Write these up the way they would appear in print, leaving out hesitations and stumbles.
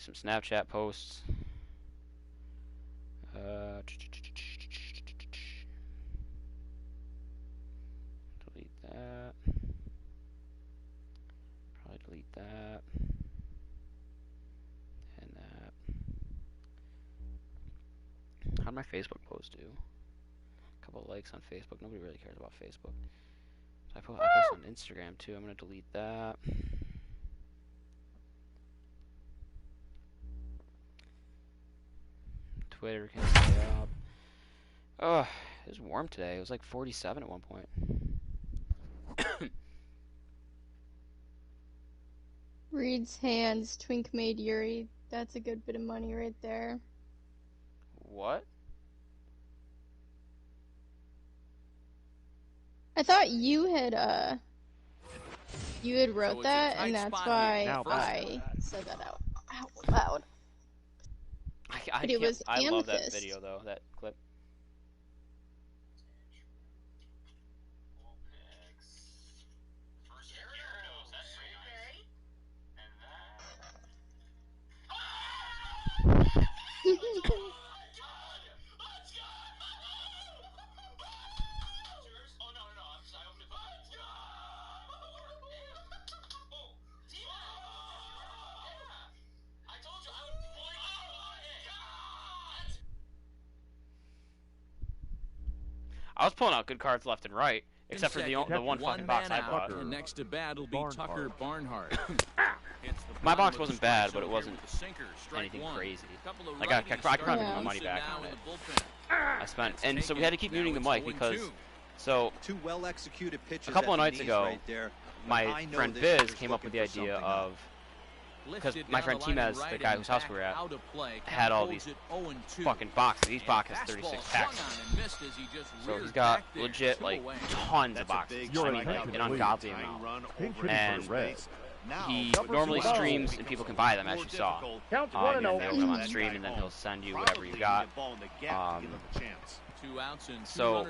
make some Snapchat posts. Delete that. Probably delete that. And that. How'd my Facebook post do? A couple of likes on Facebook. Nobody really cares about Facebook. So I post on Instagram too. I'm gonna delete that. Twitter can stay up. Oh, it was warm today. It was like 47 at one point. Reed's hands, Twink made Yuri. That's a good bit of money right there. What? I thought you had wrote that, and that's why I said that out loud. I love that video though, that clip. I was pulling out good cards left and right, except for the one fucking box I bought. And next to bat will be Tucker Barnhart. My box wasn't bad, but it wasn't anything crazy. Like I probably got my money back on it. I spent, and so we had to keep muting the mic because, so a couple of nights ago, my friend Biz came up with the idea of, because my friend Timez, the guy whose house we were at, had all these fucking boxes. These boxes, 36 packs. So he's got legit like tons of boxes. I mean, like an ungodly amount. And he normally streams and people can buy them, as you saw. And they'll come on stream and then he'll send you whatever you got. So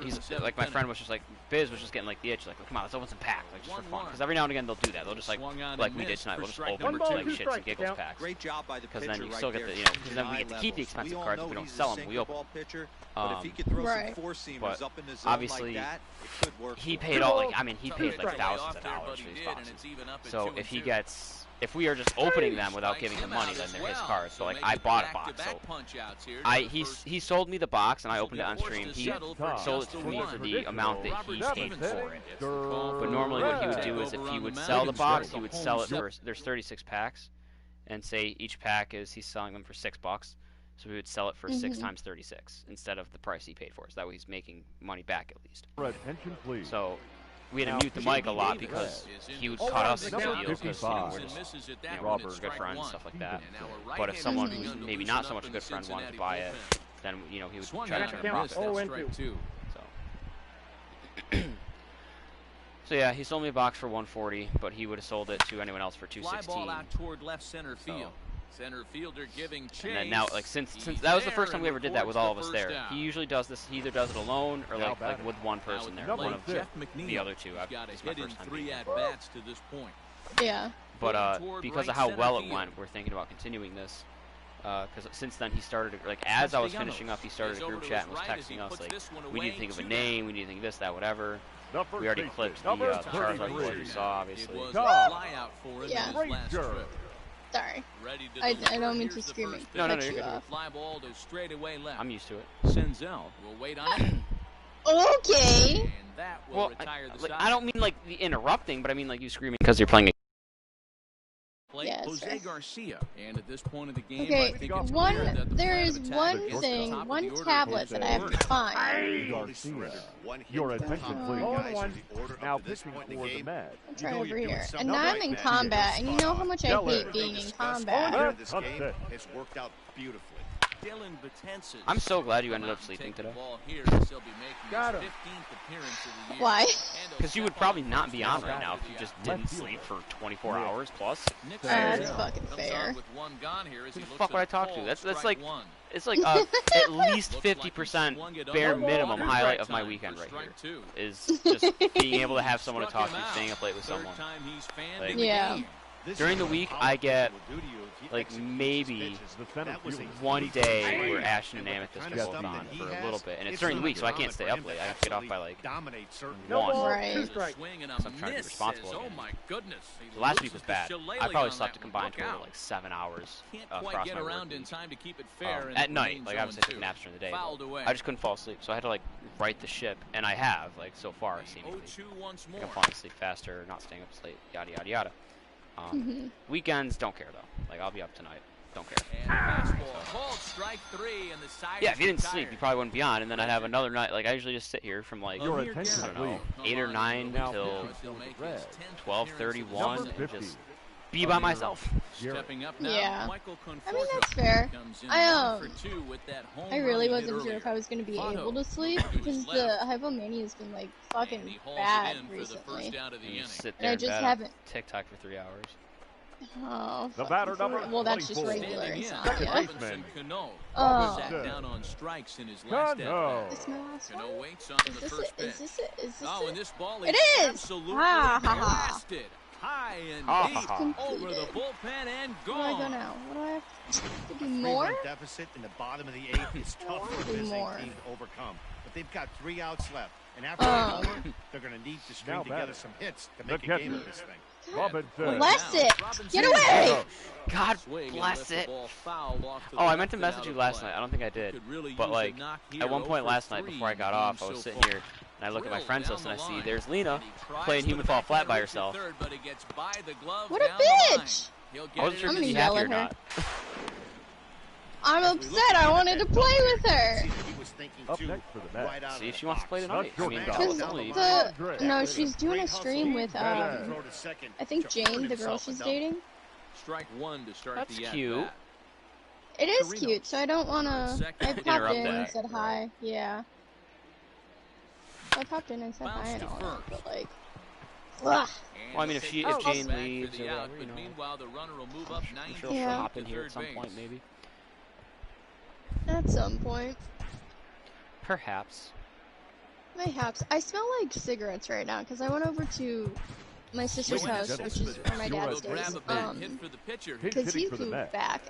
he's like, my friend was just like, Biz was just getting like the itch, like, come on, let's open some packs, like, just for fun. Because every now and again they'll do that. They'll just like we did tonight, we'll just open like shits and giggles packs. Because then you still get the, because then we get to keep the expensive cards. If we don't sell them, we open. Right. But obviously he paid all, like, I mean, he paid like thousands of dollars for these boxes. So if we are just opening them without giving him money, then they're his cards. So like, I bought a box. So he sold me the box and I opened it on stream. He sold it to me for the amount that he paid for it. But normally what he would do is, if he would sell the box, he would sell it for, there's 36 packs, and say each pack is, he's selling them for $6. So we would sell it for 6 times 36 instead of the price he paid for it. So that way he's making money back at least. Attention, please. So we had to mute the mic a lot because he would cut us into deals because, we're just, we're good friends and stuff like that. But if someone who's maybe not so much a good friend wanted to buy it, then, he would try to turn a profit. So yeah, he sold me a box for $140, but he would have sold it to anyone else for $216. Out toward left center field. Center fielder giving chase. And then now, like, since that was the first time we ever did that with all of us there. He usually does this. He either does it alone or like with one person there. One of the other two. It's my first time doing it. To this point. Yeah. But because of how well it went, we're thinking about continuing this. Because since then he started, like, as I was finishing up, he started a group chat and was texting us like, we need to think of a name, we need to think of this, that, whatever. We already clipped the Charizard boys you saw, obviously. Yeah. Sorry. I don't mean to scream it. No, you're good. Fly ball to straightaway left. I'm used to it. Senzel will wait on it. Okay. And that will retire the I don't mean like the interrupting, but I mean like you screaming because you're playing. Yeah, Jose Garcia, and at this point of the game, okay, I think there is one thing, one tablet that I have to find. Your attention, please. Now pitching for the match. I'll try over here. And now I'm in combat, and you know how much I hate being in combat. It's worked out beautifully. I'm so glad you ended up sleeping today. Got him. Why? Because you would probably not be on right now if you just didn't sleep for 24 hours plus. That's fucking fair. Who the fuck would I talk to? That's like, it's like at least 50% bare minimum highlight of my weekend right here. Is just being able to have someone to talk to, staying up late with someone. Like, yeah. During the week, I get like maybe The center fielder. one day where Ashton and Amethyst are both on for a little bit, and it's during the week, so I can't stay up late. I have to get off by like 1. Right. So I'm trying to be responsible again. Oh my goodness. The last week was bad. I probably slept a combined total like 7 hours across my work week. At night, like obviously I took naps during the day. I just couldn't fall asleep, so I had to like right the ship, and I have like so far seemingly. Like I'm falling asleep faster, not staying up late, yada yada yada. Weekends don't care though. Like I'll be up tonight, don't care. Yeah, if you didn't sleep, you probably wouldn't be on, and then I'd have another night. Like I usually just sit here from like I don't know 8 or 9 till 12:31 and just be by myself. Stepping up now, Yeah. Michael I mean, that's fair. I I really wasn't sure if I was going to be able to sleep because the hypomania has been like fucking bad recently. And you sit And there I in just bed haven't. on TikTok for 3 hours. Oh, The batter number well, that's just 24. regular Second insomnia. baseman. Oh. Sat down on strikes in his last Cano. at-bat. Is this my last Cano one? waits on Is the this first it? pitch. Is this it? Is this Oh, it? and this ball It is is! absolutely Ha, ha, ha. blasted. High and Ha, deep ha, ha. over the bullpen and Where do I go gone. now? What do I have to do? Three-run More? deficit in the bottom of the 8th is tough for a do visiting more. team to overcome. But they've got 3 outs left. And after Oh. the homer, they're going to need to string Now together batting. some hits to The make a game catcher. of this thing. Robinson. Bless it! Get away! God Swing and bless left the it. ball fouled off to the Oh, I left meant to and message out you of last play. night. I don't think I did. Could really But use a like, knock here, at one 0 point for last night 3 before I got in off, I games was so sitting far. here and I look at my Drilled friends down list and I the see line. there's Lena And he tries playing for human the fall back flat of by the herself. third, but he gets by the glove What a down the line. bitch! He'll I get wasn't it sure I'm if in she'd gonna be the yell happy at or her. not. I'm upset. I wanted to play with her. He was thinking Up too, next for the bat. right out of See if the she wants to play box. tonight. I mean, Because it's Because only no, she's doing Great a stream hustle. with Throw to second. I think to Jane, earn the girl himself a she's double. dating. Strike one to start That's the cute. at-bat. It is Torino. cute, so I don't wanna. I popped Interrupt in and that. said hi. Yeah. I popped in and said hi and all that, but like, ugh. Well, I mean, if she, And if he'll Jane back for leaves the or out, whatever, you but know, meanwhile the runner will move up I'm 90 sure Yeah. she'll hop in to here at third some base. point, maybe. At some point. Perhaps. Mayhaps. I smell like cigarettes right now because I went over to my sister's Showing house, his which is where my You're dad a He'll stays. grab a big hit for the pitcher. He's Because hitting he for the moved net. back.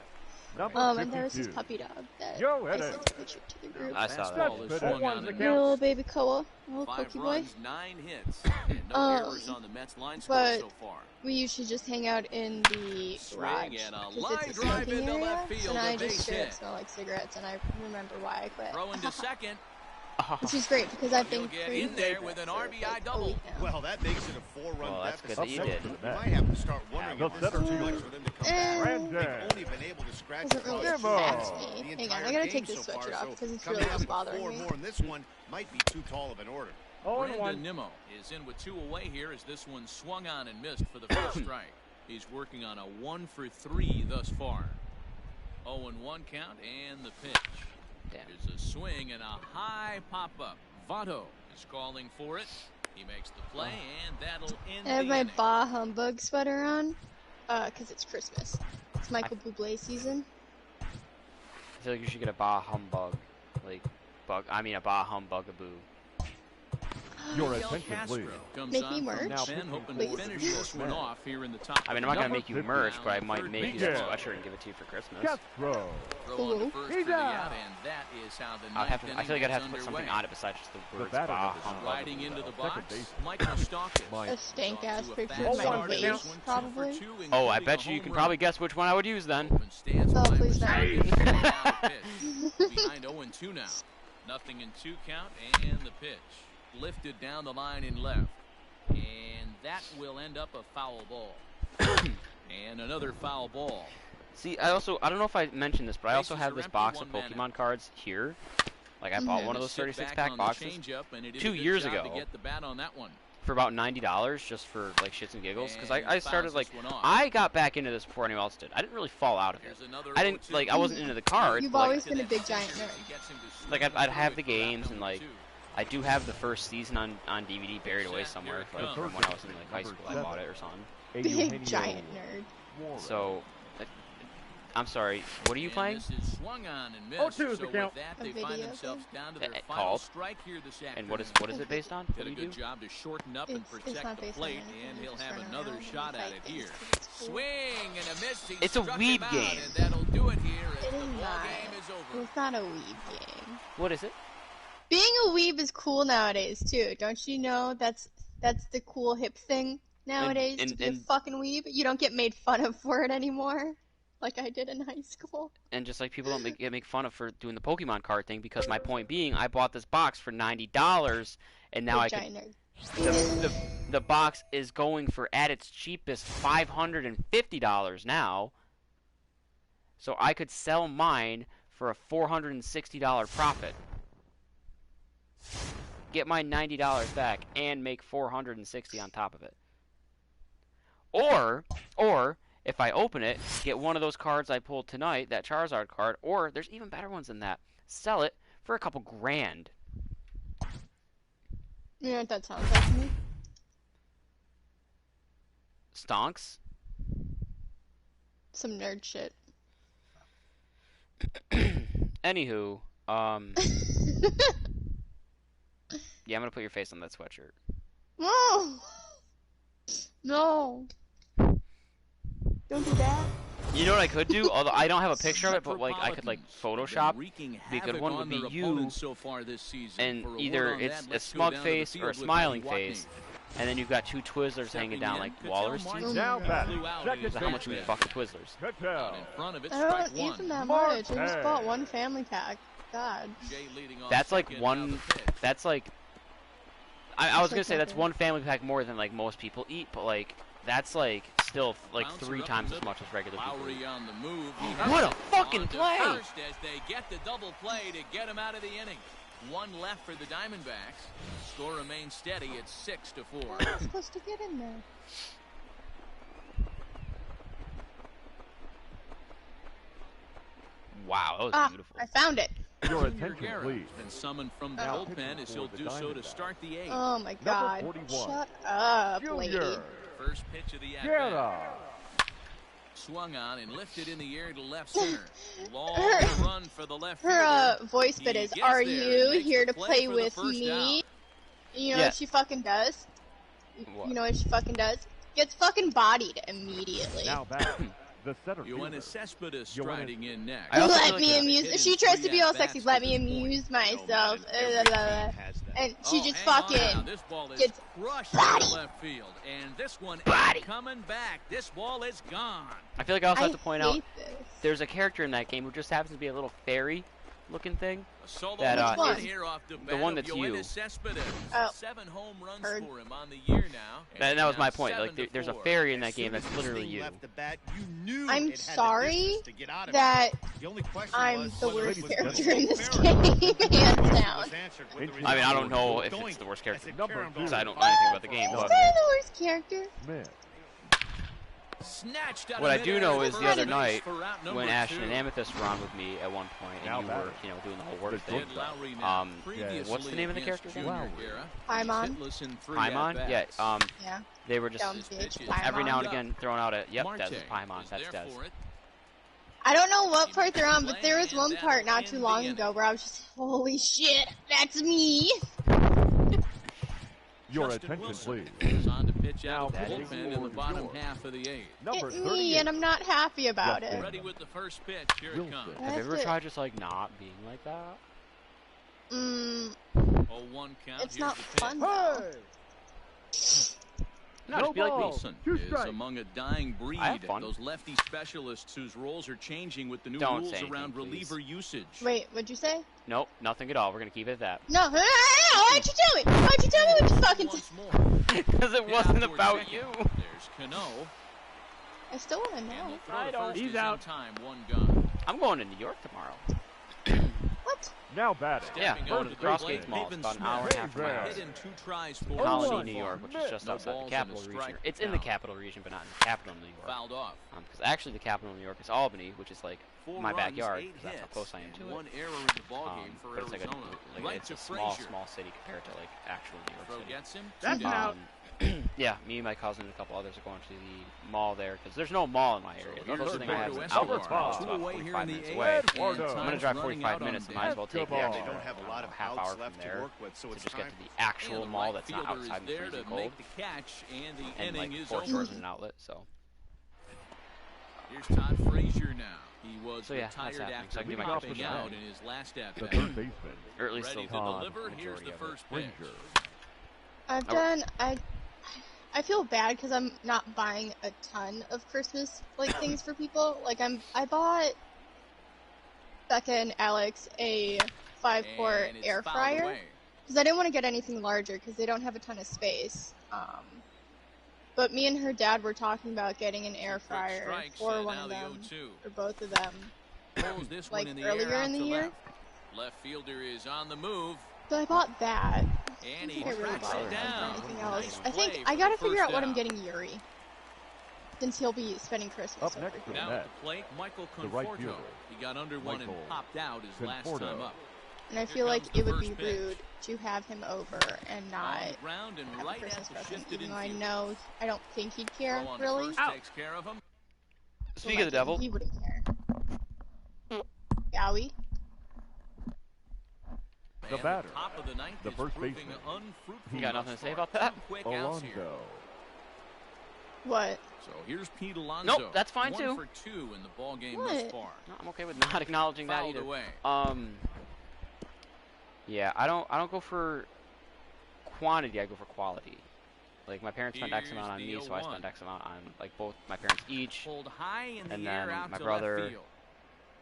Number And there was this 52. puppy dog that Yo, I Eddie. sent a picture to the group. I saw that. Fastball is But swung one's on the and count. Little baby Koa, little 5 cookie boy. runs, 9 hits, and no errors on the Mets line score but- so far. We usually just hang out in the Swing garage and a because line it's a drive smoking into area. left field, So now a I just base straight up hit. smell like cigarettes, and I remember why I quit. Throw into second. Which is great because I've He'll been get craving in there cigarettes with an for, RBI like, a double. week now. Well, that makes it a 4-run Well, that's good deficit. that you did. You might have to start wondering The if this is center too much fielder. for them to come back. Brandon. They've only been able to scratch Doesn't really across Demo. affect the me. Hang entire on, I gotta game take this so far, sweatshirt off so because it's coming really up just with bothering 4 me. more in this one might be too tall of an order. Brandon Nimmo is in with 2 away here as this one swung on and missed for the first strike. He's working on a 1 for 3 thus far. 0-1 count and the pitch. Damn. There's a swing and a high pop-up. Votto is calling for it. He makes the play and that'll end I have the my inning. Bah Humbug sweater on because it's Christmas. It's Michael Bublé season. I feel like you should get a Bah Humbug. Like, a Bah Humbugaboo. Your Miguel attention, Castro please. comes Make on me from merch, the pen, hoping please. to finish this one off here in the top. I mean, I'm not gonna Number make you 50. merch, but I might make you that Miguel. sweatshirt and give it to you for Christmas. Castro. Throw on the first for the He's out, out. and that is how the I ninth feel like I'd have to inning put gets something underway. on it besides just the words batter Bah number Humbug. Sliding into the box, Second base. Michael Stalkis. Mike. A stank ass To a picture fast of my start. face, This one, 2 for probably. 2, Oh, I including bet a you you can home probably run. guess which one I would use then. Open stance Oh, by please not. Stalkis. Now the pitch. Behind 0-2 now. Nothing in 2 count, and the pitch. Lifted down the line in left. And that will end up a foul ball. And another foul ball. See, I don't know if I mentioned this, but I also Bases have are this empty, box of 1 man Pokemon cards here. Like, I bought one of those 36-pack boxes And 2 years To ago get the bat on that one. for about $90 just for, like, shits and giggles. Because And I started, fouls like, this one off. I got back into this before anyone else did. I didn't really fall out of it. Here's another I didn't, 0-2. like, I wasn't into the cards. You've but, like, always been a big giant nerd. He gets him to swing Like, I'd have through the it for out games and, number like, 2. I do have the first season on DVD buried away somewhere Here it like, from when I was in, like, high school. I bought it or something. Big giant nerd. So, I'm sorry. What are you playing? This is swung on and missed. 0-2 is the So count. with that, A they find video themselves down to their Called. final strike here this afternoon. And what is it based on? What Did do a you good do? job to shorten up and It's protect not the based on plate, anything, and you he'll just have run another around and shot at fight it things here. 'cause it's cool. Swing and a miss. He It's a struck weeb him out, game. and that'll do it here as It the is ball not. game is over. It's not a weeb game. What is it? Being a weeb is cool nowadays too. Don't you know that's the cool hip thing nowadays to be a fucking weeb? You don't get made fun of for it anymore, like I did in high school. And just like people don't get make fun of for doing the Pokemon card thing, because my point being, I bought this box for $90, and now I can. The box is going for at its cheapest $550 now. So I could sell mine for a $460 profit. Get my $90 back and make $460 on top of it. Or if I open it, get one of those cards I pulled tonight, that Charizard card, or there's even better ones than that. Sell it for a couple grand. You know what that sounds like to me? Stonks? Some nerd shit. Anywho, yeah, I'm gonna put your face on that sweatshirt. No! No! Don't do that. You know what I could do? Although I don't have a picture of it, but like I could like Photoshop. The good one would be you, and either it's a smug face or a smiling face, and then you've got two Twizzlers hanging down like walrus teeth. Now back. So how much would you fuck the Twizzlers? I don't eat them that much. I just bought one family pack. God. That's like one. That's like. I was gonna say that's one family pack more than like most people eat, but like that's like still like 3 times as much as regular people eat. On the move. What a fucking play! First as they get the double play to get him out of the inning. One left for the Diamondbacks. Score remains steady at 6-4. How am I supposed to get in there? Wow, that was beautiful. I found it. Your attention, please. Been summoned from the bullpen as he'll do so to start the 8th. Oh my god. 41. Shut up, Junior. lady. First pitch of the Get at-bat. up. Swung on and lifted in the air to left center. Long run for the left Her fielder. voice bit He is, gets are there and you makes here the to play play for the with first me? out. You know Yeah. what she fucking does? What? You know what she fucking does? Gets fucking bodied immediately. Now back. The center Yoenis fielder. Cespedes striding in next. I also Let feel like me that- amuse. She tries to be all sexy. Let me amuse myself. And she just fucking This ball is gets crushed body. to left field, and this one Body. ain't coming back. This ball is gone. I feel like I also have to point out hate this. there's a character in that game who just happens to be a little fairy-looking thing. A solo That, home run is here off the, the one that's you. Yoenis Cespedes. Oh. 7 home runs Heard. for him on the year now. That was Now my point. Like there's a 7-4. fairy in that game that's literally you. I'm sorry that I'm the worst character in this game, hands down. I mean, I don't know if it's the worst character Number because I don't know anything about the game. Is But that the worst character? Smith. Snatched out what I of do midair know to is the first other base night for route number when Ashton 2. and Amethyst were on with me at one point, Now and you back. were, doing the whole word thing. Ed Lowry now, Um, previously what's the name of the against character? Junior Lowry. Guerra. Paimon? Hitless in 3 Paimon? Yeah. at-bats. Yeah. They were just Dumb This bitch. pitch is every now and Paimon. again throwing out a yep, Marte Dez is Paimon. is That's there Dez. for it. I don't know what part they're on, but there was one part not too long ago where I was just, holy shit, that's me. Your Justin attention, Wilson please. is on to pitch out Now of the batting bullpen in the for bottom York. half of the 8th. Number It's me, 38. and I'm not happy about Justin. it. Ready with the first pitch. Here it Wilson. comes. Have you ever That's it. tried just like not being like that? Mm, 0-1 count. it's Here's not the pitch. fun though. Hey! No, just be like me. Wilson Two is strikes. among a dying breed. I have fun. Those lefty specialists whose roles are changing with the new Don't rules say anything, around please. reliever usage. Wait, what'd you say? Nope, nothing at all. We're gonna keep it at that. No, why'd you tell me? Why'd you tell me what you fucking Once more. Because it Hit wasn't out towards about second. you. There's Cano. I still want to And know. the throw to I don't- first He's is out. in time. 1 gun. I'm going to New York tomorrow. What? Now batting. Yeah, Stepping go onto to the the Crossgates plate, Mall. It's Haven about an Smith. hour and a half from my Hey, house. Hit in 2 tries for Colony, one. New York, which is just No outside balls the and capital a region. strike It's in the count. capital region, but not in the capital of New York. Fouled off. Because actually the capital of New York is Albany, which is like 4 my runs, backyard. 8 'Cause that's how hits, close I am and to 1 it. error in the ballgame for But it's like Arizona. a Right it's to a small Frazier. city compared to like actual New York Throw City. gets him. That's 2 out. down. Yeah, me, my cousin, and a couple others are going to the mall there because there's no mall in my area. The closest thing I have is an outlet mall. It's about 45 minutes away. I'm going to drive 45 minutes and might as well take the extra They don't have a lot of half hour from left there to work with, so to it's just get time to the actual mall that's not outside in the freezing cold. And like 4 stores and an outlet, so. Here's Todd Frazier now. He was So yeah, that's retired happening. So after I can do my dropping first out pitch. in his last at The bat. third baseman, Or at least Ready the to deliver. Here's majority the of it. first pitch. Ranger. I've done. I feel bad because I'm not buying a ton of Christmas like things for people. Like I bought Becca and Alex a 5-quart And it's air fouled fryer away. because I didn't want to get anything larger because they don't have a ton of space. But me and her dad were talking about getting an air Quick fryer strikes, for and one now of the them, 0-2. or both of them. Pulls this Like one in the earlier air out in the to year. left. Left fielder is on the move. So I bought that. And I he think I really tracks bought it down. anything else. Nice I think play I for gotta the figure out first what I'm down. getting Yuri, since he'll be spending Christmas Up over next for here. the Now at Mets, the plate, Michael the right Conforto. fielder, He got under one and Michael popped out his last Conforto. time up. And I Here feel like comes the it would be first pitch. rude to have him over and not On the ground and have right a Christmas at the present, shifted even though I infield. know I don't think he'd care, Throw on really. first takes care of him. Speaking of the devil, He wouldn't care. Yowie. The And batter, top of the ninth the is first proving baseman. unfruitful You got thus nothing to say far. about that? 2 quick outs here. Alonso. What? So here's Pete Alonso. Nope, that's fine, 1 too. for 2 in the ball game What? thus far. no, I'm okay with not acknowledging that Fouled either. away. Yeah, I don't go for quantity. I go for quality. Like my parents spend X Here's amount on the me, so I 0-1. spend X amount on like both my parents each, Pulled high in and the air then out my to brother, left field.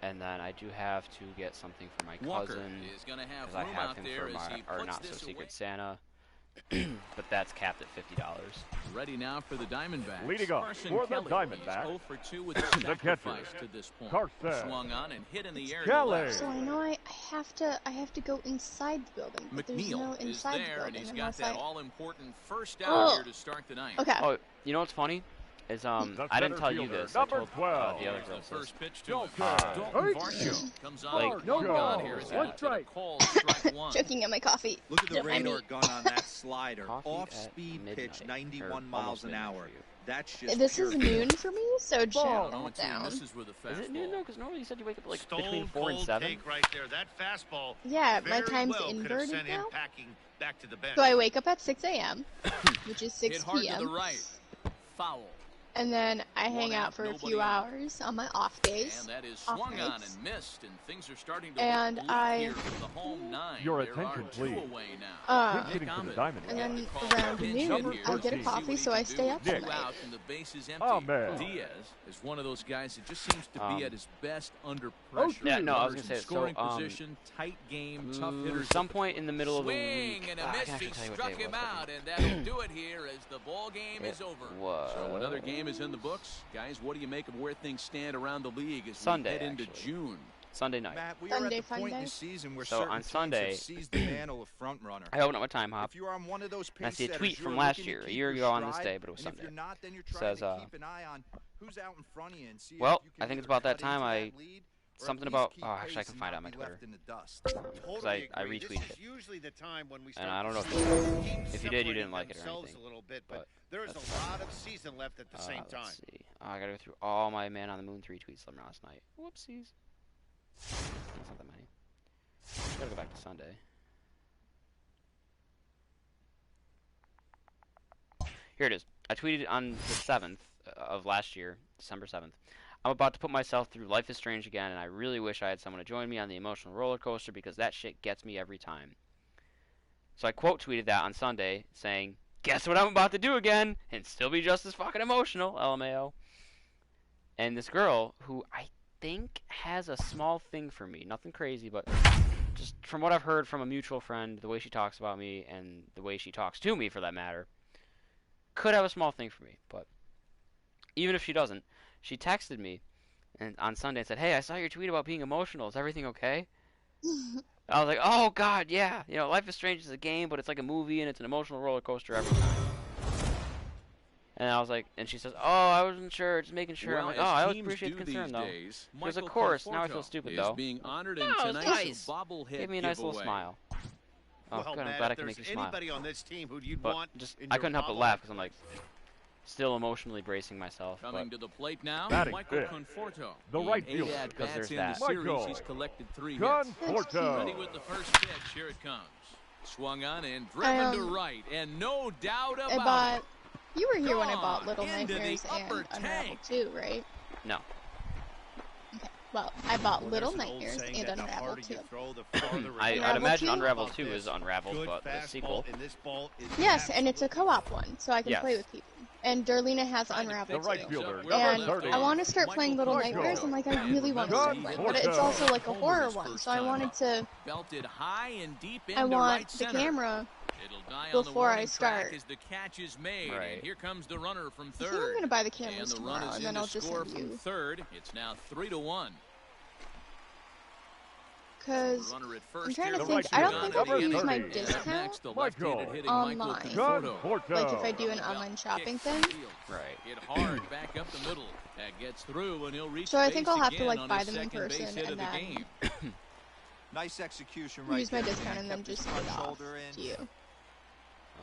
and then I do have to get something for my Walker cousin is going to have because I room have out him there for as my he or puts not so this secret away. Santa, but that's capped at $50. Ready now for the Diamondbacks. Leading off Carson for the Kelly. Diamondbacks, He's 0 for 2 with a the catcher, sacrifice to this point. Carson Swung on and hit in the air. Kelly. To left. So I know I have to go inside the building, but there's no McNeil is inside the there, and building he's got unless that I. all-important first down Oh. here to start the ninth. Okay. Oh, you know what's funny? Is I didn't center tell you fielder, this. I number told 12. the other Here's girls the this. first pitch to him. Dalton Dalton Varsho. Varsho comes on Like- with No one go. gone here as he One looks at a strike. called strike one. Choking on my coffee. Look at the Yep, I radar mean- gun on that slider. Coffee Off at speed midnight, pitch, or 91 almost miles an midnight hour. for you. That's just This pure is noon for me, so Ball. chill 0-2 down. misses with a Is it noon fastball. though? Because normally you said you wake up like Stone between 4 and cold 7. take right there. That fastball Yeah, my very time's well could have inverted sent him now. packing back to the bench. So I wake up at 6 a.m., which is Hit 6 hard to the p.m. right. Foul. And then I One hang out, out for a nobody few on. hours on my off days. And that is Off swung on nights. and missed, and things are starting to And look bleak I- here for the home nine. Your There attention, are 2 please. away now. Quick Nick hitting for the Ahmed. Diamondbacks. And then Call around pinch noon, hit Number here. I get a 13. coffee, so I stay up all Nick. Two night. out and the base is empty. Ahmed. Diaz is one of those guys that just seems to be at his best under Oh, pressure. Yeah, no, I was Runners gonna in say, so, scoring position, tight game, tough hitters. Some point in the middle of the Swing week. and a I miss. can He actually tell you what struck day it him was. out, and that'll do it here as the ball game is over. was So another game is in the books, guys. What do you make of where things stand around the league as Sunday, we head into actually. June? Sunday night. Matt, we are Sunday at the point in fun the day. season where So certain on teams Sunday- have seized the mantle of front runner. I opened up my time hop. If you are on one of those And I pace see a setters, tweet you from are last looking to year, a keep year your ago on this stride, day, but it was and if Sunday. you're not, then you're trying Says, to keep an eye on who's out in front of you and see well, if you can I think it's either about that cut into time I- that lead or at something least about- keep oh, actually, I pace can and find it not on my be Twitter. left in the dust. Totally I agree. This retweeted is it. usually the time when we And start I don't know to if see you- teams if you did, you didn't separating like it or themselves anything. a little bit, but But there's that's a lot of season left at the same time. Let's see. Oh, I gotta go through all my Man on the Moon 3 tweets from last night. Whoopsies. That's not that many. Gotta go back to Sunday. Here it is. I tweeted on the 7th of last year, December 7th. I'm about to put myself through Life is Strange again, and I really wish I had someone to join me on the emotional roller coaster because that shit gets me every time. So I quote tweeted that on Sunday, saying, "Guess what I'm about to do again, and still be just as fucking emotional, LMAO." And this girl, who I think has a small thing for me, nothing crazy, but just from what I've heard from a mutual friend, the way she talks about me, and the way she talks to me for that matter, could have a small thing for me. But even if she doesn't, she texted me and on Sunday and said, "Hey, I saw your tweet about being emotional. Is everything okay?" I was like, "Oh God, yeah. You know, Life is Strange is a game, but it's like a movie, and it's an emotional roller coaster every time." And I was like, and she says, "Oh, I wasn't sure, just making sure." I'm like, "Oh, I always appreciate the concern, though." Days, She goes, "Of Michael course." Now I feel Conforto stupid, is though. being honored No, in it was tonight's nice. bobblehead Gave me a nice little giveaway. smile. Oh, Well, good. I'm Matt, glad I if can make there's you smile. anybody on this team who you'd But want just, in I your couldn't help but follow-up laugh because I'm like, still emotionally bracing myself. Coming to the plate now, Batting Michael fifth. Conforto. The right In 8 fielder. at-bats Because there's in that. the series, Michael he's collected 3 hits. Conforto. Ready with the first pitch. Here it comes. Swung on and driven to right, and no doubt about it. You were here when I bought Gone Little into the Nightmares upper and Unravel tank. too, right? No. Okay. Well, I bought Well, Little there's an old Nightmares saying and that the Unravel harder too. you throw, the farther it I'd goes. imagine two? Unravel About 2 is this, Unraveled, good but the fastball sequel. in this ball is Yes, and it's a absolutely co-op one, so I can Yes. play with people. And Darlena has Trying to Unravel The right too. fielder, And number And 30. I want to start playing Little Michael. Nightmares, and like I really want to start playing, but it's also like a horror one, so I wanted to. Belted high and deep into I want right the center. camera. It'll die on the before I warning track start. as the catch is made, Right. and here comes the runner from I think third. I'm gonna buy the And cameras the run tomorrow, is and in then to I'll just score send from you. third. It's now 3-1. Because Runner at I'm first trying to here The right think. I don't fielder, think I can number use my 30. discount Next, the Michael. left-handed hitting online. Michael Conforto. Conforto. like if I do an online shopping thing. Right. Hit hard back up the middle. That gets through, and he'll reach So I think base I'll have to again like on buy his them in second base person hit and of the then game. Nice execution right use my there, discount man. and then Kept his just front hand off shoulder in. to you.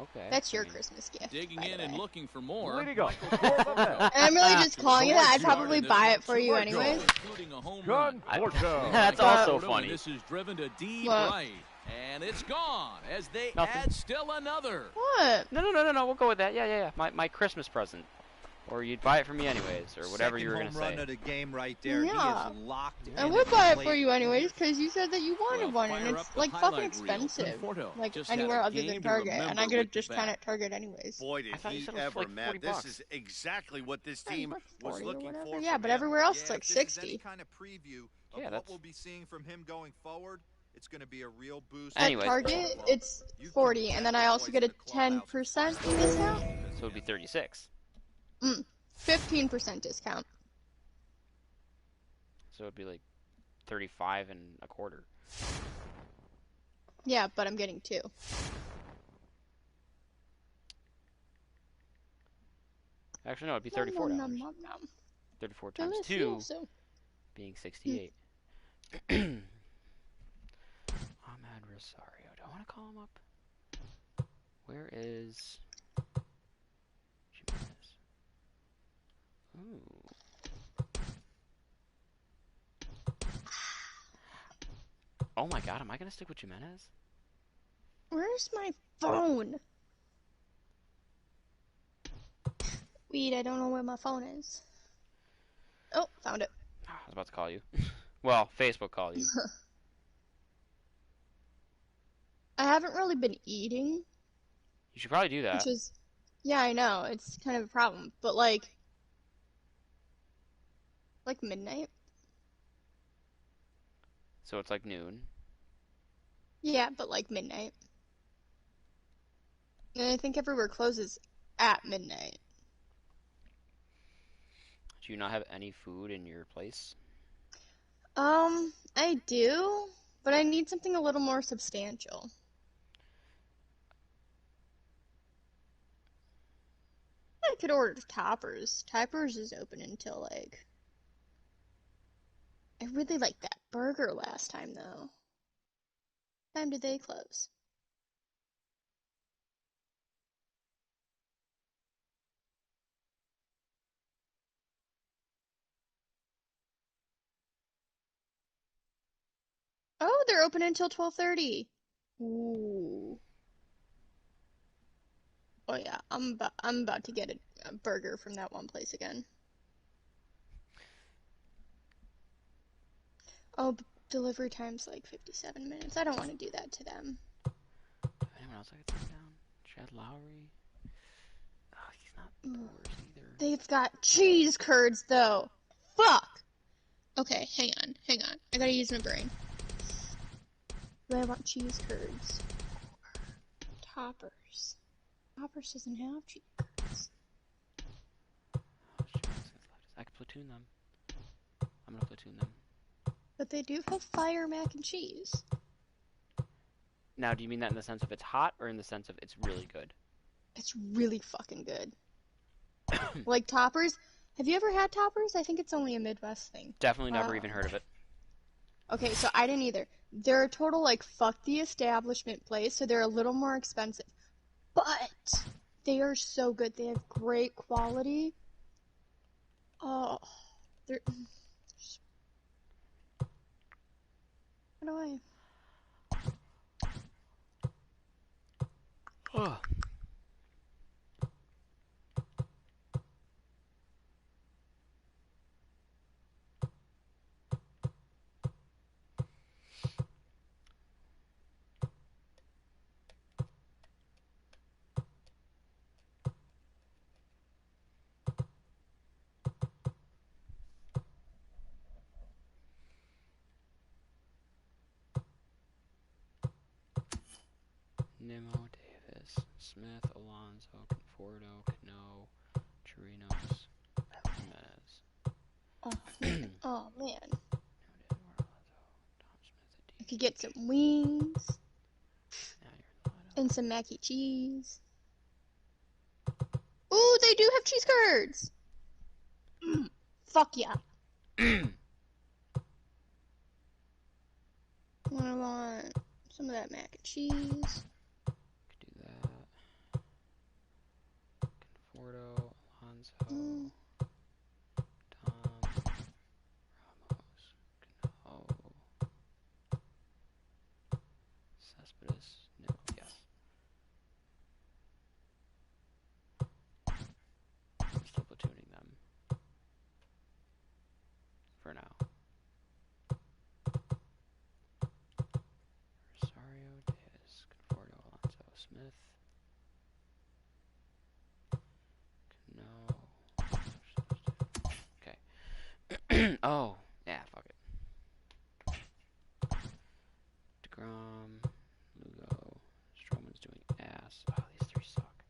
Okay. That's I your mean, Christmas gift. Digging by in the and way. looking for more. Way to go. Michael Score the Conforto. net. And I'm really just calling you that. I'd Short probably in this buy one. it for you Michael. anyways. Including a home run. Conforto. That's But- also Conforto, funny. and this is driven to deep What? right, and it's gone as they Nothing. add still another. What? No. We'll go with that. Yeah. My Christmas present. Or you'd buy it for me anyways, or whatever you were going to Second home say. run of the game right there. Yeah. He is locked I in would at the buy it plate. for you anyways because you said that you wanted Well, one, and fire it's up the like fucking highlight reel. expensive. Conforto Like just had anywhere a other than game to Target, and I remember get with a the discount bat. at Target anyways. Boy, I did thought you he said it was ever, like Matt. $40. This is exactly what this team Like was 40 or looking whatever. for. Yeah, from but him. everywhere else it's Yeah, like if this is 60. any kind of preview of Yeah, what that's- we'll be seeing from him going forward, it's going to be a real boost. At Anyways. Target, it's 40, and then I also get a 10% discount. So it would be 36. 15% discount. So it'd be like 35 and a quarter. Yeah, but I'm getting 2. Actually, no, it'd be $34. Nom, nom, nom, nom. 34 times 2 Delicioso. being 68. Ahmed Rosario. Do I want to call him up? Where is Jimenez? Ooh. Oh my god, am I going to stick with Jimenez? Where's my phone? Weed, I don't know where my phone is. Oh, found it. I was about to call you. Well, Facebook call you. I haven't really been eating, You should probably do that. which is, yeah, I know, it's kind of a problem, but like midnight? So it's like noon. Yeah, but like midnight. And I think everywhere closes at midnight. Do you not have any food in your place? I do, but I need something a little more substantial. I could order Toppers. Toppers is open until like... I really liked that burger last time, though. What time did they close? Oh, they're open until 12:30. Ooh. Oh yeah, I'm about to get a burger from that one place again. Oh, delivery time's like 57 minutes. I don't want to do that to them. Anyone else I could take down? Chad Lowry? Oh, he's not the worst either. They've got cheese curds though. Fuck. Okay, hang on. I gotta use my brain. Do I want cheese curds? Toppers. Toppers doesn't have cheese curds. Oh, shit, I could platoon them. I'm gonna platoon them. But they do have fire mac and cheese. Now, do you mean that in the sense of it's hot, or in the sense of it's really good? It's really fucking good. Like Toppers. Have you ever had Toppers? I think it's only a Midwest thing. Definitely never even heard of it. Okay, so I didn't either. They're a total, like, fuck the establishment place, so they're a little more expensive. But they are so good. They have great quality. Oh, they're... How do I... Oh. Nimmo, Davis, Smith, Alonso, Conforto, Cano, Chirinos, Jimenez. Oh, man. I could get some wings. And some mac and cheese. Ooh, they do have cheese curds! Fuck yeah. I want some of that mac and cheese. Could do that. Conforto, Alonso, Tom, Ramos, Cano, Cespedes, no, yes. I'm still platooning them. For now. Rosario, Diaz, Conforto, Alonso, Smith. No. Okay. Oh, yeah, fuck it. DeGrom, Lugo, Stroman's doing ass. Oh, these three suck.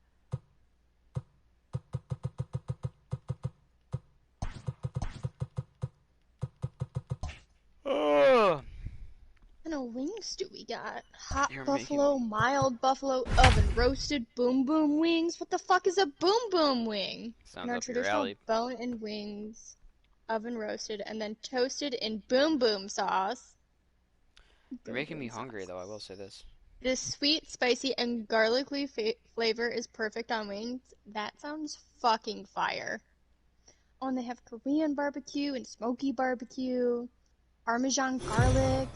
Oh. What kind of wings do we got? Hot You're buffalo, mild buffalo, oven roasted, boom boom wings. What the fuck is a boom boom wing? Sounds And our up your traditional alley. bone and wings, oven roasted, and then toasted in boom boom sauce. You're making me hungry, though, I will say this. This sweet, spicy, and garlicky flavor is perfect on wings. That sounds fucking fire. Oh, and they have Korean barbecue and smoky barbecue, Parmesan garlic,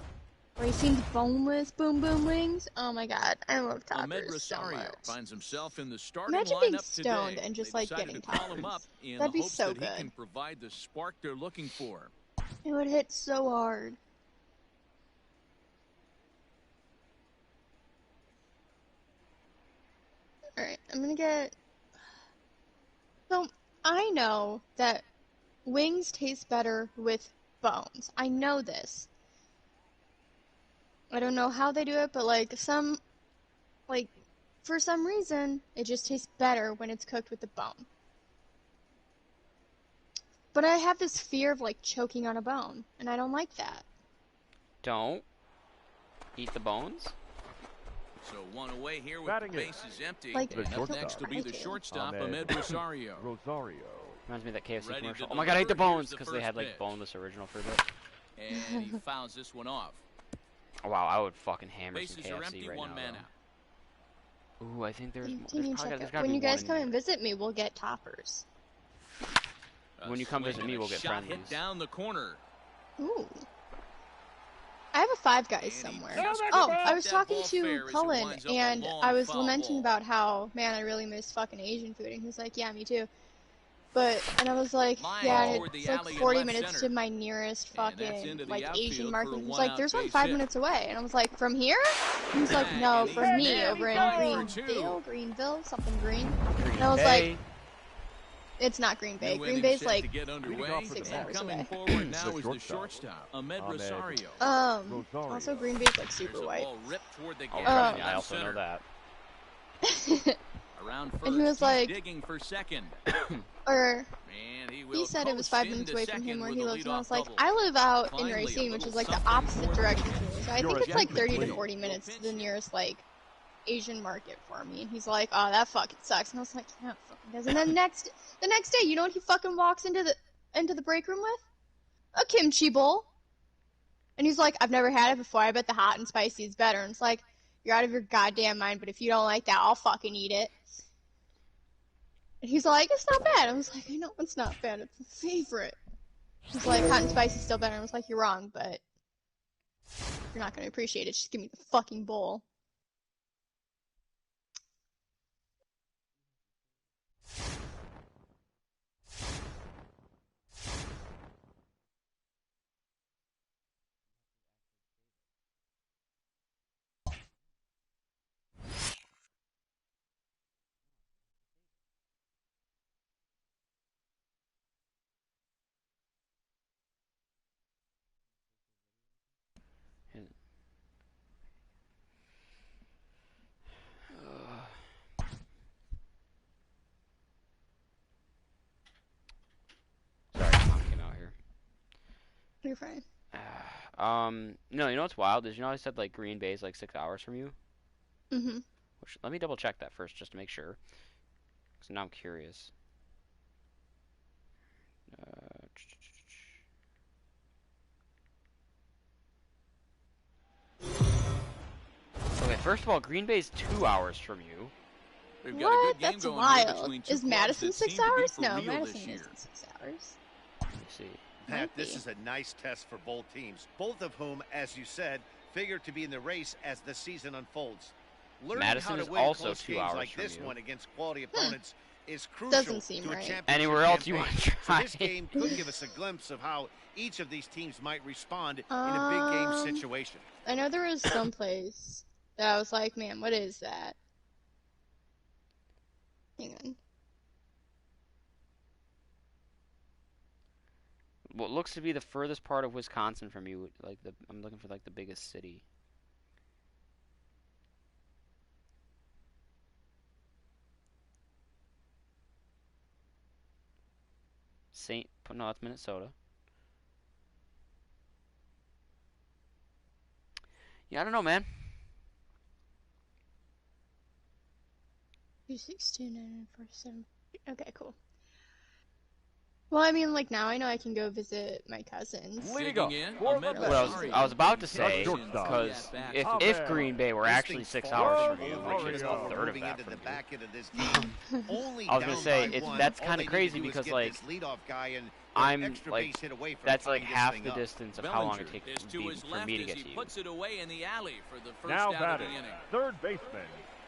racing boneless boom boom wings. Oh my god, I love Ahmed toppers so Rosario much. finds himself in the starting Imagine being lineup stoned today. and just They like decided getting to call him toppers. up in That'd the be hopes so that good. he can provide the spark they're looking for. It would hit so hard. Alright, I'm gonna get... So, I know that wings taste better with bones. I know this. I don't know how they do it, but for some reason, it just tastes better when it's cooked with the bone. But I have this fear of, like, choking on a bone, and I don't like that. Don't eat the bones? So one away here with Batting the it. bases empty. Like, and up shortstop. next will be the shortstop, Ahmed Ahmed Rosario. Rosario. Reminds me of that KFC Ready to commercial. Oh my god, I ate the deliver. bones! Here's the Because they had, first like, pitch. boneless original for a bit. And he fouls this one off. Oh, wow, I would fucking hammer some Bases are KFC empty, right one now, man though. out. Ooh, I think there's Continue probably check there's out. gotta When be you guys one come in and visit me, we'll get toppers. When you come visit me, we'll get shot friendlies. hit down the corner. Ooh. I have a Five Guys somewhere. Oh, I was talking to Cullen, and I was lamenting about how, man, I really miss fucking Asian food, and he's like, yeah, me too. And I was like, yeah, it's like 40 minutes to my nearest fucking, like, Asian market. He's like, there's one 5 minutes away. And I was like, from here? He's like, no, from me, over in Greenville, something green. And I was like, it's not Green Bay. Green Bay's like 6 hours away. Forward now is the shortstop, Ahmed Rosario. Also Green Bay's like super white. Oh, I also know that. Around first, And he was like, digging for second. or And he said it was 5 minutes away from him where he lives, and I was like, bubble. I live out in Finally, Racine, a which is little like the opposite direction from me. So I think You're it's like 30 to ejected. 40 minutes to the nearest like Asian market for me. And he's like, oh, that fucking sucks. And I was like, yeah, it fucking does. And then the next day, you know what he fucking walks into the break room with? A kimchi bowl. And he's like, I've never had it before. I bet the hot and spicy is better. And it's like, you're out of your goddamn mind, but if you don't like that, I'll fucking eat it. And he's like, it's not bad. I was like, I know it's not bad. It's a favorite. He's like, hot and spicy is still better. I was like, you're wrong, but you're not going to appreciate it. Just give me the fucking bowl. Sorry, mom came out here. You're fine. No, you know what's wild is, you know, I said like Green Bay is like 6 hours from you. Mm-hmm. Which, let me double check that first, just to make sure. Because now I'm curious. Okay, first of all, Green Bay's 2 hours from you. We've got a good game That's going wild. here Is Madison 6 hours? No, Madison isn't 6 hours. Let me see. Pat, this is a nice test for both teams, both of whom, as you said, figure to be in the race as the season unfolds. Learning Madison how is to win also close 2 games hours like from this you. one against quality opponents is crucial Doesn't seem to a right. championship Anywhere else you campaign. want to try. So this game could give us a glimpse of how each of these teams might respond in a big game situation. I know there was some place that I was like, man, what is that? Hang on. What looks to be the furthest part of Wisconsin from you, like I'm looking for like the biggest city. No, that's Minnesota. Yeah, I don't know, man. 262 Okay, cool. Well, I mean, like, now I know I can go visit my cousins. Leading in, Well, I was about to say, because if Green Bay were actually 6 hours from you, which is a third of that from you, I was gonna say that's kind of crazy because like I'm like that's like half the distance of how long it takes for me to get to you. Puts it away in the alley for the first Now out of batting, the inning. third baseman.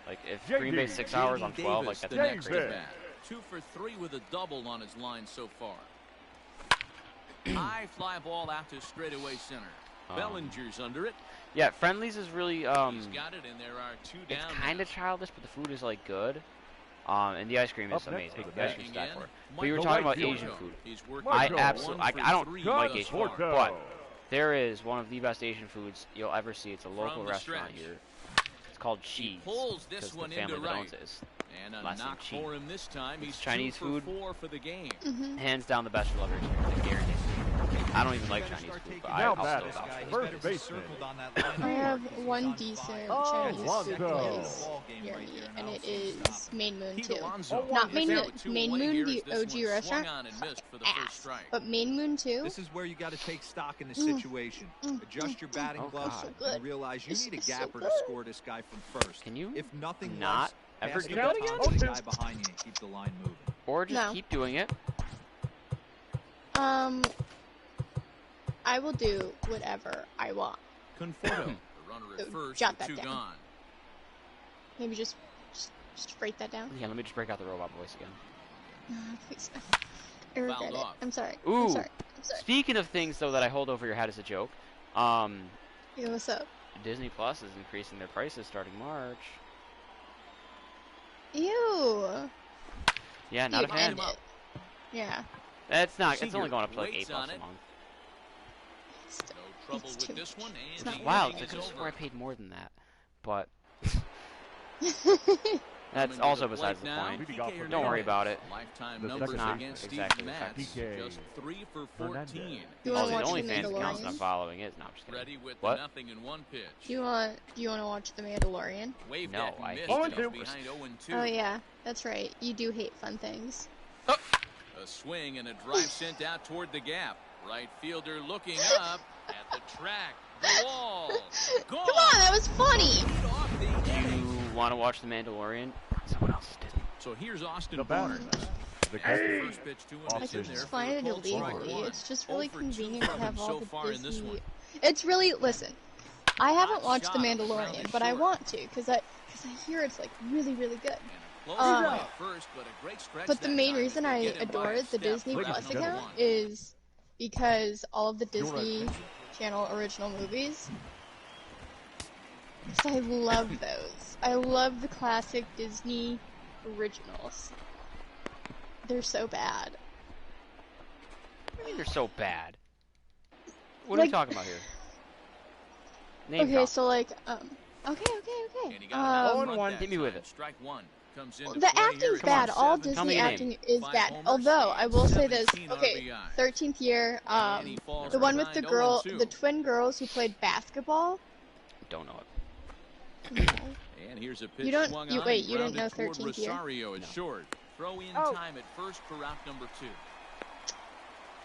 Like if Green Bay's 6 hours on 12, like that's the not next crazy. at bat. 2 for 3 with a double on his line so far. High fly ball out to straightaway center. Bellinger's under it. Yeah, Friendlies is really He's got it, and there are 2 down. it's kind of childish, but the food is like good. And the ice cream is Up next amazing. to the The ice bat. cream's back for it. Mike But you were the talking right about fielder. Asian food. He's working I on absolutely, 1 for I don't 3 like thus Asian far. food, but there is one of the best Asian foods you'll ever see. It's a local From the restaurant stretch. here. It's called Cheese. Pulls Because this the one family into that right. owns it is And a last name knock Chi. for him this time. It's He's Chinese 2 food. for 4 for the game. hands down the best you'll ever experience. I guarantee. I don't even like Chinese food, but I'll still batting, vouch for it. first baseman. I have one decent Chinese food Alonso. place near me, and it is Main Moon Pete 2. Alonso Not is Main out Moon, with 2 Main away Moon, here the as this OG one restaurant, swung on and missed for the ass. first strike. But Main Moon 2, This is where you got to take stock in the situation. Adjust your batting Oh, gloves God. So good. and realize you It's need a so gapper to good. score this guy from first. Can you If nothing not less, ever pass do the that baton again? to the guy behind you and keep the line moving. Or just No. keep doing it. I will do whatever I want. Conforto, the runner at So, first jot with that 2 down. gone. Maybe just write that down. Yeah, let me just break out the robot voice again. Please. I regret Fouled it. off. I'm sorry. Ooh. I'm sorry. I'm sorry. Speaking of things though that I hold over your head as a joke, Yeah, what's up? Disney Plus is increasing their prices starting March. Ew. Yeah, not a Dude, fan. end it. Yeah. It's not. It's Seager only going up to like waits $8 on a it. month. Still, No trouble It's with too this much. one, It's and not the Wow, inning I is could have swore over. I paid more than that, but Coming that's to also the besides the plate now, point. PK PK Don't worry Hernandez. about it. Lifetime The numbers second against baseman. Steve Exactly. Matz. PK Just 3 for 14. Hernandez. You Oh, want the to watch only The fans accounts that I'm Mandalorian? following is. No, I'm just kidding. Ready with What? the nothing in 1 pitch. Do you want to watch The Mandalorian? Waved No, at and I missed, hate and Star he's Wars. behind 0-2. Oh yeah, that's right. You do hate fun things. A swing and a drive sent out toward the gap. Right fielder looking up at the track. funny. Do you want to watch The Mandalorian? Someone else did. So here's Austin The batter. Barnes. The First pitch to him. I It's in can there just for find a it called strike illegally. one. It's just really 0 for 2 convenient to from have him all so the far in this one. Disney. It's really, listen, I haven't watched The shot, Mandalorian, grounded but I short. want to because I hear it's like really, really good. Close at first, but a great stretch But the that main time reason as I they get it by adore a the step. Disney Ladies Plus and account gentlemen. is because all of the Disney Channel original movies. Because I love those. I love the classic Disney originals. They're so bad. What do you mean they're so bad? What are we Like- talking about here? Name Okay, drop. so like, okay. And he got another Oh, and bunt one. that Hit me with time. it. Strike one comes into The play here acting's at bad. All 7. Tell me Disney your acting name. is 5 bad. homers Although I will say this, 17 okay, RBIs. 13th year, And he falls the one with the behind girl, 0-2. the twin girls who played basketball. Don't know it. And here's a pitch You don't- swung you- on wait, and you didn't grounded know toward 13th year? Rosario at No. short. Throw in Oh. time at first for route number 2.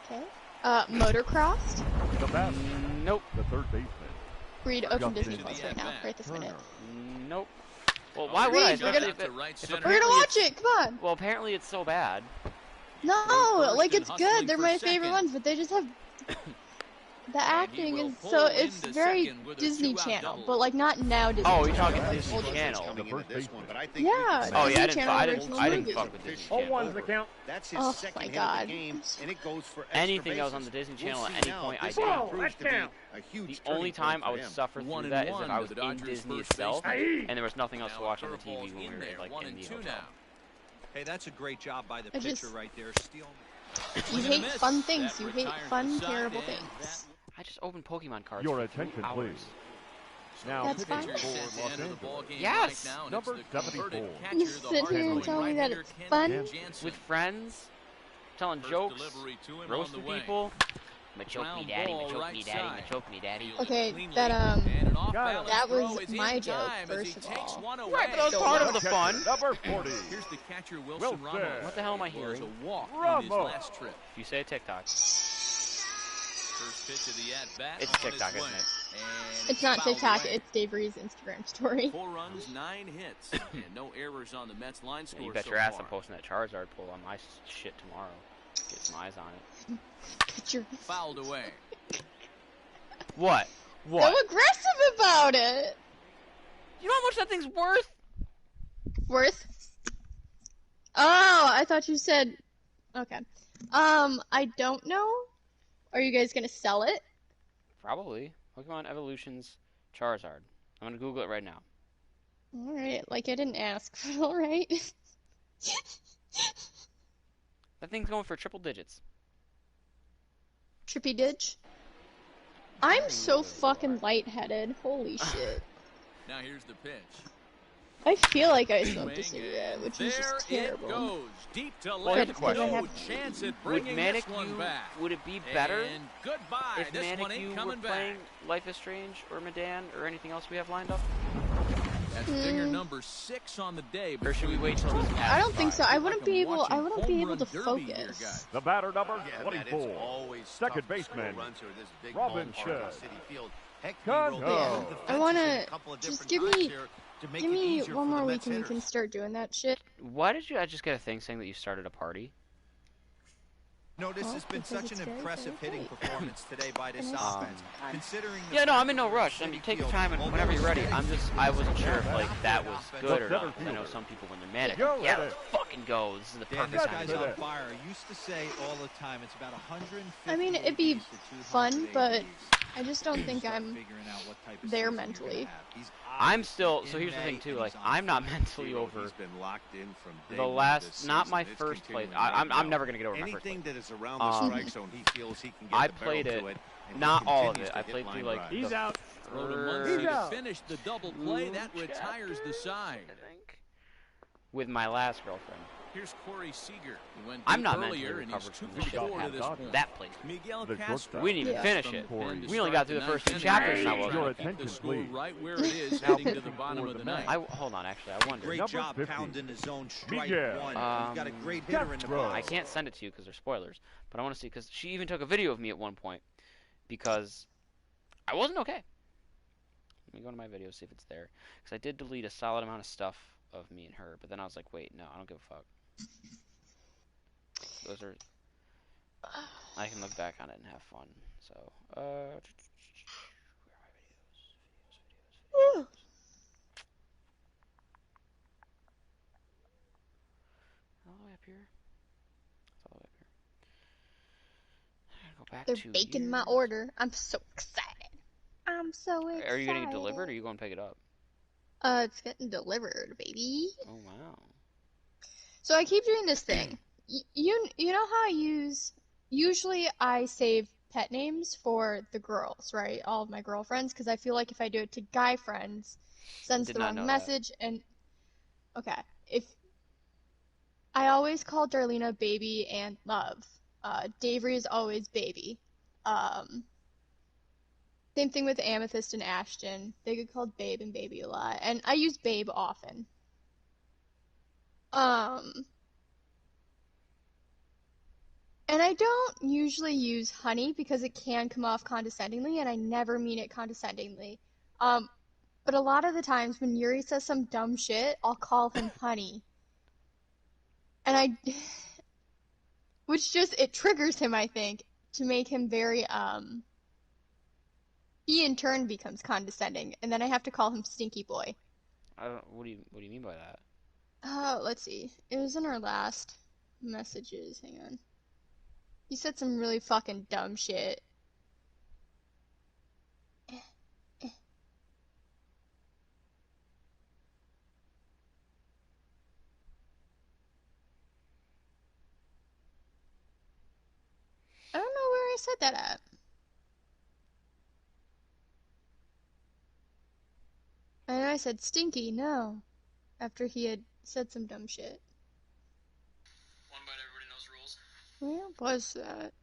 Okay. Motocrossed. The batter. Nope. The third baseman. Read Open Justin Disney Plus right now, right this minute. Turner. Nope. Well, why would I? Reed, we're Especially gonna- if it, right if center. We're gonna apparently watch it. Come on. Well, apparently it's so bad. No, First like and it's hustling good. They're for my second. favorite ones, but they just have the acting will is pull so it's into very second with a Disney two-out Channel, double. but like not now Disney. Oh, you're Channel, talking like Disney old Channel. Coming The into this first one, but Yeah, I think Oh Disney yeah, Channel I original didn't movies. fuck with Disney Oh, Channel. one's the count. That's his Oh second my hit of God. the game, and it goes for extra Anything else on bases. the Disney We'll Channel see at any now point, if I this did. proves Let's to be count. a huge The turning only point time for I would him. suffer through 1-1 that is if I was to the in Dodgers' Disney first itself baseman. and there was nothing else to Now a watch on the curveball's TV when in we were there, like 1 in and the 2 hotel. now. Hey, that's a great job by the I pitcher just- right there, stealing. You Swing and a hate miss. fun things. That You hate retires fun, the side, terrible and things. I just opened Pokemon cards Your for 3 attention, hours. please. Now That's pitching fine. for Set to Los enter the Angeles. ball game Yes! right now, and Number it's the converted 74. catcher, You the sit here and hard-hitting tell me that right-hander it's Ken fun? Jansen. With friends, telling First jokes, delivery to him on roasting the way. people. Machoke me Ground daddy, ball machoke right me daddy, side. machoke me daddy. Fielded Okay, cleanly, that, and an off-balance that throw was is in my joke, time as he first of takes all. one Right, away. but that was So part what? of the fun. Number 40. Here's the catcher Wilson Wilson. Ramos. What the hell am I Was hearing? a walk in his Ramos. last trip. If you say TikTok, First pitch of the at-bat it's on TikTok, its isn't way. it? And It's not fouled TikTok. away. It's Dave Reed's Instagram story. 4 runs, 9 hits, and no errors on the Mets line Yeah, score you bet so your ass far. I'm posting that Charizard pull on my shit tomorrow. Get some eyes on it. But you're Fouled away. What? so What? aggressive about it. You know how much that thing's worth? Worth? Oh, I thought you said. Okay. I don't know. Are you guys gonna sell it? Probably. Pokemon Evolutions Charizard. I'm gonna Google it right now. All right. Like I didn't ask. All right. That thing's going for triple digits. Trippy ditch. I'm so fucking lightheaded. Holy shit. Now here's the pitch. I feel like I smoked a Swing, cigarette, and which is there just terrible. it goes. Deep to Well, here's left. the question. No chance at Would bringing Manic this one You, back. would it be better And goodbye. if This Manic one You ain't were coming playing back. Life is Strange or Medan or anything else we have lined up? That's dinger number 6 on the day. Or should we wait till this passes I don't think by? so. I Like wouldn't I'm be able. I watching wouldn't be home able run to derby here, focus. guys. The batter number Yeah, Matt, it's 24. always Second tough to score baseman, runs here at this big Robin ballpark on Shedd. City Field. Heck, Gun he go. rolled Yeah. through the I fences wanna- in a couple of just different give times me- here to make Give it me easier one for the more Mets week and we can hitters. start doing that shit. Why did you? I just get a thing saying that you started a party. No, this Well, has been because such it's an very, impressive very hitting great. performance today by this And offense. I'm- Considering the Yeah, no, fact I'm in no that rush. I City mean, take your Field, time and although whenever you're it's ready. steady, I wasn't sure if like that was good or The not. 'Cause I know fielder. some people when they're manic, Go yeah, at let's it. fucking go. This is the Dan, perfect this time. guy's to do on it. fire. I used to say all the time it's about 150. I mean, it'd be ABs to 200 fun, but ABs. I just don't think Start I'm figuring out what type of there season you're mentally. gonna have. He's I'm obviously still. So in here's the thing May, too. and Like he's on I'm not fire. mentally over He's been locked in from day the one of last, this not season. my It's first place. continuing right I'm now. never gonna get over my first place. Anything that is around the Um, strike zone, he feels he can get I the barrel played to it, it. And he not all of continues it. to I hit played line through like drives. He's the out. Throw to first Muncy to out. finish the double play. That two retires the side. I think, with my last girlfriend. Here's Corey Seager. He went I'm deep not earlier, mentally and he's recovered 2 from for the shit 4 to that this happened. point. That place. Miguel The Castro. shortstop. We didn't even Yeah. finish From it. the pen to We only start got through the the first two ninth chapters, inning. and I Your wasn't. Keep the attention, score please. right where it is, Now heading to the pitching bottom for of the the ninth. Mets. Hold on, actually, I wonder. Great Number job 50. pounding his zone strike Miguel. one. You've got a great hitter in the Castro. I box. can't send it to you because they're spoilers, but I want to see because she even took a video of me at one point because I wasn't okay. Let me go to my videos, see if it's there. Because I did delete a solid amount of stuff of me and her, but then I was like, wait, no, I don't give a fuck. Those are... I can look back on it and have fun. So, where are my videos? All the way up here? It's all the way up here. I gotta go back They're to baking years. my order. I'm so excited. I'm so excited. Are you getting it delivered, or are you going to pick it up? It's getting delivered, baby. Oh, wow. So I keep doing this thing. You know how usually I save pet names for the girls, right? All of my girlfriends, because I feel like if I do it to guy friends, sends the wrong message. And okay, if I always call Darlena baby and love, Davery is always baby. Same thing with Amethyst and Ashton. They get called babe and baby a lot, and I use babe often. And I don't usually use honey because it can come off condescendingly, and I never mean it condescendingly. But a lot of the times when Yuri says some dumb shit, I'll call him honey. And it triggers him, I think, to make him very, he in turn becomes condescending, and then I have to call him stinky boy. What do you mean by that? Oh, let's see. It was in our last messages. Hang on. He said some really fucking dumb shit. I don't know where I said that at. And I said, stinky, no. After he had said some dumb shit. One bite, everybody knows rules. Where was that?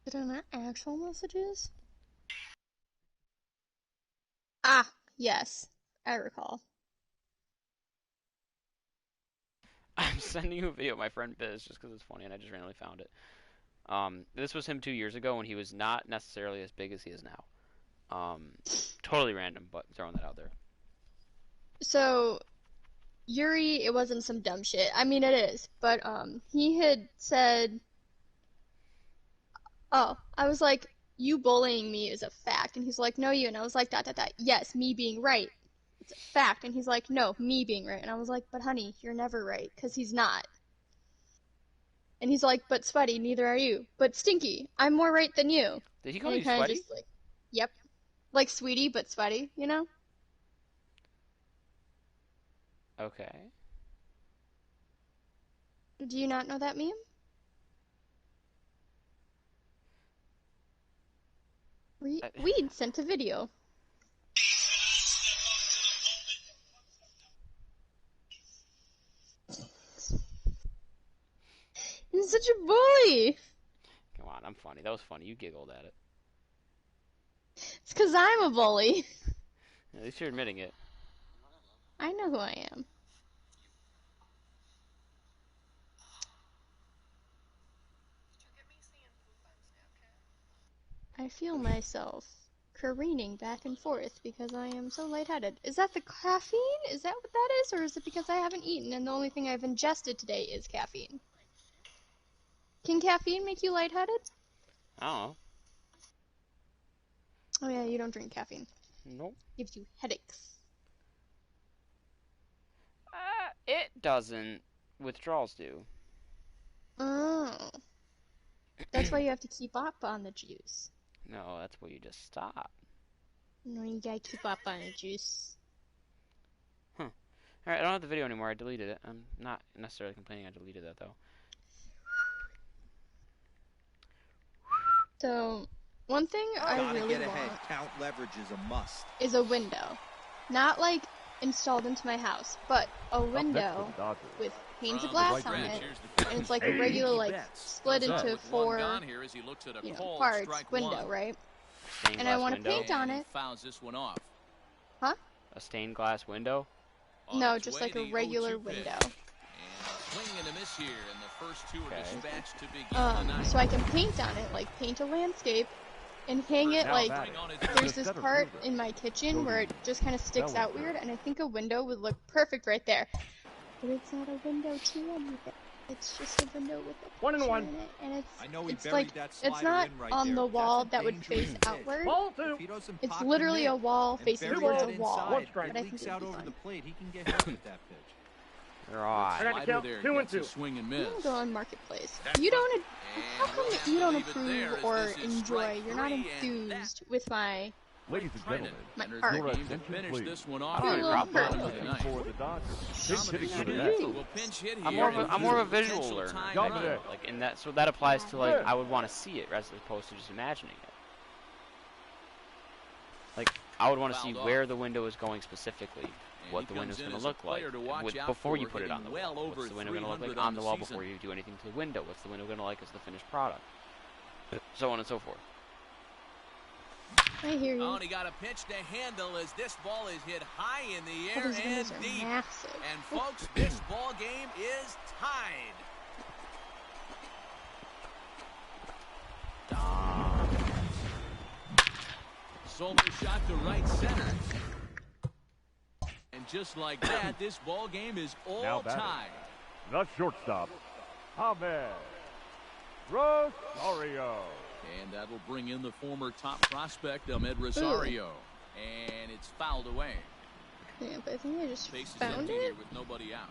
Is it in our actual messages? Ah, yes. I recall. I'm sending you a video of my friend Biz just because it's funny and I just randomly found it. This was him 2 years ago when he was not necessarily as big as he is now. Totally random, but throwing that out there. So, Yuri, it wasn't some dumb shit. I mean, it is. But, he had said, oh, I was like, you bullying me is a fact. And he's like, no, you. And I was like, ... Yes, me being right. It's a fact. And he's like, no, me being right. And I was like, but honey, you're never right. Because he's not. And he's like, but Sweaty, neither are you. But Stinky, I'm more right than you. Did he call you Sweaty? Just like, yep. Like Sweetie, but Sweaty, you know? Okay. Do you not know that meme? Weed sent a video. He's such a bully. Come on, I'm funny. That was funny. You giggled at it. It's because I'm a bully. At least you're admitting it. I know who I am. I feel myself careening back and forth because I am so lightheaded. Is that the caffeine? Is that what that is? Or is it because I haven't eaten and the only thing I've ingested today is caffeine? Can caffeine make you lightheaded? I don't know. Oh yeah, you don't drink caffeine. Nope. Gives you headaches. It doesn't. Withdrawals do. Oh. That's why you have to keep up on the juice. No, that's where you just stop. No, you gotta keep up on the juice. Huh. Alright, I don't have the video anymore. I deleted it. I'm not necessarily complaining I deleted that, though. So, one thing I really want count leverage is a must. is a window. Not like installed into my house, but a window with panes of glass on it, and it's like a regular, like, split into 4, you know, parts window, right? And I want to paint on it. Huh? A stained glass window? No, just like a regular window. swing and a miss here, and the first two are dispatched to begin the night. So I can paint on it, like paint a landscape, and hang it like, there's this part in my kitchen where it just kind of sticks out weird, and I think a window would look perfect right there. But it's not a window to anything. It's just a window with a picture in it, and it's like, it's not on the wall that would face outward. It's literally a wall facing towards a wall. But I think it would be fun. Right. I got to count 2 and 2. Swing and I'm miss. gonna go on Marketplace. You don't. How come you don't approve or enjoy? You're not enthused with my Ladies and gentlemen, my your art. attention, Finish please. this one I off. don't here. have a Bottom problem of the ninth. For the Dodgers. Big hitting for the You Nats. do. Will pinch hit I'm here more of a and visual potential learner. time Got run. it. Like, and so that applies to like I would want to see it as opposed to just imagining it. Like I would want to see where the window is going specifically, what the window's going to look like before you put it on the wall. What's the window going to look like on the wall before you do anything to the window? What's the window going to look like as the finished product? So on and so forth. I hear you. Oh, and he got a pitch to handle as this ball is hit high in the Oh, air these and windows are deep. massive. And folks, this ball game is tied. Solo shot to right center. And just like that, this ball game is all tied. The shortstop, Ahmed Rosario. And that'll bring in the former top prospect, Ahmed Rosario. And it's fouled away. Yeah, but I think I just Base is found empty here it. with nobody out.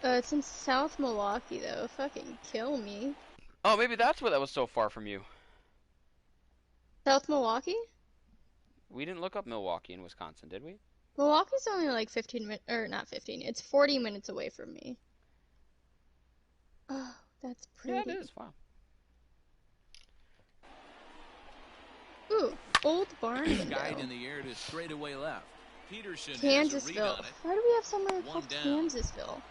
It's in South Milwaukee, though. Fucking kill me. Oh, maybe that's why that was so far from you. South Milwaukee? We didn't look up Milwaukee in Wisconsin, did we? Milwaukee's only like 15 minutes, or not 15. It's 40 minutes away from me. Oh, that's pretty. Yeah, it is. Wow. Ooh, Old Barn Guide window. in the air to straightaway left. Peterson has a read Kansasville. on it. Why do we have somewhere One called down. Kansasville?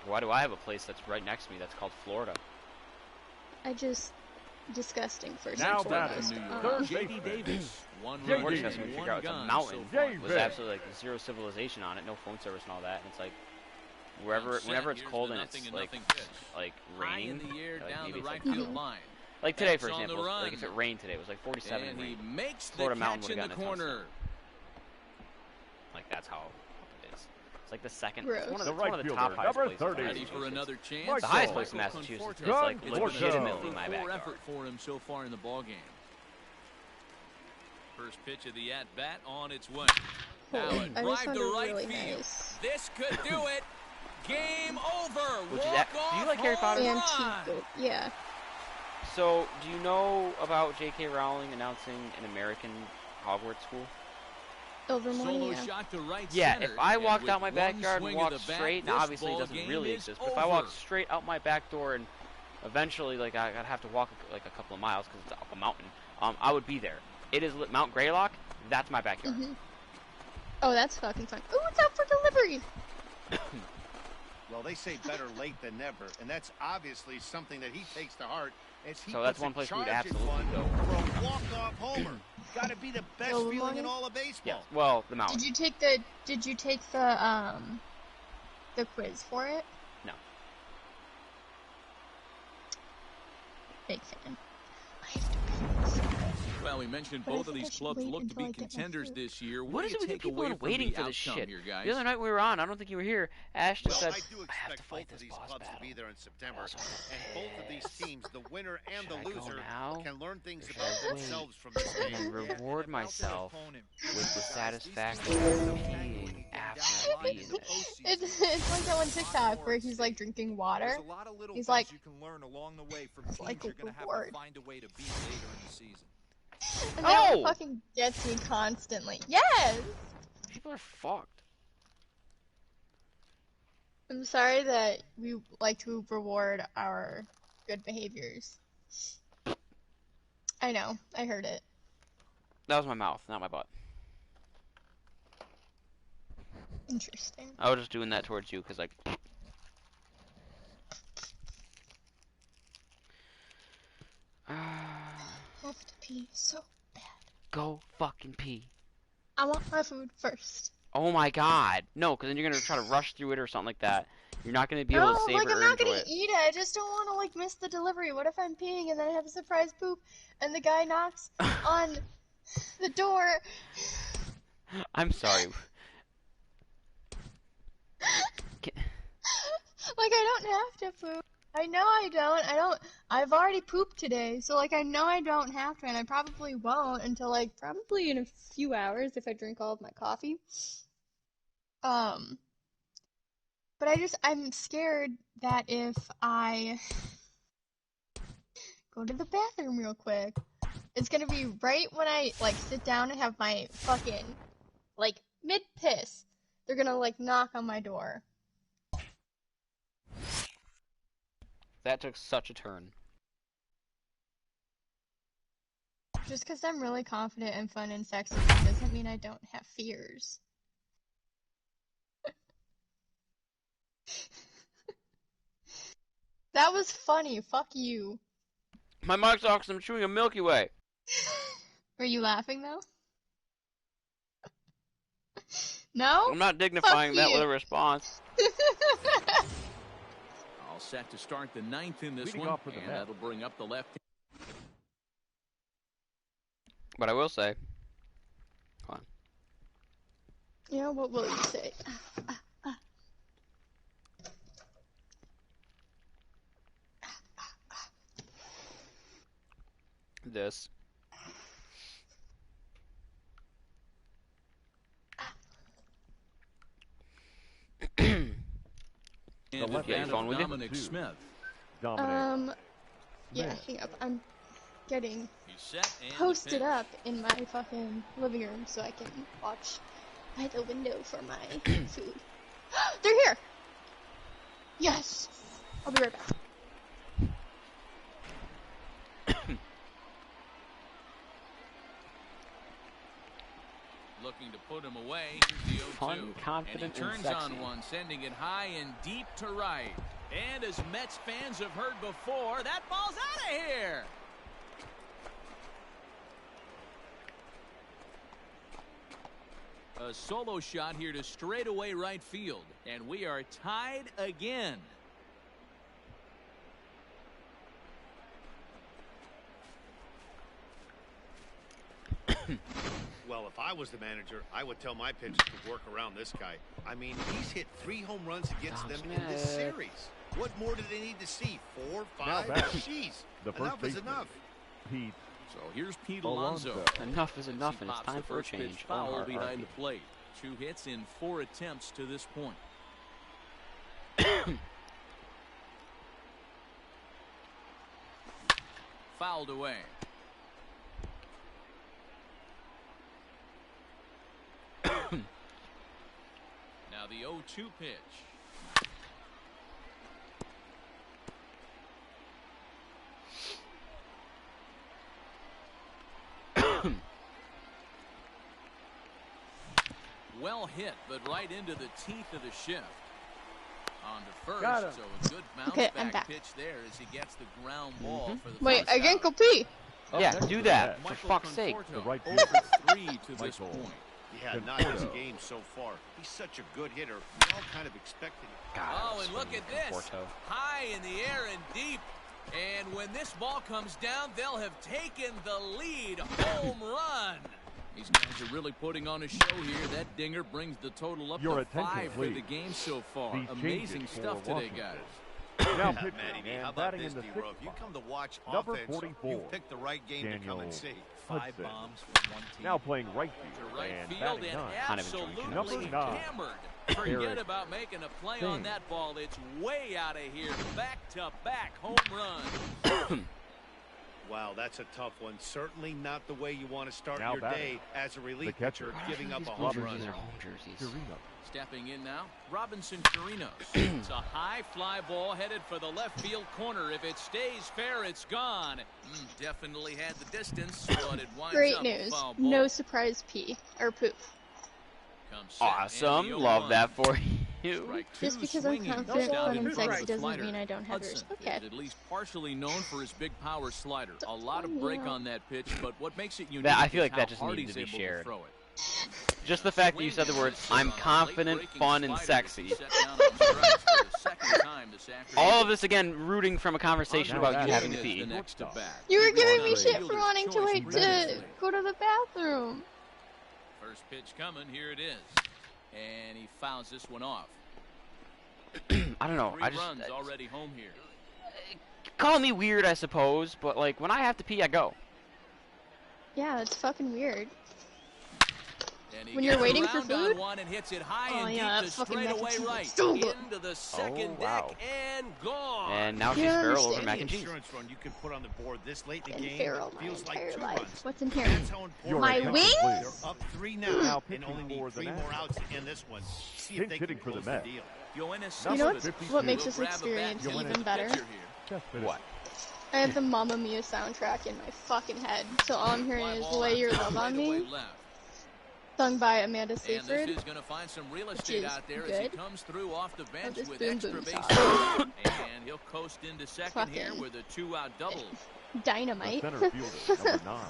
Why do I have a place that's right next to me that's called Florida? Disgusting first Now and batting, foremost. third J.D. baseman. Davis. One J.D. run, We're Davis. just going to one figure out it's a gun mountain. so far. Davis. With absolutely like zero civilization on it, no phone service and all that. And it's like whenever it's cold and it's like High in raining, the air like down maybe the it's right like, field line. like today for That's on the example, like run. if it rained today, it was like 47 And and he rain. makes the Florida Mountain catch in would've the gotten a ton of corner. Like that's how up it is. It's like the second. Gross. It's one of The the, right one of the fielder, top highest number places. in 30. Ready for Massachusetts. another chance? The highest place in Massachusetts. It's like It's been a legitimately my poor backyard. effort for him so far in the ball game. First pitch of the at-bat on its way. Now Cool. a I just drive found to it right really field. nice. This could do it. Game over. Which is Walk do you off like Harry home Potter? run. Antique. Yeah. So, do you know about J.K. Rowling announcing an American Hogwarts school? Ilvermorny, Solo yeah. shot to right Yeah, center, if I and walked with out my one backyard and swing of walked the bat, straight, this now obviously it ball doesn't game really is exist, but if I over. walked straight out my back door and eventually, like, I'd have to walk like a couple of miles because it's up a mountain, I would be there. It is Mount Greylock. That's my backyard. Mm-hmm. Oh, that's fucking fun. Ooh, it's out for delivery. Well, they say better late than never, and that's obviously something that he takes to heart. As he So that's puts one a place we would charge in absolutely one go. for a walk-off homer. Got to be the best Ilvermorny? feeling in all of baseball. Yes. Well, the mountain. Did you take the quiz for it? No. Big fan. I have to pee. Well, we mentioned But I both of think I these should clubs wait look to until be I get my contenders food. this year. What What is do it you with you take people away and from waiting the for this outcome shit? here, guys? The other night we were on, I don't think you were here. Ash just Well, said, I do I have expect to fight both of this these boss clubs to battle. be there in September, Also, and both of these teams, the winner and the Should I go loser, now? can learn things Or should about I wait? themselves from this And game. then reward myself with the satisfaction of peeing after being there. It's like that one TikTok where he's like drinking water. There's a lot of little He's things like, you can learn along the way from it's teams like a you're going to have reward. to find a way to beat later in the season. And that Oh! one fucking gets me constantly. Yes! People are fucked. I'm sorry that we like to reward our good behaviors. I know, I heard it. That was my mouth, not my butt. Interesting. I was just doing that towards you because, like, I have to pee so bad. go fucking pee. I want my food first. Oh my god. No, because then you're going to try to rush through it or something like that. You're not going to be able to savor like, it I'm or not enjoy gonna it. eat it. I just don't want to, like, miss the delivery. What if I'm peeing and then I have a surprise poop and the guy knocks on the door? I'm sorry. Like, I don't have to poop. I know I don't. I've already pooped today, so, like, I know I don't have to, and I probably won't until, like, probably in a few hours if I drink all of my coffee. But I'm scared that if I go to the bathroom real quick, it's gonna be right when I, like, sit down and have my fucking, like, mid-piss. They're gonna, like, knock on my door. That took such a turn. Just because I'm really confident and fun and sexy doesn't mean I don't have fears. That was funny. Fuck you. My mic's off because I'm chewing a Milky Way. Were you laughing, though? No? I'm not dignifying that with a response. All set to start the ninth in this Leading one, off for the and Mets. that'll bring up the left. But I will say, come on. Yeah, what will you say? This. And left with hand that on of with you. Dominic Smith. Dominic. Yeah, hang up. I'm getting He's set and posted the up in my fucking living room so I can watch by the window for my food. They're here! Yes! I'll be right back. Looking to put him away. Here's the 0-2. Fun, confident, and he turns and sexy. on one, sending it high and deep to right. And as Mets fans have heard before, that ball's out of here. A solo shot here to straightaway right field. And we are tied again. Well, if I was the manager, I would tell my pitchers to work around this guy. I mean, he's hit 3 home runs against them in this series. What more do they need to see? 4, 5? Jeez, enough is enough. Pete. So here's Pete Alonso. Enough is enough, and it's time for a change. Foul behind the plate. 2 hits in 4 attempts to this point. Fouled away. Now the 0-2 pitch. Well hit, but right into the teeth of the shift. On to first, so a good bounce back pitch there as he gets the ground ball for the Wait, first I can't out. go pee. Yeah, do that, for Michael fuck's sake. Conforto, The right 0 fielder. for 3 to this Michael. point. Yeah, not his game so far. He's such a good hitter. We all kind of expected it. God, Oh, that's and look funny, at this. Conforto. High in the air and deep. And when this ball comes down, they'll have taken the lead. Home run. These guys are really putting on a show here. That dinger brings the total up Your to attention, 5 for the please. game so far. These Amazing changes for stuff today, Washington. guys. Now Matty pitching B, how and about batting this, in the D-Row? sixth If you come to watch Number offense, 44, you picked the right game to come and see. 5 Hudson. bombs for 1 team. Now playing right To field right and field batting and ninth. Kind of enjoying it. absolutely Number 9. hammered. Forget Eric about making a play on Singh. that ball. It's way out of here. Back-to-back home runs. Wow, that's a tough one. Certainly not the way you want to start Now your batting. day as a relief The catcher. pitcher, giving up These a home Blue run. jerseys are home jerseys. Carino. Stepping in now, Robinson Chirinos. It's a high fly ball headed for the left field corner. If it stays fair, it's gone. Definitely had the distance, but it winds Great up a news. foul ball. No surprise pee. Or poop. Comes set, Awesome, and the love 0-1. that for you. Strike Just two because I'm swinging. confident, Down fun, in and front sexy of the doesn't slider. mean I don't have Hudson yours. Okay. is at least partially known for his big power slider. A lot of break on that pitch, but what makes it unique That- I feel is like that how just hard needed he's to be able shared. throw it. Just the fact that you said the words, I'm confident, fun, and sexy. All of this, again, rooting from a conversation about you having to pee. You were giving me shit for wanting to wait to go to the bathroom. First pitch coming, here it is. And he fouls this one off. I don't know. 3 runs already home here. Call me weird, I suppose, but like when I have to pee, I go. Yeah, it's fucking weird. When you're waiting for food? And hits it high Oh and yeah, deep that's to fucking mac and cheese. right. So good. Into the second deck and gone. And now she's You barrel understand over mac and The cheese. insurance run you can put on the board this late in the Been game feral my feels like entire 2 life. runs. What's in here? That's how important My it is. wings? They're up 3 now and only need 3 more outs to end this one. See if they can Hitting for the close the Mets. deal. You know what makes this experience even better? What? I have the Mamma Mia soundtrack in my fucking head, so all I'm hearing is "Lay Your Love on Me," sung by Amanda Seyfried, And this is going to find some real which estate is out there as he good. comes through off the bench this with boom extra boom bases. song. And he'll coast into second here Fucking with a 2-out double. Dynamite. Center fielder, number 9.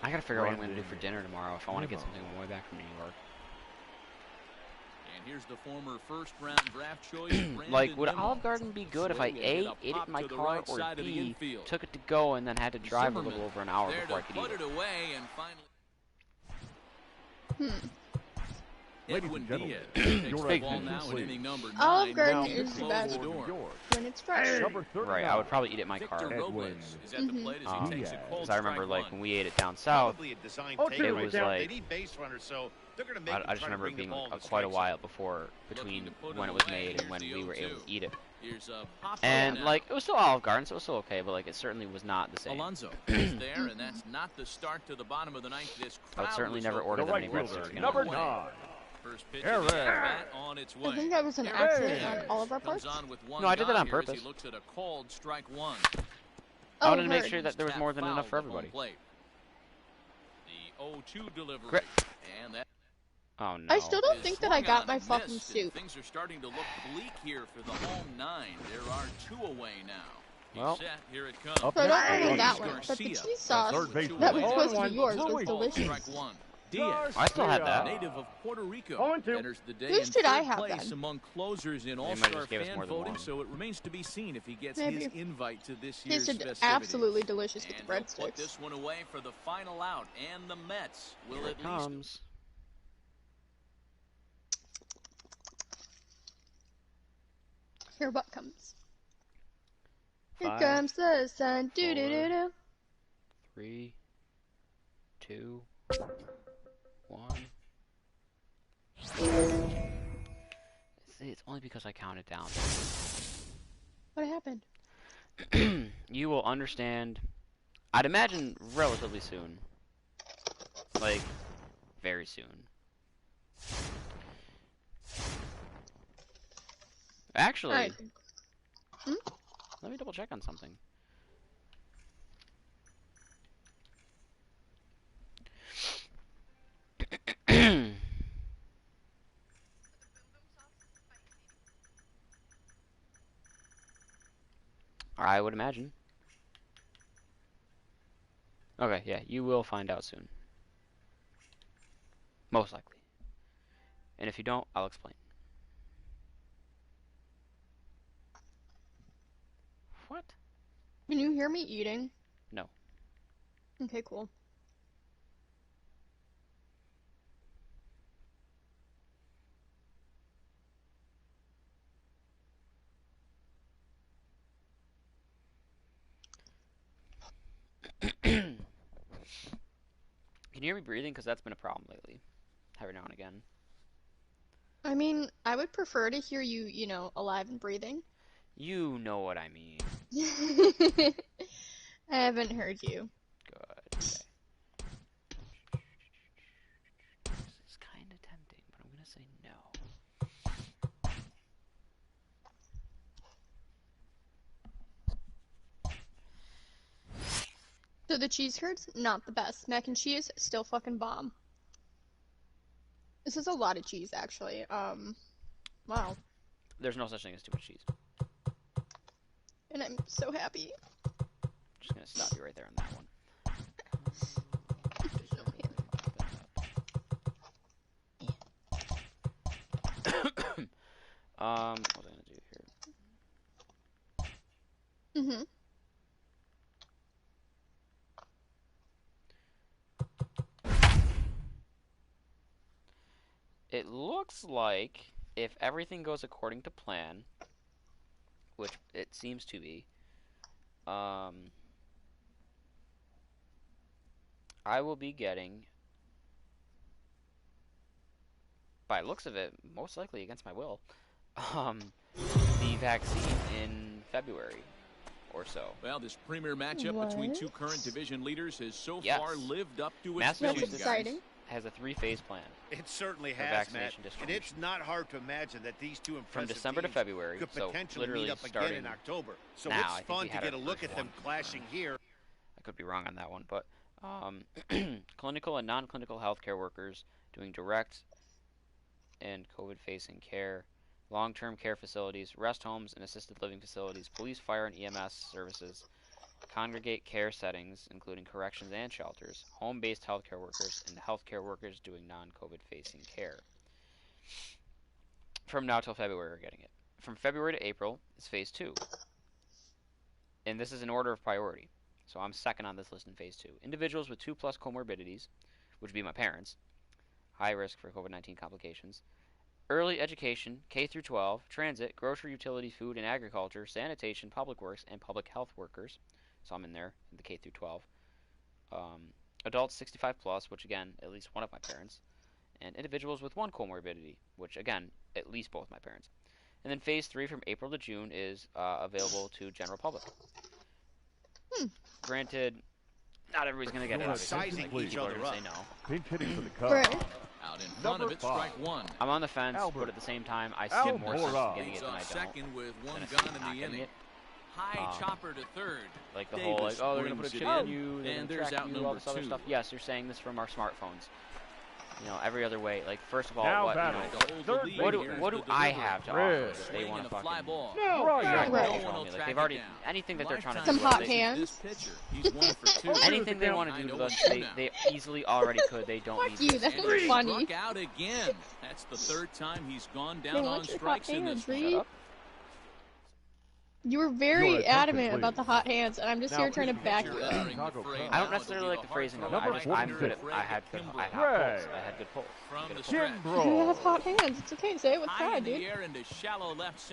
I gotta figure out what I'm gonna do for dinner tomorrow if I want to get something on my way back from New York. And here's the former first-round draft choice. Like, would Brandon Olive Nimmo. Garden be good if I Swing and A, get a ate it pop in my to the car, right or side of the B, infield. took it to go and then had to drive a Zimmerman little over an hour there before I to could put eat it it? away and finally. Ladies Edwin and gentlemen, Diaz takes your the ball attention, now in please. inning number 9. Olive Garden Now is the close best the door. when it's fresh. Number 39. Right, I would probably eat it in my car. Victor Edwin. Robles is at the plate as he takes a cold Because I remember, strike like, one. when we ate it down south, Probably a design Oh, takeaway. two. it was They like, need base runners, so they're going to make I them just try to remember bring the being ball to quite a strike while before, between Looking to put when it it was away. made and Here's when the we were able 0-2. to eat it. Here's a pop And, now. like, it was still Olive Garden, so it was still okay, but, like, it certainly was not the same. Alonso is there, and that's not the start to the bottom of the 9th. This I would crowd certainly was never hoping order The them for any right more. breadsticks fielder, again. number Away. 9. First pitch Aaron. of the at-bat on its way. I think that was an Here accident it on is. all of our parts. Comes on with one No, I did that guy on here as purpose. He looks at a called strike one. I wanted to make heard. sure that there was more than enough for everybody. The 0-2 delivery. Great. And that Oh, no. I still don't is think that I swung got on my and fucking missed, and soup. Things are starting to look bleak here for the home 9. There are 2 away now. He's Well, set. Here it comes. Up So I don't next, know when that Garcia. went, but the cheese Third sauce base. that was Oh, supposed to one. be yours was Louis. delicious. Strike one. Diaz, I still had that. native of Puerto Rico, 0-2. enters the day Who in should I third have place then? among closers in might All-Star just give us fan more than voting, one. so it remains to be seen if he gets Maybe. his invite to this year's Tasted festivities. absolutely delicious with the And he'll put breadsticks. this one away for the final out, and the Mets will Here at it least comes. Here what comes? Here 5, comes the sun. Do do do do. 3, 2, 1. See, it's only because I counted down. What happened? You will understand, I'd imagine, relatively soon. Like, very soon. Actually, Alright. let me double check on something. I would imagine. Okay, yeah, you will find out soon. Most likely. And if you don't, I'll explain. What? Can you hear me eating? No. Okay, cool. Can you hear me breathing? Because that's been a problem lately. Every now and again. I mean, I would prefer to hear you, alive and breathing. You know what I mean. I haven't heard you. Good. Okay. This is kind of tempting, but I'm going to say no. So the cheese curds, not the best. Mac and cheese, still fucking bomb. This is a lot of cheese, actually. Wow. There's no such thing as too much cheese. And I'm so happy. Just going to stop you right there on that one. What was I gonna do here? Mm-hmm. It looks like if everything goes according to plan, which it seems to be, I will be getting, by looks of it, most likely against my will, the vaccine in February or so. Well, this premier matchup between two current division leaders has so far lived up to its Massachusetts billing, exciting. Has a 3-phase plan. It certainly for has, vaccination Matt. And it's not hard to imagine that these two from impressive December to teams February, could so potentially literally meet up again starting in October. So now, it's fun to get a look at them clashing here. I could be wrong on that one, but clinical and non-clinical healthcare workers doing direct and COVID-facing care, long-term care facilities, rest homes and assisted living facilities, police, fire, and EMS services, congregate care settings, including corrections and shelters, home-based healthcare workers, and healthcare workers doing non-COVID-facing care. From now till February, we're getting it. From February to April is Phase 2. And this is in order of priority. So I'm second on this list in Phase 2. Individuals with 2+ comorbidities, which would be my parents, high risk for COVID-19 complications, early education, K through 12, transit, grocery, utility, food, and agriculture, sanitation, public works, and public health workers. So I'm in there, in the K through 12. Adults 65+, which again, at least one of my parents. And individuals with 1 comorbidity, which again, at least both my parents. And then Phase 3 from April to June is available to general public. Granted, not everybody's going to get it. Sizing each other up. Say no. Pinch hitting for the Cubs. Right. Out in front of it, strike one. I'm on the fence, but at the same time, I see more sense in getting it than I don't. Second with one than gun in not the getting inning. it. High chopper to third. Like the whole, like, oh, they're going to put a chip in you, they're and going there's to track out you, all number this other 2. stuff. Yes, you're saying this from our smartphones. You know, every other way. Like, first of all, Now what, you know, what do I have to offer that they want to fucking Right. Like, they've already, anything that they're trying to do Some with hot us, hands. anything they want to do with us, they easily already could. They don't Fuck need you, to. that's funny. Out again. That's the third time he's gone down They on want your hot strikes in hands, this one. Reed. You were very adamant about the hot hands, and I'm just here trying to back you up. I don't necessarily like the phrasing of it. I'm good at, I had good pulls. I had good pulls. You have hot hands. It's okay. Say it with pride, dude.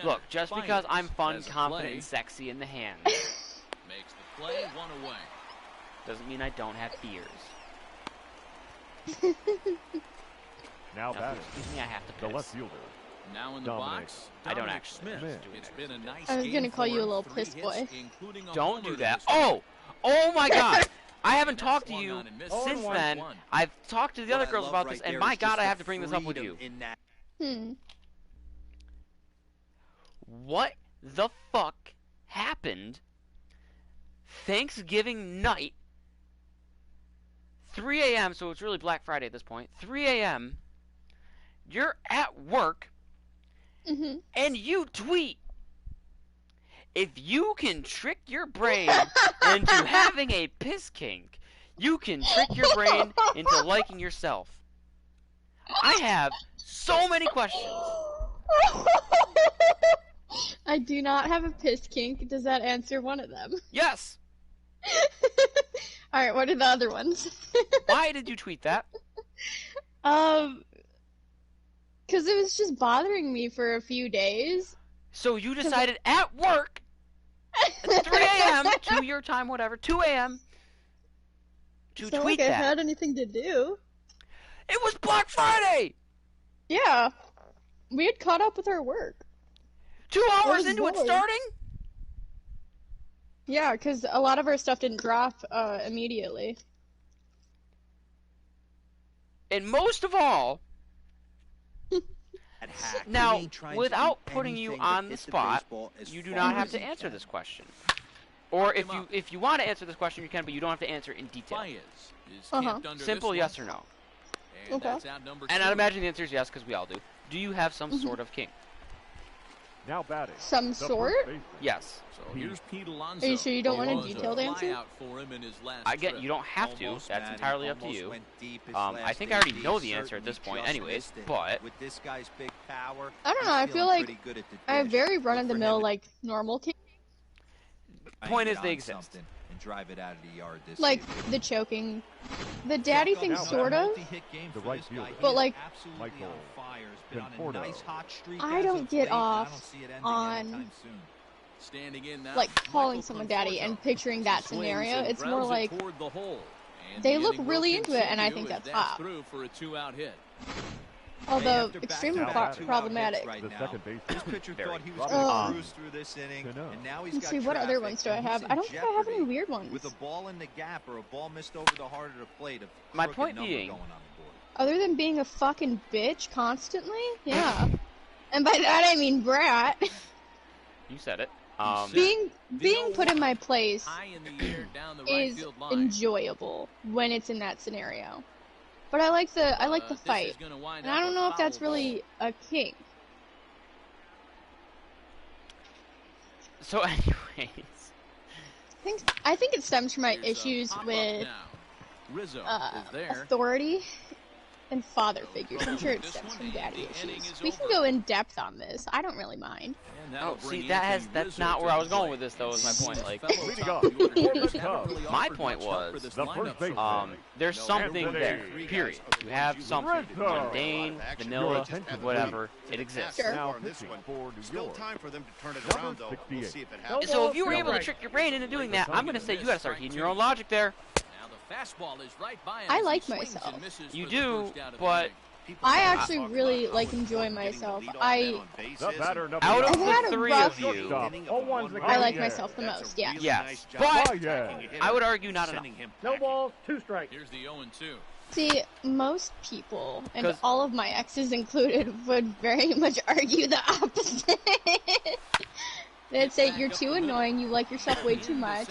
Look, just because I'm fun, confident, and sexy in the hands Makes the play one away. doesn't mean I don't have fears. Now batting. Excuse me, I have to The piss. left fielder. Now in the box, I don't Dominic actually. Smith. It's been a nice I was gonna game call you a for little 3 piss hits, boy. including a Don't homer do to that. this inning. Oh my God! I haven't That's talked to swung you on and missed. since 1-1. then. I've talked to the other girls about this, and my God, I have to bring this up with you. What the fuck happened Thanksgiving night, 3 a.m., so it's really Black Friday at this point, 3 a.m., you're at work, and you tweet, if you can trick your brain into having a piss kink, you can trick your brain into liking yourself. I have so many questions. I do not have a piss kink. Does that answer one of them? Yes. Alright, what are the other ones? Why did you tweet that? Because it was just bothering me for a few days. So you decided at work at 3 a.m. to your time, whatever, 2 a.m. to It's not tweet like I that. had anything to do. It was Black Friday! Yeah. We had caught up with our work. 2 hours was into it bored. starting? Yeah, because a lot of our stuff didn't drop immediately. And most of all, now, without putting you on the spot, you do not have to answer this question. Or if you want to answer this question, you can, but you don't have to answer it in detail. Simple yes or no. Okay. And I'd imagine the answer is yes, because we all do. Do you have some sort of kink? Now batting. Some sort? Yes. So here's Pete Alonso. Are you sure you don't want a detailed answer? I get you don't have to. That's entirely up to you. I think I already know the answer at this point anyways, but with this guy's big power, I don't know, I feel like I have very run-of-the-mill, like, normal kick. Point is they exist. And drive it out of the yard this Like, the choking. The daddy thing, sort of. The right fielder. But, like, Michael I don't get off on, like, calling someone daddy and picturing that scenario. It's more like, they look really into it, and I think that's hot. Although, extremely problematic. The second base. This pitcher thought he was going to cruise through this inning, and now he's Let's got see, what other traffic, ones do I and have? he's I don't think I have any jeopardy weird ones. with a ball in the gap or a ball missed over the heart of the plate. My point being, going on the board. Other than being a fucking bitch constantly? Yeah. And by that I mean brat. you said it. Being put in my place is enjoyable when it's in that scenario. But I like the fight. And I don't know if that's really a kink. So anyways. I think it stems from my issues with authority and father figures. I'm sure it stems from daddy issues. We can go in depth on this. I don't really mind. Oh, see, that's not where I was going with this, though, is my point. Like, my point was, there's something there, period. You have something, mundane, vanilla, whatever, it exists. Sure. Still time for them to turn it around, though. We'll see if it happens. So if you were able to trick your brain into doing that, I'm going to say you got to start heeding your own logic there. I like myself. You do, but I actually really enjoy myself. I've out of the three of you, I like myself the most. Yeah. yes, but I would argue not enough. No balls, 2 strikes. Here's the 0-2. See, most people, and all of my exes included, would very much argue the opposite. They'd say, you're too annoying, you like yourself way too much,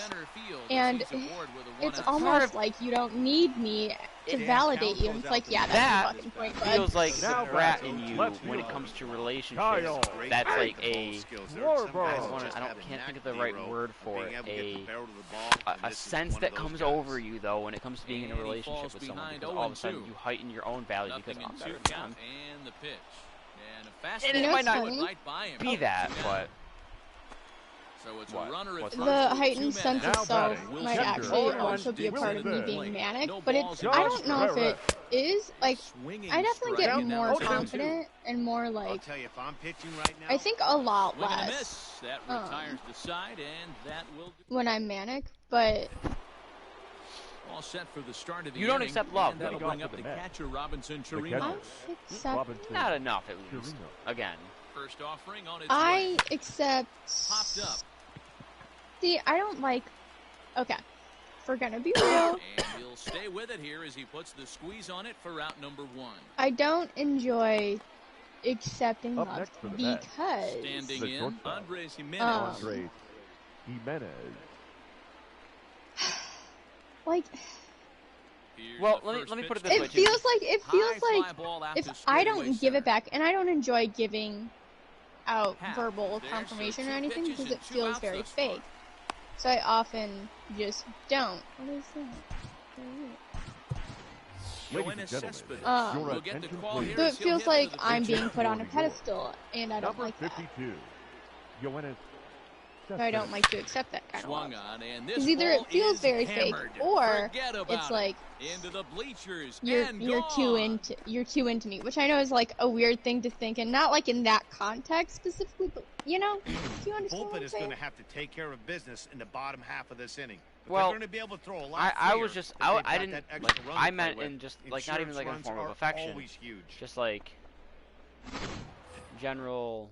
and it's almost like you don't need me to validate you. And it's like, yeah, that's a fucking point, bud. Feels like the brat in you when it comes to relationships. That's like a, can't think of the right word for it, a sense that comes over you, though, when it comes to being in a relationship with someone, because all of a sudden you heighten your own value because I'm better than them. And it might not be that, but... So it's a runner at the heightened sense of self might actually also be a part of me being manic, but it's, I don't know if it is, like, I definitely get more confident and more, like, I think a lot less when I'm manic, but... All set for the start of the you don't accept love. That'll bring up the catcher, Robinson Chirinos. Not enough, at least. Again. First offering on its I accept... Popped up. See, I don't like... Okay. If we're gonna be real... And he'll stay with it here as he puts the squeeze on it for route number 1. I don't enjoy accepting love because... Standing in, Andres Jimenez. Like... Well, let me put it this way. It feels like if I don't give it back, and I don't enjoy giving out verbal confirmation or anything because it feels very fake. So I often just don't. What is that? So it feels like I'm being put on a pedestal, and I don't like that. So I don't like to accept that kind of love. Because either it feels very fake, or it's like you're too into me, which I know is like a weird thing to think, and not like in that context specifically, but you know, do you understand what I'm saying? Bullpen is going to have to take care of business in the bottom half of this inning. Well, they're going to be able to throw a lot I was just I didn't like I meant in just like not even like a form of affection, just like general.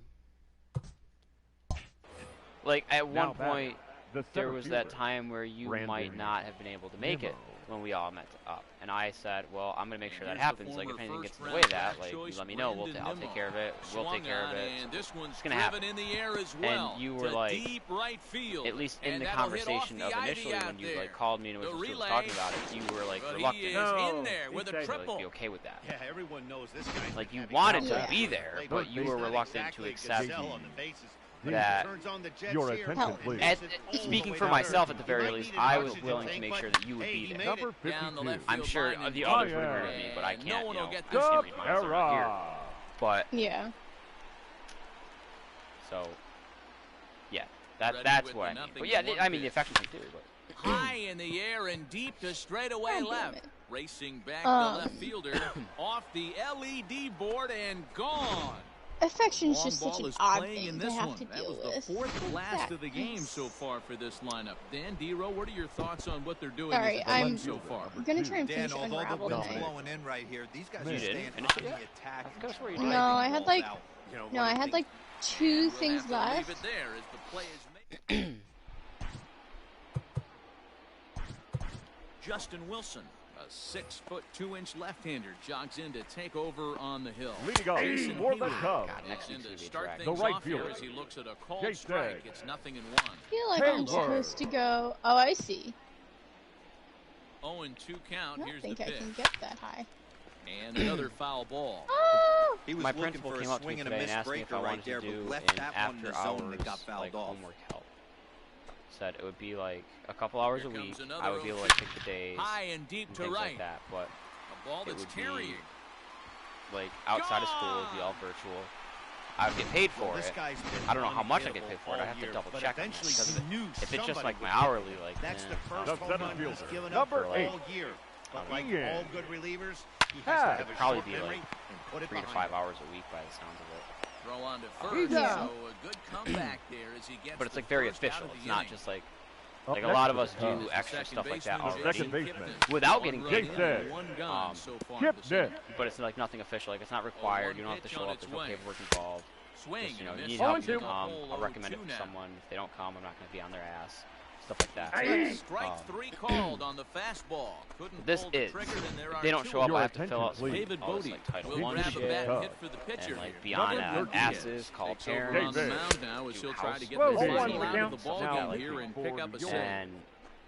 Like, at one point, there was that time where you might not have been able to make it when we all met up. And I said, well, I'm going to make sure that happens. Like, if anything gets in the way of that, like, you let me know. I'll take care of it. We'll take care of it. It's going to happen. And you were like, at least in the conversation of initially when you, like, called me and was talking about it, you were, like, reluctant. Like, be okay with that. Yeah, everyone knows this guy. Like, you wanted to be there, but you were reluctant to accept that. Your attention, please. Speaking for myself, at the very least, I was willing to make sure that you would be there. Number 52. I'm sure the others would agree with me, but I can't, you know, I just can't read minds around here. But yeah. So, yeah, that's what I mean. But yeah, I mean the affection thing too. But high in the air and deep to straightaway left. Racing back the left fielder off the LED board and gone. Affection's just such an odd thing to have to deal with. That was the fourth blast of the game so far for this lineup. Dan, D-Row, what are your thoughts on what they're doing so far? I'm gonna try and finish Unravel tonight. Blowing in right here. These guys You are didn't staying finish on it the yet? attack. No, I had like 2 things left. Leave it there as the play is made. Justin Wilson, a 6'2" left-hander, jogs in to take over on the hill. Leading off for the Cubs. God, next week's gonna be a Start drag. things The right off here fielder. as he looks at a called Jake strike. Stagg. It's 0-1. I feel like I'm supposed to go. Oh, I see. 0-2 I count. don't Here's the think I pitch. can get that high. And another foul ball. Oh! He was My looking principal for came a up to me swing and a today and miss asked me if I breaker right wanted there, to but do left an that one in the after zone that got hours fouled like off. homework help. Said it would be like a couple hours a Here week. comes another I would be able to like, pick the days High and deep and to things right. like that, but A ball it that's would be carrying. like outside of school, it'd be all virtual. I would get paid for it. I don't know how much I get paid for it. I have to double check on that because if it's just like my hourly, like That's the I first don't The home run he's fielder. given up Number for 8. all year. But like Ian. all good relievers, he has to have a probably short be memory like and put it 3 to behind 5 him. hours a week by the sounds of it. Throw on to first, Yeah. so a good comeback there as he gets But it's the like very first out official. of the It's not inning. just like Up a next lot of for us the do Cubs. extra stuff like that Second already Second baseman. without getting One paid. run Jake in, Stagg. one gone so far Chip this inning. Nick. But it's like nothing official. Like it's not required. You don't have to show up. There's no paperwork involved. Swing Just, you know, and a you miss need help, off you the come. hole, I'll recommend it 0-2 for now. someone. If they don't come, I'm not going to be on their ass. Stuff like that. Strike 3 called on the fastball. Couldn't This pull the is. trigger, and there If are they don't two show up, Your I have to fill out some, attention, David all this, Bodie like Title will 1 grab a shit. bat Cubs. hit for the pitcher And like here. be on Number asses, call Takes over parents. on the Jake mound now as do he'll try to house get Well, the one final for out count. of the ball Now, game like, here and pick up a save. And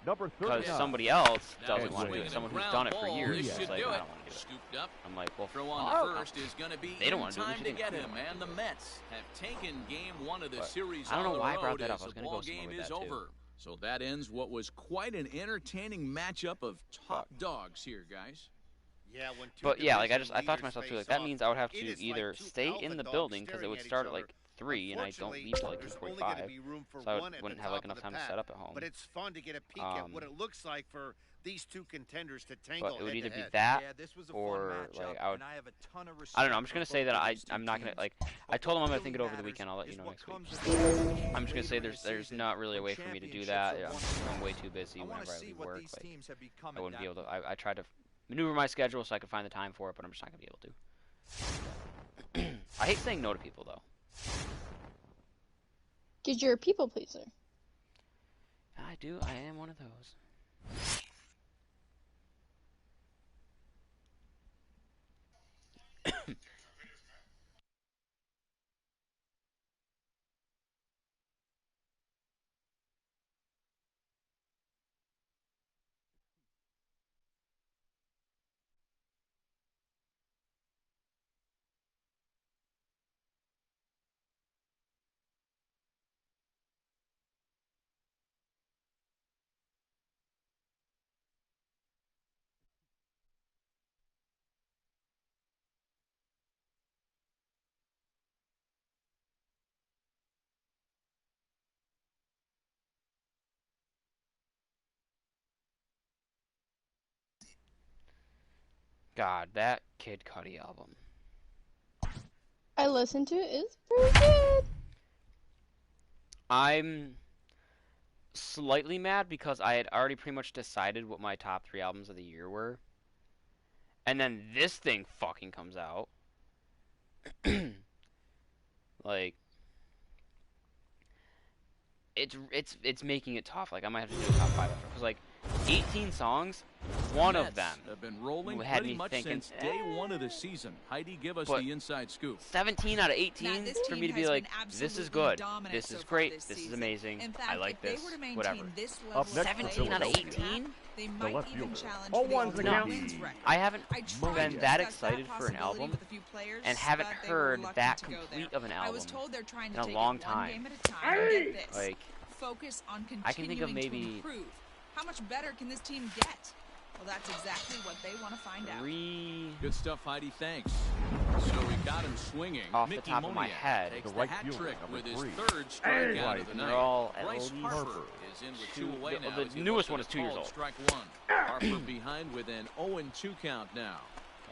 Number because 39. somebody else Now doesn't a want to do swing it, and someone a who's ground done it for ball. years, This is should like, do I it. don't want to do it. Scooped up. I'm like, well, Throw on fuck. to first is going to be They don't in wanna do it, time we to should get do it. him. And the Mets have taken game 1 of the But series I don't on know the why I brought road that up. as I was the gonna ball go somewhere game with is that, too. over. So that ends what was quite an entertaining matchup of top dogs here, guys. Yeah, when two But yeah, like I division thought to leaders myself too, like face that off, means I would have it to is like either two stay alpha in the dogs building because it staring would at start each at like other. 3 and I don't Unfortunately, leave till like there's only gonna 2:45, be room for so I one at wouldn't the have top like of enough the time to pack. set up at home. But it's fun to get a peek at what it looks like for these two contenders to tangle But it would either be head-to-head. that Yeah, this was a or fun matchup, like I would. and I have a ton of I don't know. I'm respect just gonna for say both that of these two I'm not gonna teams. like. But I told him I'm what gonna think it really over the matters weekend. I'll let you is know what next week. comes at the end. I'm just gonna say Later in there's the not really a season, way for me to do championships that. are Yeah, won. I'm way too busy I want whenever to I see leave what work. these Like teams have become I at wouldn't be that able to. point. I tried to maneuver my schedule so I could find the time for it, but I'm just not gonna be able to. I hate saying no to people though. Because you're a people pleaser. I do. I am one of those. God, that Kid Cudi album. I listened to it. It's pretty good. I'm slightly mad because I had already pretty much decided what my top 3 albums of the year were. And then this thing fucking comes out. Like, it's making it tough. Like I might have to do a top 5 because like 18 songs, one of them have been rolling had me much thinking since day 1 of the season. Heidi, give us the inside scoop. 17 out of 18 for me to be like, this is good, this is great, this is amazing, I like this, whatever. Up next, 17 out of 18? The left fielder. Oh, one's the count. I haven't been that excited for an album and haven't heard that complete of an album in a long time. Like, I can think of maybe... How much better can this team get? Well, that's exactly what they want to find out. Good stuff, Heidi. Thanks. So we got him swinging. Off the top of my head, the right trick with his 3rd strikeout of the night. They're all at Bryce least Harper is in with 2 away now. The newest one is 2 years old. Strike 1. Harper behind with an 0-2 count now.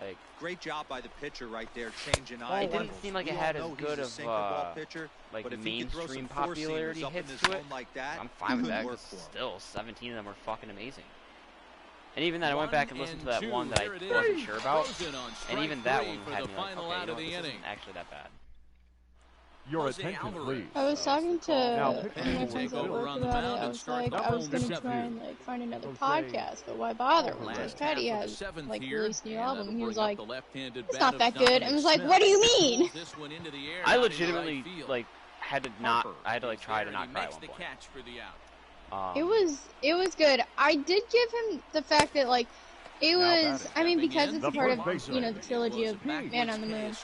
Like, great job by the pitcher right there, changing eyes. It didn't seem like it had as good of like mainstream popularity hits to it. Like that, I'm fine with that. Still, 17 of them were fucking amazing. And even then, I went back and listened to that one that I wasn't sure about, and even that one had me like, okay, you know what, this isn't actually that bad. Your attention, please. I was talking to my friends at work about it. I was like, I was gonna try and like find another podcast, but why bother? Because Teddy has like released a new album, and he was like, "It's not that good." And I was like, "What do you mean?" I legitimately like had to like try to not cry at one point. It was good. I did give him the fact that like it was, I mean, because it's a part of, you know, the trilogy of Man on the Moon,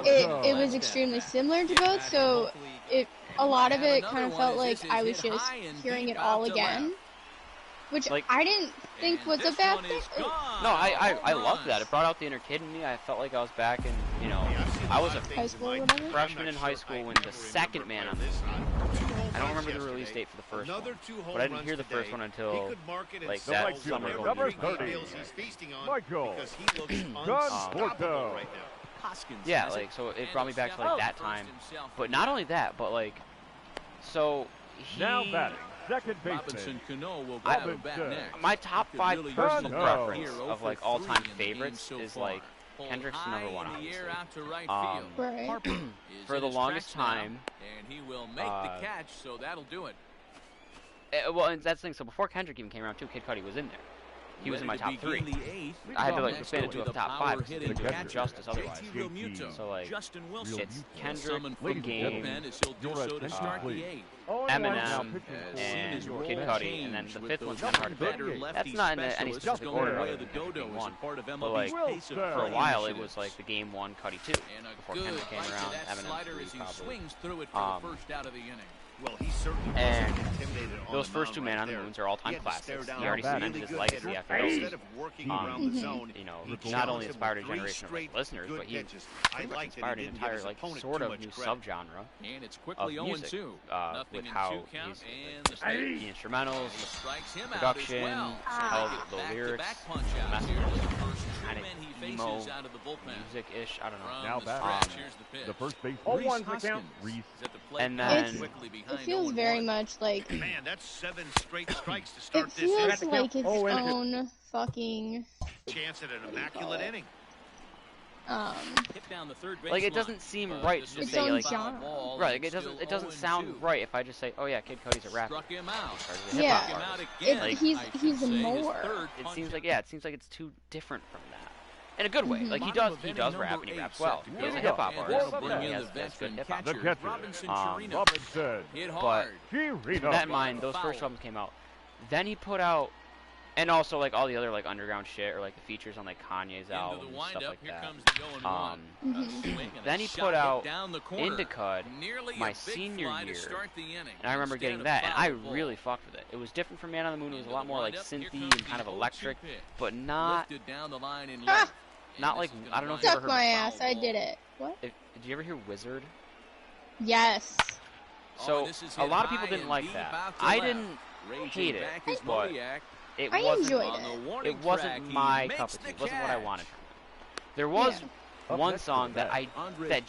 it was extremely similar to both, so a lot of it kind of felt like I was just hearing it all again, which like, I didn't think was a bad thing. No, I loved that. It brought out the inner kid in me. I felt like I was back in, you know, I was a freshman in high school when the second Man on the Moon. I don't remember the release date for the first one, but I didn't hear the first one until like that summer. Number 30, Michael. Yeah, like so it brought me back to like that time. But not only that, but like so he. Now batting, second baseman. My top 5 personal preference of like all-time favorites is like Kendrick's number 1, obviously. For the longest time, and he will make the catch, so that'll do it. Well, and that's the thing. So before Kendrick even came around, too, Kid Cudi was in there. He was in my top 3. I had to like expand it to a top 5 because it didn't do it justice otherwise. So like, it's Kendrick, The Game, Eminem, and Kid Cudi, and then the 5th one's kind of hard to pick. That's not in any specific order other than Game 1. But like, for a while it was like The Game 1, Cudi 2. Before Kendrick came around, Eminem 3 probably. Well, he certainly and those first 2 Man on the Moons are all-time classics. He already cemented his legacy after those. You know, not only inspired a generation of listeners, but he inspired an entire, like, sort of new subgenre of music with how he's just, like, the instrumentals, the production, how the lyrics, the messages, kind of emo, music-ish, I don't know. Now back, the first base. Oh, one's the count. Reese. And then it feels very much like man, that's 7 straight strikes to start this. It feels like its own fucking chance at an immaculate inning. Like it doesn't seem right to just say like right. Like it doesn't sound right if I just say, oh yeah, Kid Cudi's a rapper. Yeah, he's more. It seems like it's too different from that. In a good way. Like he does rap and he raps well. He's a hip hop artist. He has good hip hop. But with that in mind, those first albums came out. Then he put out, and also like all the other like underground shit or like the features on like Kanye's album and stuff like that. Then he put out Indicud my senior year, and I remember getting that, and I really fucked with it. It was different from Man on the Moon. It was a lot more like synthy and kind of electric, but not like, I don't know if you ever heard. Suck my ass, I did it. What? Did you ever hear Wizard? Yes. So a lot of people didn't like that. I didn't hate it, but it wasn't my cup of tea. It wasn't what I wanted from it. There was one song that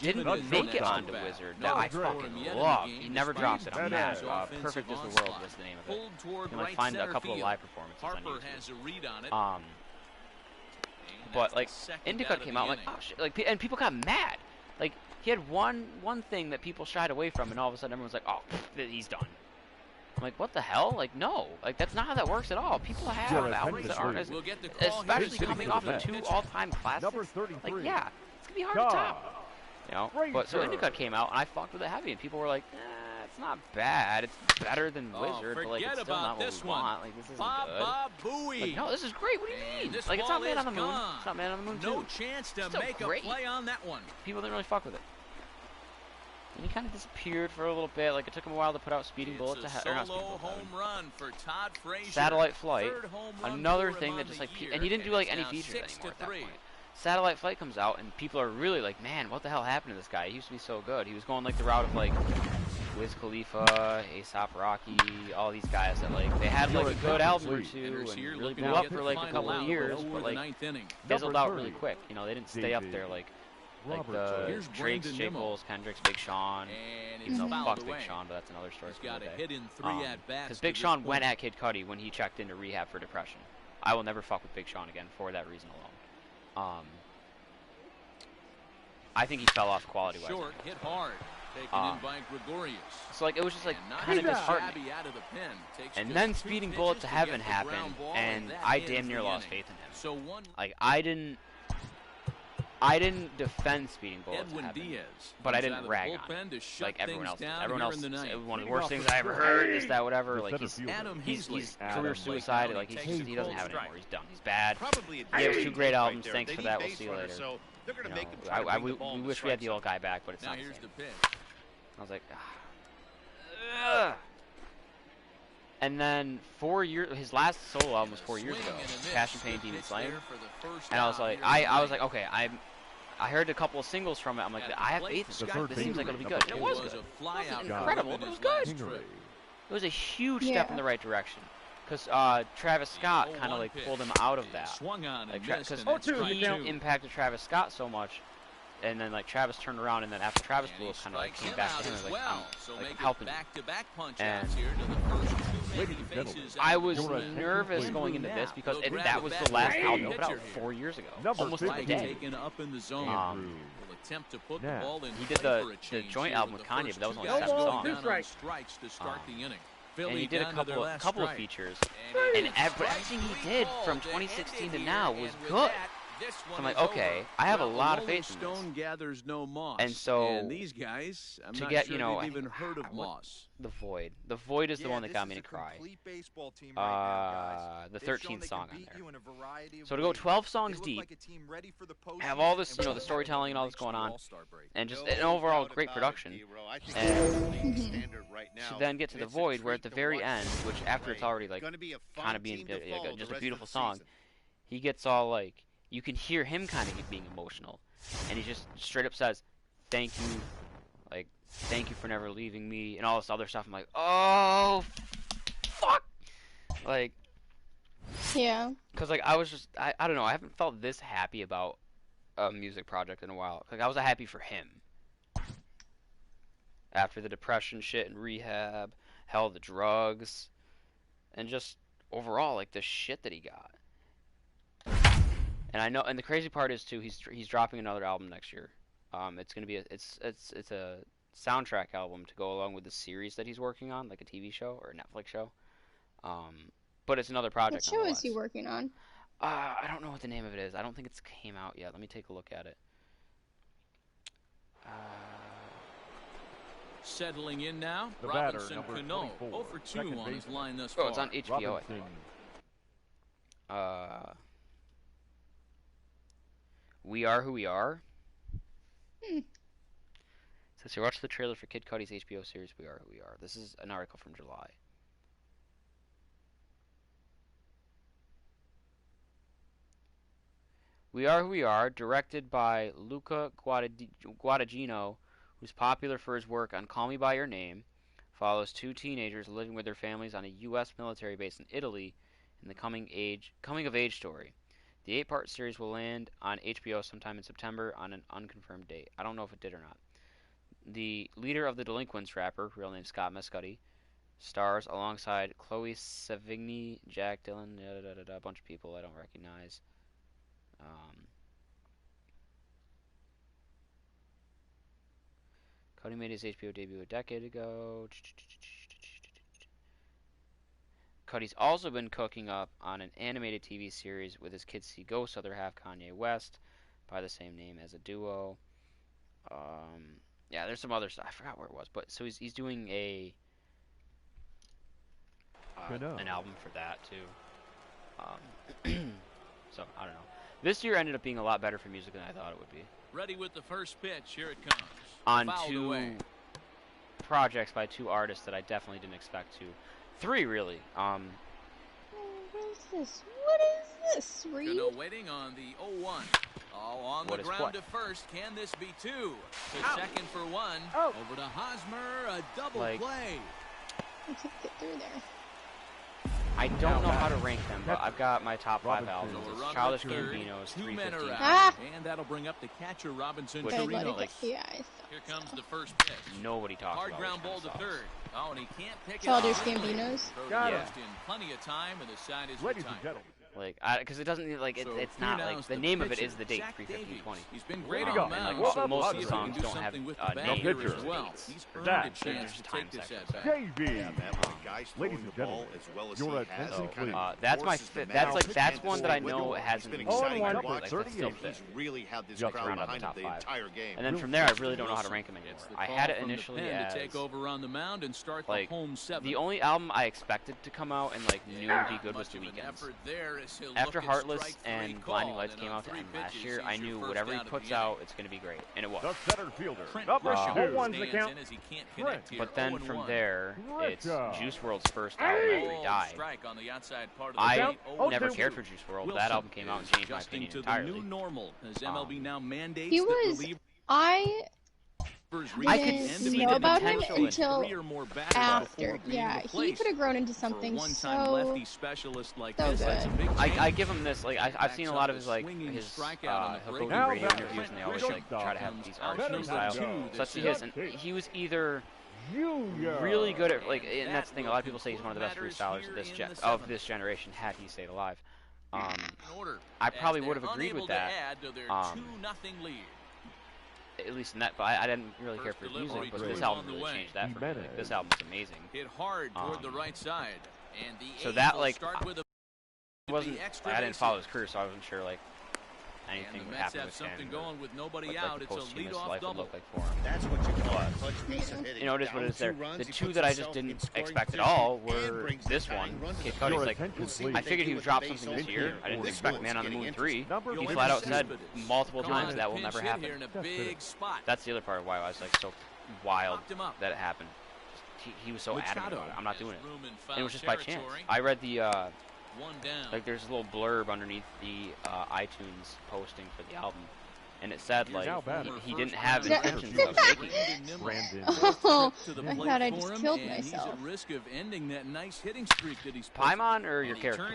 didn't make it onto Wizard that I fucking loved. He never dropped it. I'm mad. Perfect as the World was the name of it. You can like find a couple of live performances on YouTube. But like Indicud came out, like, oh shit, like, and people got mad. Like He had one thing that people shied away from, and all of a sudden everyone's like, oh, he's done. I'm like, what the hell? Like, no. Like, that's not how that works at all. People have albums that aren't as... Especially coming off of 2 all-time classics. Number 33. Like, yeah, it's going to be hard to top. You know? But so Indicut came out, and I fucked with it heavy, and people were like, it's not bad. It's better than Wizard, but, like, it's still not what we want. Like, this isn't good. Like, no, this is great. What do you mean? Like, it's not Man on the Moon. It's not Man on the Moon, too. No chance to make a play on that one. People didn't really fuck with it. And he kind of disappeared for a little bit. Like, it took him a while to put out Speeding Bullet to home run for Todd Frazier. Satellite Flight, another thing that just like, and he didn't do like any features anymore at that point. Satellite Flight comes out, and people are really like, man, what the hell happened to this guy? He used to be so good. He was going like the route of like Wiz Khalifa, A$AP Rocky, all these guys that like they had like a good album or two and really blew up for like a couple of years, but like fizzled out really quick. You know, they didn't stay up there like the Drake's, J. Cole's, Kendrick's, Big Sean. Even though fuck Big Sean, but that's another story for the day. Because Big Sean went at Kid Cudi when he checked into rehab for depression. I will never fuck with Big Sean again for that reason alone. I think he fell off quality-wise. Short, hit hard. Taken in by Gregorius. So like it was just like kind of disheartening. And then Speeding Bullet to Heaven happened, and I damn near lost faith in him. Like I didn't defend Speeding Bullet to Heaven, but I didn't rag on him like everyone else did. Everyone else said one of the worst things I ever heard is that whatever. Like he's career suicide. Like he doesn't have it anymore. He's done. He's bad. He has 2 great albums. Thanks for that. We'll see you later. You know, we wish we had the old guy back, but it's not the same. I was like, ugh. And then 4 years, his last solo album was 4 years ago, Passion, Pain, Demon Slayer. And I was like, I was like, okay, I heard a couple of singles from it. I'm like, I have faith in this guy. This seems like it'll be good. And it was good. It wasn't incredible, but it was good. It was a huge step in the right direction. Because Travis Scott kind of like pulled him out of that. Because he impacted Travis Scott so much. And then like Travis turned around, and then after Travis blew up, kind of like came back to him and like, I'm helping him. And I was nervous going into this because that was the last album he put out 4 years ago, almost to the day. He did the joint album with Kanye, but that was only 7 songs. And he did a couple of features, and everything he did from 2016 to now was good. So I'm like, okay, I have a lot of faith in this. And so, these guys, to get, you know, even heard of Moss. The Void. The Void is the one that got me to cry. The 13th song on there. So to go 12 songs deep, have all this, you know, the storytelling and all this going on, and just an overall great production, and to then get to The Void, where at the very end, which after it's already like kind of being just a beautiful song, he gets all like, you can hear him kind of being emotional, and he just straight up says, "Thank you, like, thank you for never leaving me," and all this other stuff. I'm like, oh, fuck, like, yeah, because like I was just, I don't know, I haven't felt this happy about a music project in a while. Like I was happy for him after the depression shit and rehab, hell, the drugs, and just overall like the shit that he got. And I know, and the crazy part is too, he's dropping another album next year. It's gonna be it's a soundtrack album to go along with the series that he's working on, like a TV show or a Netflix show. But it's another project. What show is he working on? I don't know what the name of it is. I don't think it's came out yet. Let me take a look at it. Settling in now, the Robinson batter, Cano, 0 for 2 on his line thus far. Oh, it's on HBO, I think. We Are Who We Are. Says here, watch the trailer for Kid Cudi's HBO series We Are Who We Are. This is an article from July. We Are Who We Are, directed by Luca Guadagnino, who's popular for his work on Call Me By Your Name, follows 2 teenagers living with their families on a U.S. military base in Italy in the coming-of-age story. The 8-part series will land on HBO sometime in September on an unconfirmed date. I don't know if it did or not. The leader of the Delinquents rapper, real name Scott Mescudi, stars alongside Chloe Sevigny, Jack Dylan, a bunch of people I don't recognize. Cody made his HBO debut a decade ago. Cody's also been cooking up on an animated TV series with his kids see Ghost, other half Kanye West, by the same name as a duo. Yeah, there's some other stuff. I forgot where it was, but so he's doing an album for that too. So I don't know. This year ended up being a lot better for music than I thought it would be. Ready with the first pitch. Here it comes. On two projects by two artists that I definitely didn't expect to. Three really. What is this? What is this? Reed? Gano waiting on the 0-1. Oh, on the ground to first. Can this be two? To second for one. Over to Hosmer. A double play. I can't get through there. I don't know how to rank them, but I've got my top 5 albums. It's Childish Gambino's 315. And that'll bring up the catcher Robinson Which, Chirino. Here comes the first pitch. Nobody talks Hard about ground ball to third. Oh, and he can't pick Childish Gambino's. Yeah. In plenty of time, and the side is Ladies and gentlemen. Like, because it doesn't like it's not like the name of it is the date 31520. He's been great on on and, mound. like, so most of the songs don't have names as well. dates. He's earned That a chance to take this at bat. JV. Ladies and gentlemen, your attention, please. That's my that's one that I know hasn't been exciting like, to watch. that's still fit. He's really had this Just crowd around behind the him top the 5. entire game. And then from there, I really don't know how to rank them anymore. I had it initially as to take over on the mound and start like the home 7. the only album I expected to come out and like knew would be good was The Weeknd's. After Heartless and Blinding Lights came out to end last year, I knew whatever he puts out, it's going to be great, and it was. The center fielder. Up 0-1's the count. But then from there, it's Juice WRLD's first album after he died. I never cared for Juice WRLD. That album came out and changed my opinion entirely. He was. I didn't know about him until after. Yeah, he could have grown into something so good. I give him this, like, I've seen a lot of his, like, he'll go do radio interviews and they always, like, try to have these artist style, such as his, and he was either really good at, like, and that's the thing, a lot of people say he's one of the best freestylers of this generation, had he stayed alive. I probably would have agreed with that. At least in that, but I didn't really care for his music, but this album really changed that for me. Like, this album was amazing. Hit hard toward the right side, and the so that, like, wasn't, I didn't follow his career, so I wasn't sure, like, anything would happen with him. Going with nobody out. It's a leadoff life would look like for him. That's what you call a clutch piece of hitting. You know, it is what it is there. The two that I just didn't expect at all were this one, Kid Cudi's. Like, I figured he would drop something this year. I didn't expect Man on the Moon 3. He flat out said multiple times that will never happen. That's the other part of why I was, like, so wild that it happened. He was so adamant about it. I'm not doing it. And it was just by chance. I read the, like, there's a little blurb underneath the iTunes posting for the album, and it said, like, he didn't have intentions of making it. Oh, I thought I just killed myself. Paimon or your character?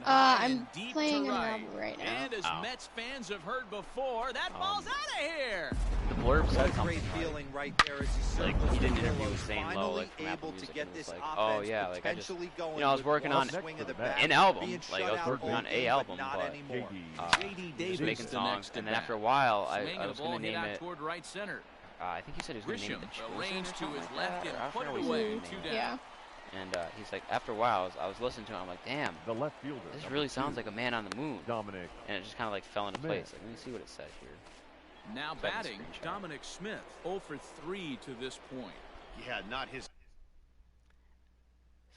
I'm playing an album right now. And as Mets fans have heard before, that ball's out of here. The blurb said something right there as he like he did an interview with Zane Lowe, like, from Apple Music, and was like, oh yeah, like, I just, you know, I was working on an album, like, I was working on a album, but just making songs, and then after a while, I was going to name it, I think he said he was going to name it The Chosen or something like that, I forgot what he said. Yeah. And he's like, after a while, I was listening to it, I'm like, damn, the left fielder. This really sounds like a Man on the Moon. Dominic. And it just kind of like fell into place. Like, let me see what it says here. Now batting, Dominic Smith, 0 for 3 to this point. Yeah, not his.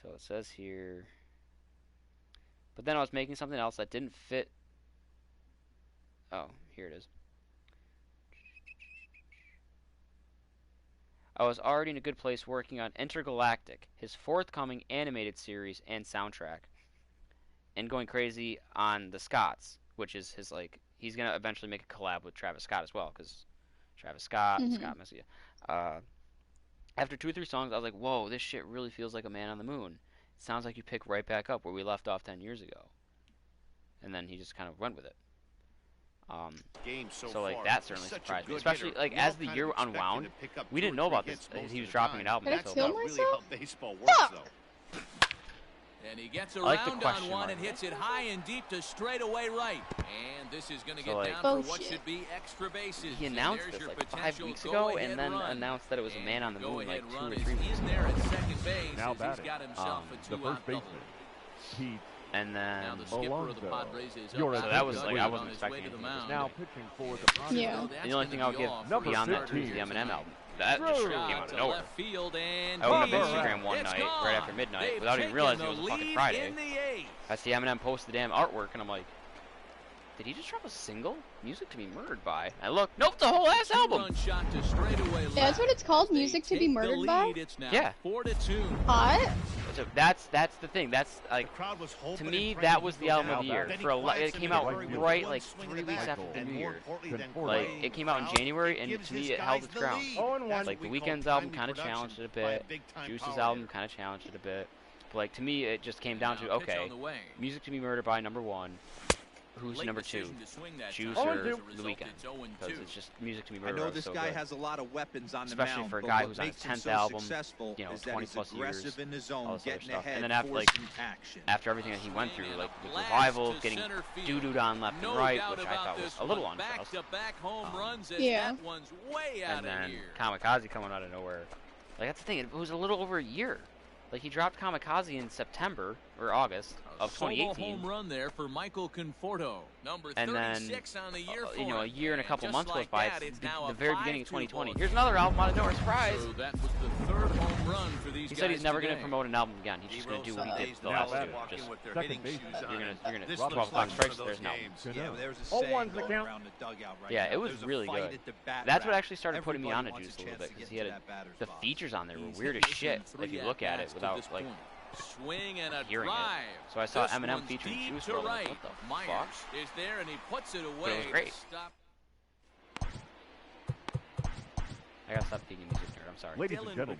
So it says here. But then I was making something else that didn't fit. Oh, here it is. I was already in a good place working on Intergalactic, his forthcoming animated series and soundtrack, and going crazy on The Scotts, which is his, like, he's going to eventually make a collab with Travis Scott as well, because Travis Scott, Scott Messia. After 2 or 3 songs, I was like, whoa, this shit really feels like a Man on the Moon. It sounds like you pick right back up where we left off 10 years ago. And then he just kind of went with it. So like, that certainly surprised me, especially like as the year unwound. We didn't know about this. He was dropping an album. Did I kill myself? Baseball works, though. And he gets I like around the on question one mark. and hits it high and deep to straightaway right. And this is going to get like, down for what should be extra bases. He announced this like 5 weeks ago, and then announced that it was a man on the moon like 2 or 3 weeks in there at second base. Now He's got himself a the first baseman, Pete And then now the skipper of the Padres is so that was like I wasn't expecting anything. now pitching for the Padres. Yeah. The only thing I would give beyond that is the Eminem album. That just came out of nowhere. Field and I opened up Instagram one night, right after midnight, without even realizing it was a fucking Friday. I see Eminem post the damn artwork, and I'm like, did he just drop a single? Music to be Murdered By. I look, nope, the whole ass album. Yeah, that's what it's called, Music to be Murdered By? Yeah. Hot? So that's the thing. That's like, to me, that was the album of the year. It came out right like 3 weeks after the New Year. Like, it came out in January, and to me, it held its ground. Like, The Weeknd's album kind of challenged it a bit. Juice's album kind of challenged it a bit. But like, to me, it just came down to, okay, Music to be Murdered By, number 1. Who's number 2? Juice or The Weeknd? Because it's just Music to be Murdered By. I know this so guy good. has a lot of weapons on the Especially mound, for a but guy what who's on his makes him 10th so album, successful you know, is that 20 he's plus years, aggressive in the zone, all this other getting stuff. ahead, And then after like forcing action. after everything that he went through, like with Revival, getting doo-dooed on left and right, which I thought was a little unjust. Yeah. And then Kamikaze coming out of nowhere. Like, that's the thing, it was a little over a year. Like, he dropped Kamikaze in September or August of 2018. Home run there for Michael Conforto. Number 36 and then, on the year for you know, a year and a couple months goes like by. That, it's now the very beginning of 2020. ball. Here's another album out of nowhere, surprise! So that was the third home run for these He guys said he's never today. going to promote an album again. He's just going to do what he did the last two. Just, second base. you're going to 12 o'clock strikes, there's no. Yeah, there's a Oh, saying one's the going count. around the dugout right Yeah, now. it was There's a really fight good. at the bat That's what rack. actually started putting me on to Everybody Juice wants a little bit, because chance to he had get to that batter's the box. features on there were He's weird as facing shit if 3 you look at it at-bats to without, this like, point. Swing and a hearing it. drive. So I saw This Eminem one's featuring deep Juice to WRLD, right. what the Myers fuck? is there and he puts it away. But it was great. Stop. I gotta stop being a music nerd, I'm sorry. Ladies and gentlemen,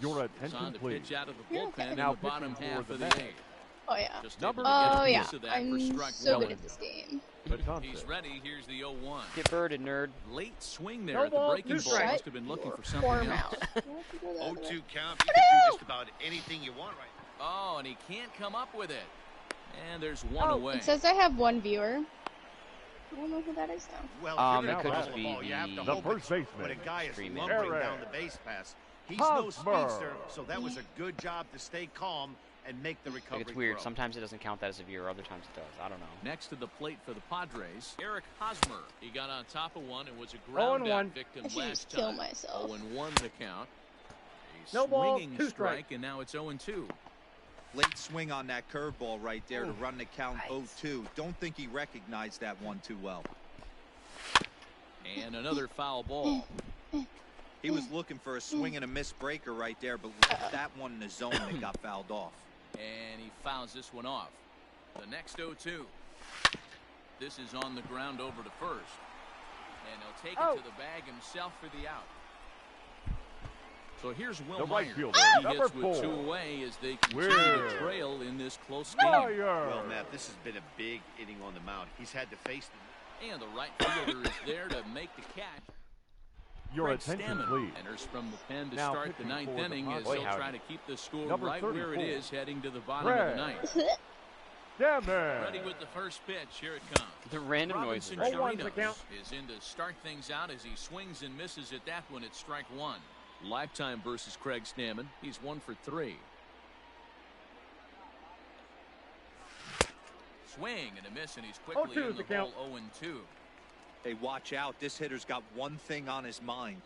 your attention, please. Pitch out of the You're bullpen okay. in Now the bottom pitching half for of the the Mets. 8th. Oh, yeah. Just Number able to get Oh, a yeah. piece of that for I'm strike so one. good at this game. He's ready. Here's the 0-1. Get birded, nerd. Late swing there No at the ball, breaking two ball. strikes. Must have been looking for Poor something else. mouth. 0-2 count. You can do just about anything you want right now. Oh, and he can't come up with it. And there's one away. It says I have one viewer. I don't know who that is now. Well, if you're it gonna could foul just the ball, be you have to the hope first it's baseman. when a guy is Stream lumbering Eric down the base pass. He's no Hosmer. speedster, so that was a good job to stay calm and make the recovery. Like, it's weird. throw. Sometimes it doesn't count that as a viewer, other times it does. I don't know. Next to the plate for the Padres, Eric Hosmer. He got on top of one and was a ground out 0-1. victim I should last just kill time. myself. 0-1 the count. A No ball, swinging 2 strike, strikes. and now it's 0-2. Late swing on that curveball right there to run the count 0-2. Don't think he recognized that one too well. And another foul ball. He was looking for a swing and a miss breaker right there, but left that one in the zone that got fouled off. And he fouls this one off. The next 0-2. This is on the ground over to first. And he'll take it to the bag himself for the out. So here's Will The right Myers. fielder, He number hits with 4. 2 away as they continue Weird. to trail in this close game. Well, Matt, this has been a big inning on the mound. He's had to face the And the right fielder is there to make the catch. Your Craig attention, Stammen please. enters from the pen to Now start the pitching 9th for the inning as Padres. they'll try to keep the score Number right where it 34. is heading to the bottom of the Craig. 9th. Damn it. Ready with the first pitch. Here it comes. The random noises. Robinson Oh, one's the Chirinos count. is in to start things out as he swings and misses at that one at strike 1. Lifetime versus Craig Stammen. He's 1 for 3. Swing and a miss, and he's quickly 0-2 in is the the count. hole 0-2. Hey, watch out. This hitter's got one thing on his mind.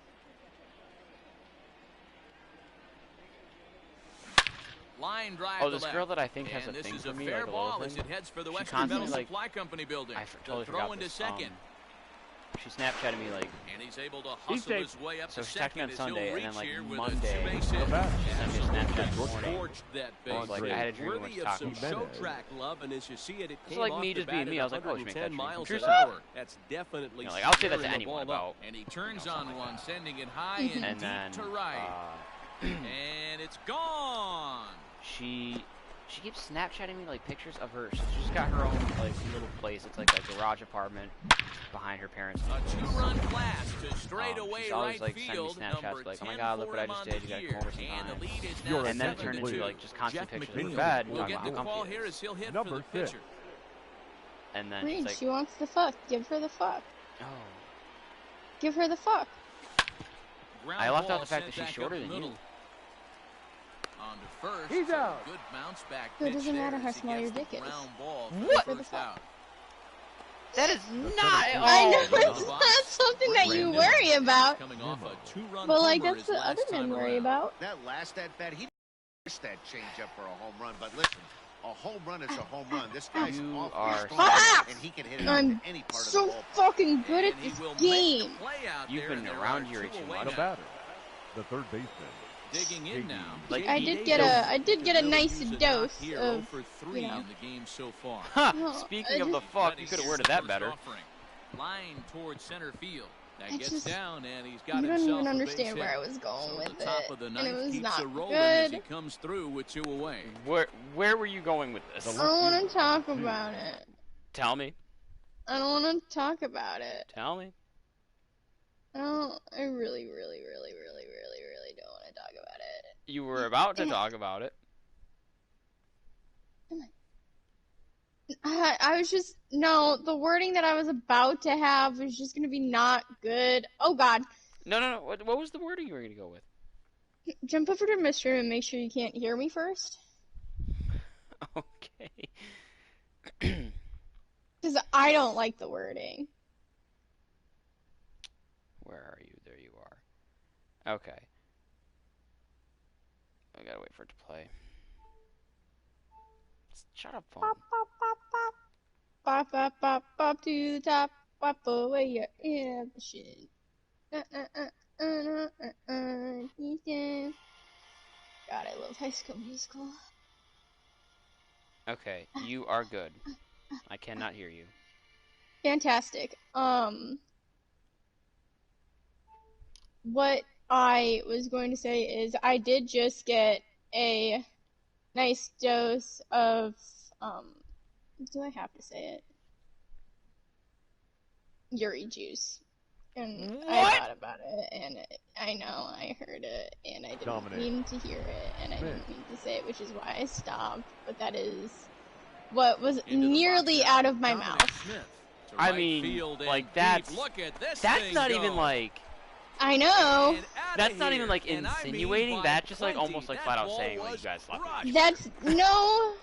Line drive Oh, to this left. girl that I think has And a this thing is for a me, fair like a ball little as thing. it heads for the She Western Metal constantly, like, Supply Company building. I The totally throw forgot into this. second. She Snapchatted me, like, And he's able to He's hustle his way up so to she texted me second on as Sunday, he'll and then, reach like, here with Monday, a 2-base the hit. bat. she sent me a Snapchat this morning. Torched that I was base. like, I had a dream we Worthy went of to some Taco Bell. show track love, and as you see it, it It's came like off me the just bat being at me. I was like, oh, she makes that 110 dream miles come an true hour. somehow. That's definitely You know, like, I'll say that to stirring the anyone ball up. about, And he turns you know, on something like one, that. sending it high and And deep then, to right. And it's gone. she She keeps Snapchatting me like pictures of her. She's got her own like little place. It's like a garage apartment behind her parents' house. A 2-run blast to straightaway she's always right like field. sending me Snapchats like, oh my god, look what I just did. You gotta come over sometime. And then it turned into like just constant pictures of her bed. We'll get the call here as he'll hit for the pitcher. And then Reed, she's like, she wants the fuck. Give her the fuck. oh. Give her the fuck. I left out the fact that she's shorter than you. On to first. He's out. Good bounce back. So it doesn't matter how small your dick is. What? That is not. I know it's not something that you worry about. But like that's what other men worry about. That last at bat, he missed that changeup for a home run. But listen, a home run is a home run. This guy's off and he can hit it I'm any part so of the ball. fucking good at this game. You've been around here too much. The batter, the third baseman. Digging in now. Like I did get a nice dose of, you know. in the game so far. Huh, speaking of the fuck, you could have worded that better. Line towards center field. That I gets just- down and he's got You don't himself even a understand base where I hit. was going So with the top of it, the and it ninth was keeps not it rolling as he good. comes through with 2 away. Where were you going with this? I don't want to talk about it. Tell me. I don't want to talk about it. Tell me. I really, really, really, really, really, really don't want to talk about it. You were about to talk about it. I was just, no, the wording that I was about to have was just going to be not good. Oh, God. No. What was the wording you were going to go with? Jump over to Mr. and make sure you can't hear me first. Okay. Because I don't like the wording. Where are you? There you are. Okay. I gotta wait for it to play. Shut up, phone. Pop, pop, pop, pop. Pop, pop, pop, pop to the top. Pop away your ambition. God, I love High School Musical. Okay, you are good. I cannot hear you. Fantastic. What I was going to say is I did just get a nice dose of, do I have to say it? Yuri juice. And I thought about it, and I know I heard it, and I didn't mean to hear it, and I didn't mean to say it, which is why I stopped. But that is what was nearly out of my mouth. I mean, like, that's not even like... I know. That's not even like insinuating. That's just like almost like flat out saying like you guys fucking. That's no.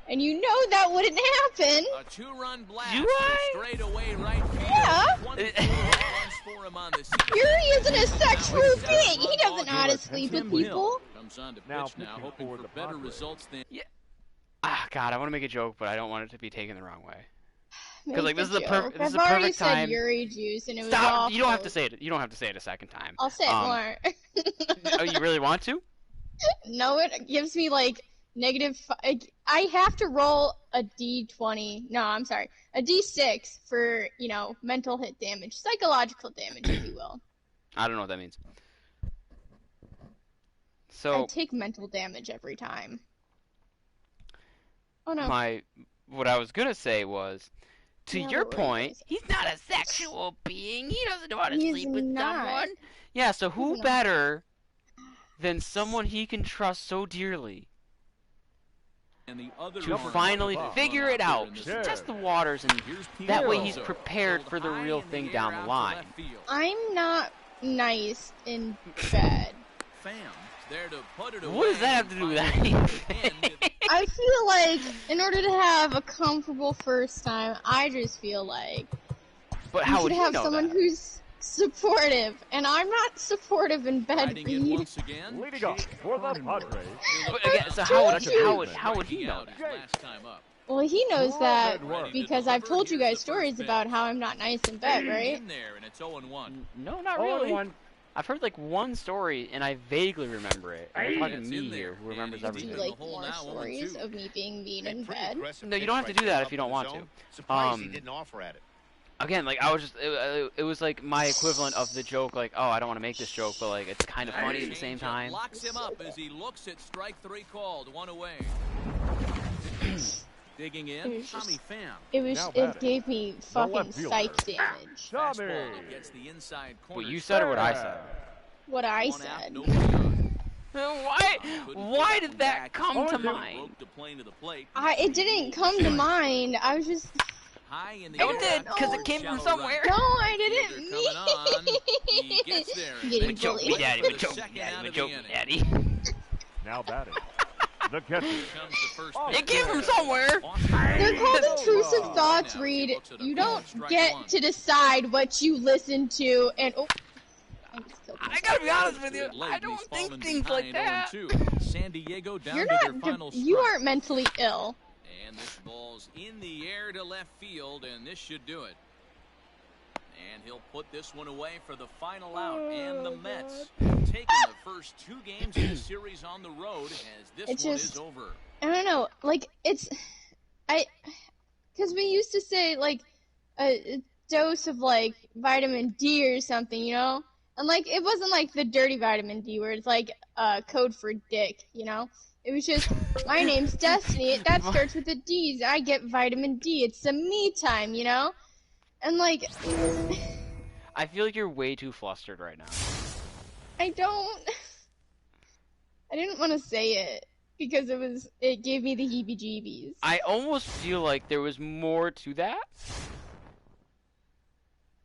And you know that wouldn't happen. A 2-run blast. Do I? Straight away right field. Yeah. Yuri isn't a sexual being. He doesn't know how to sleep with people. Comes on to pitch now, hoping for better results than. Yeah. Ah, God, I want to make a joke, but I don't want it to be taken the wrong way. Because like this is the perfect time. I've already said Yuri juice, and it was awful. You don't have to say it. You don't have to say it a second time. I'll say it more. Oh, you really want to? No, it gives me like negative. I have to roll a D20. No, I'm sorry, a D6 for mental hit damage, psychological damage, if you will. I don't know what that means. So I take mental damage every time. Oh no. What I was gonna say was. To your point, he's not a sexual being. He doesn't know how to sleep with someone. Yeah, so who better than someone he can trust so dearly to finally figure it out, just test the waters, and that way he's prepared for the real thing down the line. I'm not nice in bed. What does that have to do with anything? I feel like in order to have a comfortable first time, I just feel like how you should have someone who's supportive, and I'm not supportive in bed. Leading off for the Padres. But again, so how would he know that? Well, he knows that because I've told you guys stories about how I'm not nice in bed, right? No, not really. I've heard like one story, and I vaguely remember it. And I'm talking to me here, who remembers everything. Do you like more stories of me being mean in bed? No, you don't have to do that if you don't want to. Surprised he didn't offer at it. again, like I was just, it was like my equivalent of the joke, like, oh, I don't want to make this joke, but like it's kind of funny at the same time. Locks him up as he looks at strike 3 called, 1 away. Digging in, Tommy Pham. It gave me fucking psych damage. Gets the inside corner. What you said or what I said? What I said. Why did that come to mind? It didn't come to mind. I was just. It did, because it came from somewhere. No, I didn't mean. He gets there. Getting choke me, bullied. daddy. Choke me, daddy. Now batting. The catcher. It came from somewhere. They're called intrusive thoughts, Reed. You don't get to decide what you listen to, and I gotta be honest with you. I don't think things like that. San Diego down You're to their not. final You strike. aren't mentally ill. And this ball's in the air to left field, and this should do it. And he'll put this one away for the final out. And the Mets taking the first 2 games of the series on the road as this one is over. I don't know. Like, because we used to say, like, a dose of, like, vitamin D or something, you know? And, like, it wasn't, like, the dirty vitamin D where it's, like, code for dick, you know? It was just, my name's Destiny. That starts with a D. I get vitamin D. It's some me time, you know? And, like... I feel like you're way too flustered right now. I didn't want to say it because it gave me the heebie-jeebies. I almost feel like there was more to that.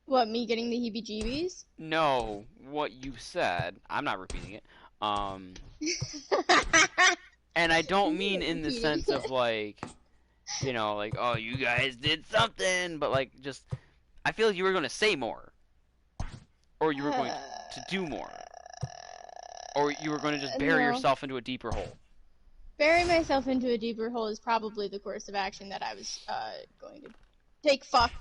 What, me getting the heebie-jeebies? No, what you said. I'm not repeating it. And I don't mean in the sense of like, you know, like, oh, you guys did something, but like, just, I feel like you were going to say more. Or you were going to do more. Or you were going to just bury yourself into a deeper hole. Bury myself into a deeper hole is probably the course of action that I was going to take. Fuck.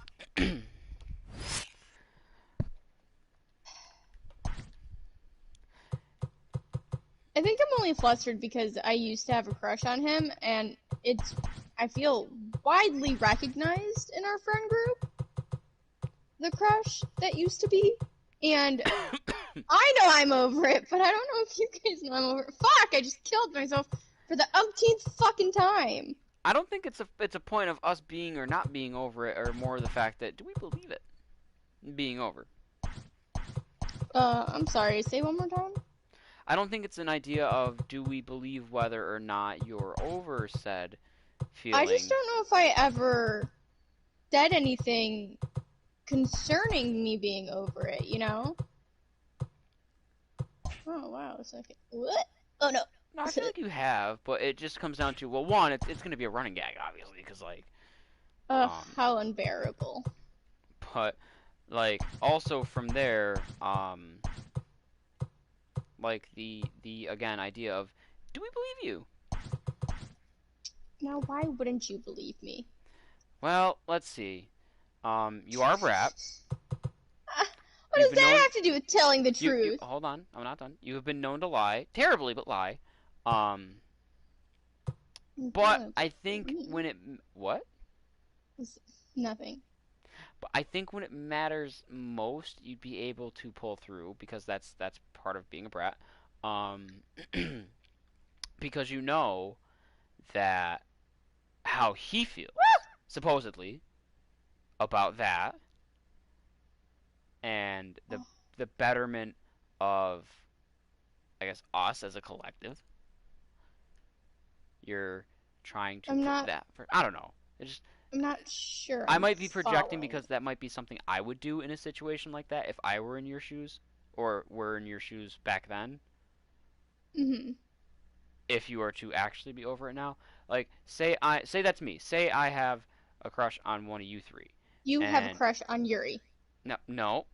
I think I'm only flustered because I used to have a crush on him, and I feel widely recognized in our friend group, the crush that used to be, and I know I'm over it, but I don't know if you guys know I'm over it. Fuck, I just killed myself for the umpteenth fucking time. I don't think it's a point of us being or not being over it, or more the fact that, do we believe it being over? I'm sorry, say one more time? I don't think it's an idea of do we believe whether or not you're over said feeling. I just don't know if I ever said anything concerning me being over it, you know? Oh, wow, a second. What? Oh, no. No, I feel like you have, but it just comes down to, well, one, it's going to be a running gag, obviously, because, like... how unbearable. But, like, also from there, like, the again, idea of, do we believe you? Now, why wouldn't you believe me? Well, let's see. You are a brat. What does that have to do with telling the truth? Hold on, I'm not done. You have been known to lie. Terribly, but lie. But I think when it... What? Nothing. But I think when it matters most, you'd be able to pull through, because that's part of being a brat. Because you know that how he feels, supposedly, about that, and the betterment of, I guess, us as a collective. You're trying to put that for, I don't know. I'm not sure. I might be projecting because that might be something I would do in a situation like that if I were in your shoes, or were in your shoes back then. Mm-hmm. If you were to actually be over it now, like say that's me. Say I have a crush on one of you three. You have a crush on Yuri. No.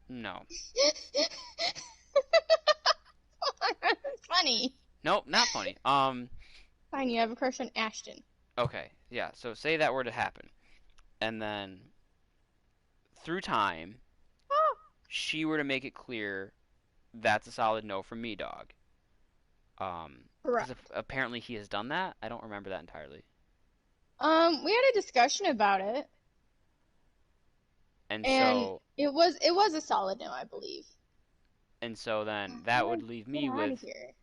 Funny. Nope, not funny. Fine, you have a crush on Ashton. Okay, yeah. So say that were to happen, and then through time, she were to make it clear that's a solid no from me, dog. Correct. Apparently he has done that. I don't remember that entirely. We had a discussion about it. And so it was a solid no, I believe. And so then that would leave me with. Here.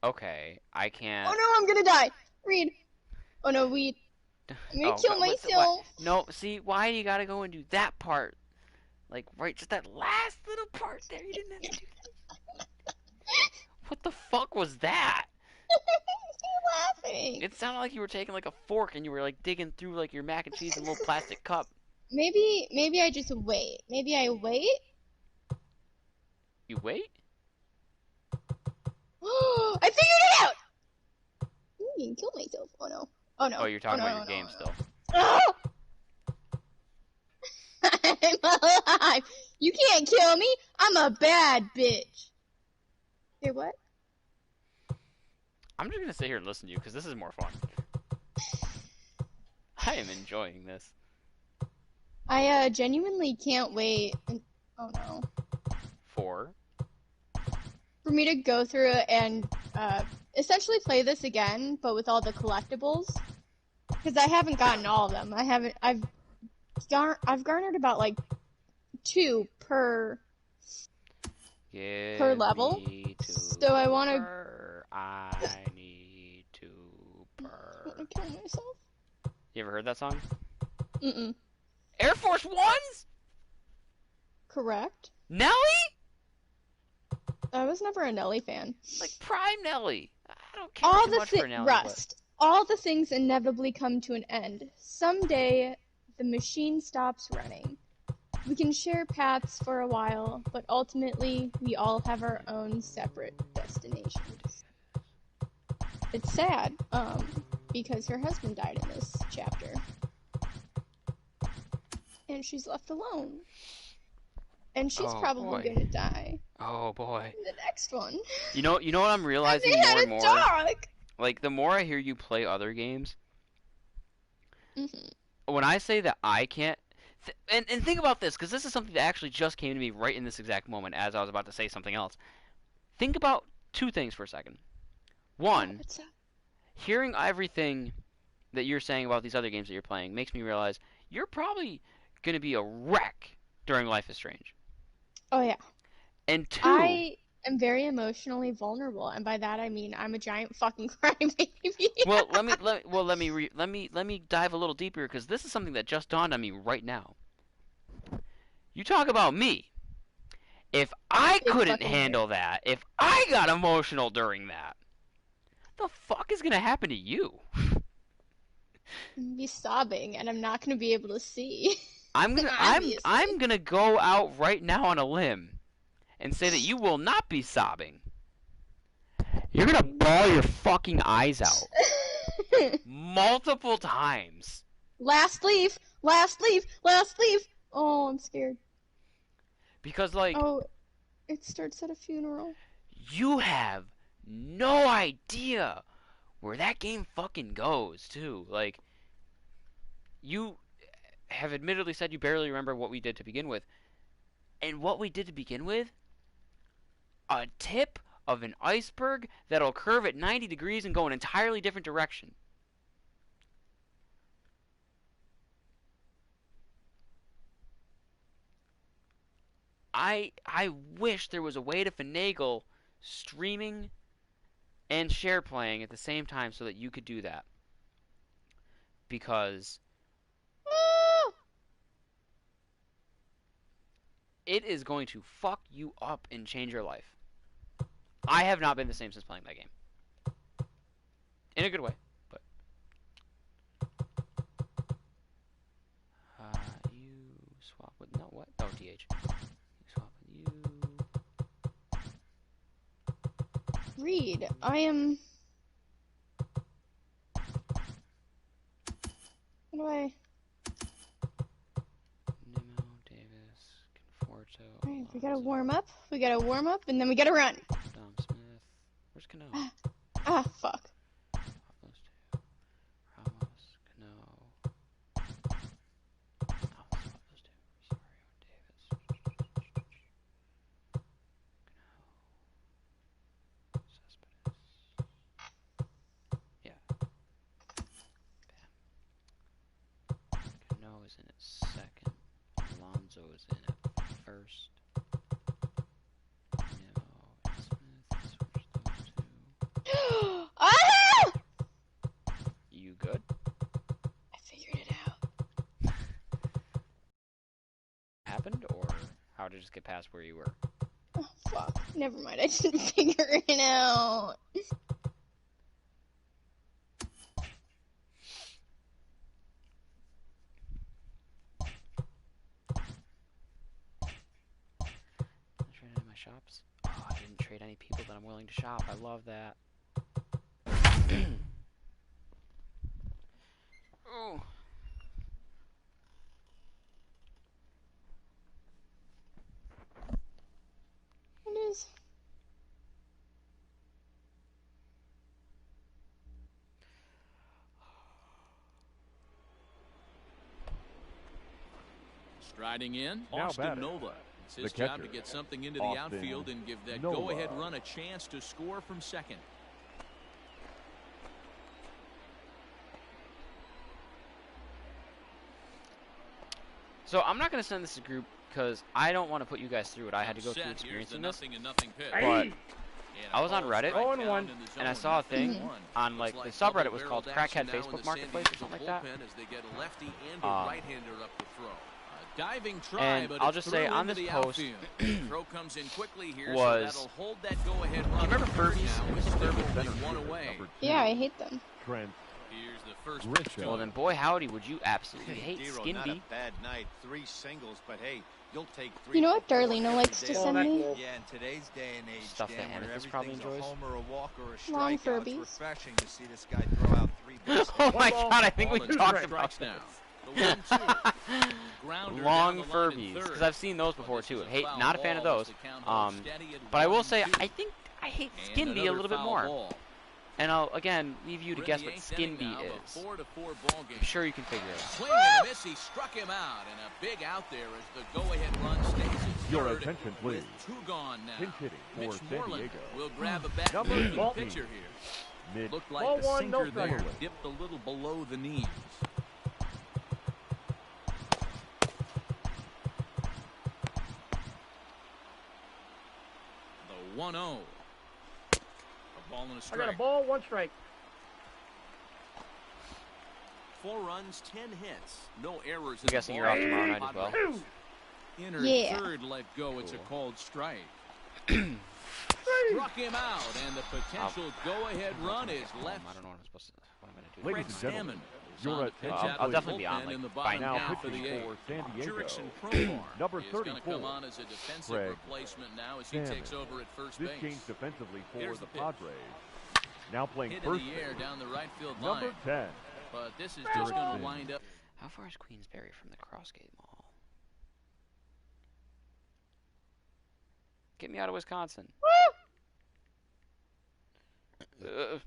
Okay, I can't. Oh no, I'm gonna die. Reed. Oh no, Weed. I'm gonna kill myself. No, see, why do you gotta go and do that part? Like, right, just that last little part there. You didn't have to do that. What the fuck was that? Laughing. It sounded like you were taking like a fork and you were like digging through like your mac and cheese in a little plastic cup. Maybe I just wait. Maybe I wait. You wait? I figured it out. I'm gonna kill myself. Oh no. Oh no. Oh, you're talking about your game still. Oh! I'm alive. You can't kill me. I'm a bad bitch. Hey, what? I'm just gonna sit here and listen to you because this is more fun. I am enjoying this. I genuinely can't wait. Oh no. For me to go through it and essentially play this again, but with all the collectibles, because I haven't gotten all of them. I've garnered about like 2 per level. So I want to. I need to purr. I kill myself. You ever heard that song? Mm-mm. Air Force Ones? Correct. Nelly? I was never a Nelly fan. Like prime Nelly. I don't care too much for Nelly. Rust. All the things inevitably come to an end. Someday, the machine stops running. We can share paths for a while, but ultimately, we all have our own separate destinations. It's sad, because her husband died in this chapter. And she's left alone. And she's probably gonna die. Oh boy. In the next one. You know what I'm realizing and they more had and more? Dog. Like the more I hear you play other games, mm-hmm. when I say that I can't, and think about this, because this is something that actually just came to me right in this exact moment as I was about to say something else. Think about 2 things for a second. One, hearing everything that you're saying about these other games that you're playing makes me realize you're probably going to be a wreck during Life is Strange. Oh, yeah. And 2... I am very emotionally vulnerable, and by that I mean I'm a giant fucking crybaby. Well, let me dive a little deeper, because this is something that just dawned on me right now. You talk about me. If I couldn't handle that, if I got emotional during that, the fuck is gonna happen to you? I'm be sobbing, and I'm not gonna be able to see. I'm gonna go out right now on a limb and say that you will not be sobbing. You're gonna bawl your fucking eyes out multiple times. Last leaf, last leaf, last leaf. Oh, I'm scared. Because like, oh, it starts at a funeral. You have no idea where that game fucking goes, too. Like, you have admittedly said you barely remember what we did to begin with. And what we did to begin with? A tip of an iceberg that'll curve at 90 degrees and go an entirely different direction. I wish there was a way to finagle streaming and share playing at the same time so that you could do that. Because it is going to fuck you up and change your life. I have not been the same since playing that game. In a good way, but you swap with what? Oh, DH. You swap with you. Reed, I am. How do I? Nimmo, Davis, Conforto. Alright, we gotta warm up. We gotta warm up, and then we gotta run. Dom Smith. Where's Cano? Fuck. Those two. Ramos, Cano. I'll swap those two. Rosario and Davis. Cano. Cespedes. Yeah. Bam. Cano is in at second. Alonso's in at first. Ah! You good? I figured it out. Happened, or how did it just get past where you were? Oh, fuck. Never mind. I didn't figure it out. Trade any of my shops? Oh, I didn't trade any people that I'm willing to shop. I love that. Oh. What is? Striding in, Now Austin batting. Nola. It's his The job to catcher, get something into the Austin outfield and give that Nola. go-ahead run a chance to score from second. So I'm not going to send this to group because I don't want to put you guys through what I had to go through experiencing this. But I was on Reddit and I saw a thing on like the subreddit was called Crackhead Facebook Marketplace or something like that. Diving try, and but I'll just say on this post throw comes in quickly here, was, so hold that go-ahead do you remember Furbies? One away. Yeah, I hate them. Trent. Here's the first Richard. Well then, boy howdy, would you absolutely hate Skin Not a Bee. bad night. 3 singles, but hey, you'll take 3. You know what Darlena likes to send me? Yeah, in today's day and age, Stuff that Dan, where Amethyst probably everything's enjoys. a homer, a walk, or a Long strikeout, it's Furbies. refreshing to see this guy throw out 3 bases. Oh my ball, god, I think we Ball and talked two about strikes this. now. The 1-2. Grounder Long down the line in Furbies, third. because I've seen those before But this too. is a Hate, foul not a fan of ball those. as the count holds steady at But I will 1-2. say I think I hate And Skin Bee a another little bit foul more. ball. And I'll again leave you to We're in guess the what eighth Skin inning Bee now of a is. 4-4 ball game. I'm sure you can figure it out. Swing and a miss, he struck him out, and a big out there as the go-ahead run stays at Your third attention, please. with 2 gone now. Pinch hitting for Mitch San Moreland Diego. will grab a bat Number for the 14. pitcher here. Mid. Looked like Ball the one, no sinker there strike. dipped a little below the knees. The 1-0. A ball and a I strike. got a ball, 1 strike. 4 runs, 10 hits. No errors. I'm guessing you're off tomorrow night as well. Inner Yeah. third let go. It's a Cool. called strike. Struck him out, and the potential go-ahead run is left. I don't know what I'm supposed to. What I'm gonna do. Ladies and gentlemen, your Your attention, I'll definitely be on, like, by now half of pitching the for eighth. San Diego. Jurickson Profar Number is going to 34, come on as a defensive Craig replacement now as he Salmon. takes over at first This base. changed defensively for Here's the the pitch. Padres. Now playing Hit in first the air base. down the right field Number line. 10. But this is just going to wind up. How far is Queensberry from the Crossgate Mall? Get me out of Wisconsin. Oh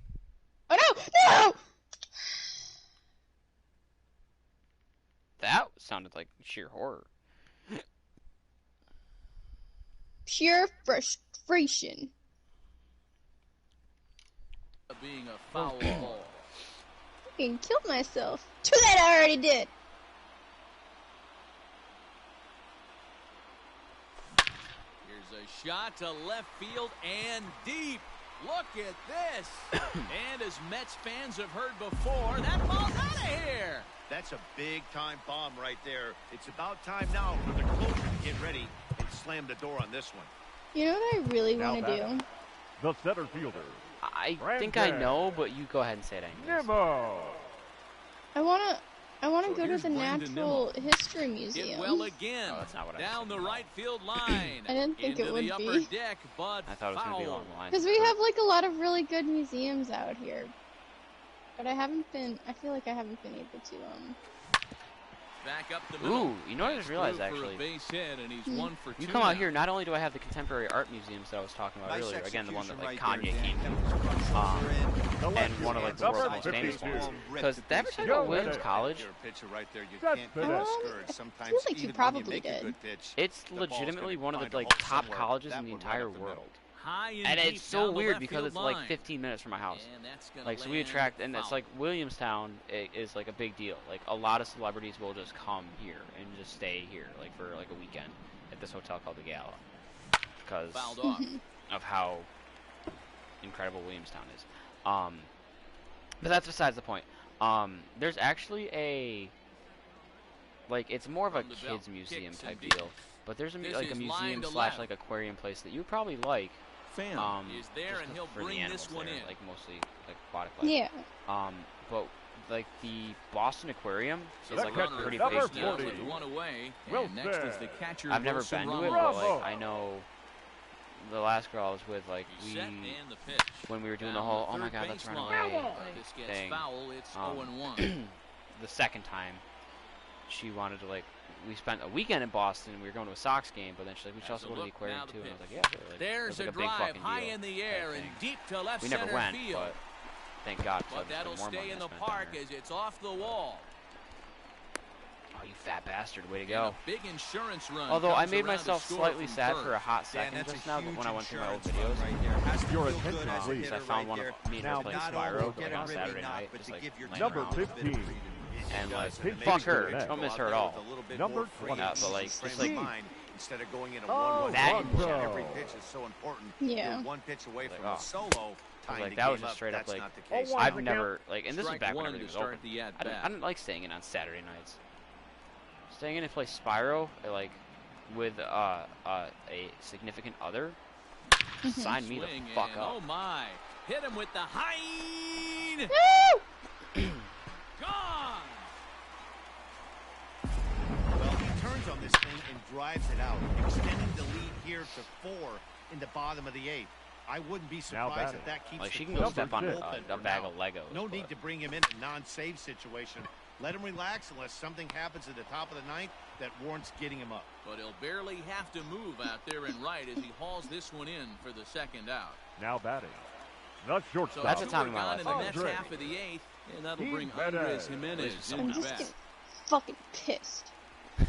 no! No! That sounded like sheer horror. Pure frustration. Being a foul ball. Fucking killed myself. To that I already did. Here's a shot to left field and deep. Look at this. And as Mets fans have heard before, that ball's out of here. That's a big-time bomb right there. It's about time now for the closer to get ready and slam the door on this one. You know what I really Now want to do? batting. The center fielder, I Brandon. think I know, but you go ahead and say it anyways. Nimmo. I wanna So go to here's the Brandon Natural History Hit Museum. well again. No, that's not what I Down was the right field line. I didn't think Into it would the upper be. deck, but I thought it was going to be foul. along the lines. Because of we Kurt. have like a lot of really good museums out here. But I feel like I haven't been able to, Back up the middle. Ooh, you know what I just realized Through for a actually? base hit, and he's Hmm. 1 for 2 You come out now. here, not only do I have the contemporary art museums that I was talking about Nice earlier, again, the one that like execution Kanye right came there, to, Dan. That was front shoulder in. and one of like the world's most famous ones. Because did I ever tell you about Williams College? You're a pitcher right there. You That's can't good. be I discouraged. Sometimes feel like you even when probably you make a did. good pitch, It's the ball's legitimately gonna one of find the a like hole top somewhere. colleges That in the one right entire up the middle. world. high and And deep it's so down the weird left because field it's like line. 15 minutes from my house. And that's gonna Like, so we land attract, and it's foul. like Williamstown is like a big deal. Like, a lot of celebrities will just come here and just stay here, like for like a weekend at this hotel called the Gala, because Fouled off. of how incredible Williamstown is. But that's besides the point. There's actually a, like, it's more of a From the belt. kids museum Kicks type and deep. deal, but there's This like a is line museum to slash left. like aquarium place that you probably like. Pham is there, just and he'll for the bring animals this one there, in. like mostly like aquatic life. Yeah. But like the Boston Aquarium So is the like a runner pretty number big first down deal. with 1 away. Wilson. And next is the catcher. I've never Wilson been to it, Ramos. but like I know the last girl I was with, like He's we set and the pitch. when we were doing the Down whole the oh my third god let's run baseline. away This gets thing. foul. It's 0-1. The second time she wanted to, like, we spent a weekend in Boston and we were going to a Sox game, but then she's like, we should As also a go to the look, aquarium now the too. And I was pitch. like, yeah, sure. Like, it There's was like a a big drive fucking high deal in the type air and thing. deep to left We center never went, field. but thank God. But that'll stay in the park as it's off the wall. Oh, you fat bastard! Way to And go. a big insurance run. Although I comes made around to myself score slightly from sad third. for a hot Dan, second that's just a now huge when I went through my old insurance videos. run right there. Has to Your feel attention, good as a please. hitter I found right one there. of me and her Now, playing not Spyro only like get on it, Saturday really night, not, but just to like give your laying Number around. 15. And like, Does, and it fuck makes you her. go Don't miss out her at there all. with a little bit Number more freedom, 20. But, like, frame just like- of mind, instead of going in a Oh, 1-1 that- pitch, bro. every pitch is so important. Yeah. You're one pitch away from oh. a solo. Tying like, the that was game just up. straight up, That's like, not the case. oh, I've one. never, like, and this is Strike back when one everything to was start open. the at I bat. didn't like staying in on Saturday nights. Staying in and play Spyro, like, with a significant other, sign me the Swing fuck and, up. oh my. Hit him with the high. Gone. Well, he turns on this thing and drives it out, extending the lead here to 4 in the bottom of the 8th. I wouldn't be surprised batting. if that keeps Like, the she can go Cubs step on in a the bullpen for bag now. of Legos. No but- need to bring him in a non-save situation. Let him relax unless something happens at the top of the 9th that warrants getting him up. But he'll barely have to move out there and right as he hauls this one in for the second out. Now batting. The So shortstop. That's the two time are of my gone life. in the next Andre. half of the 8th, and that'll He's bring better. Andres Jimenez I'm in the just bat. getting fucking pissed.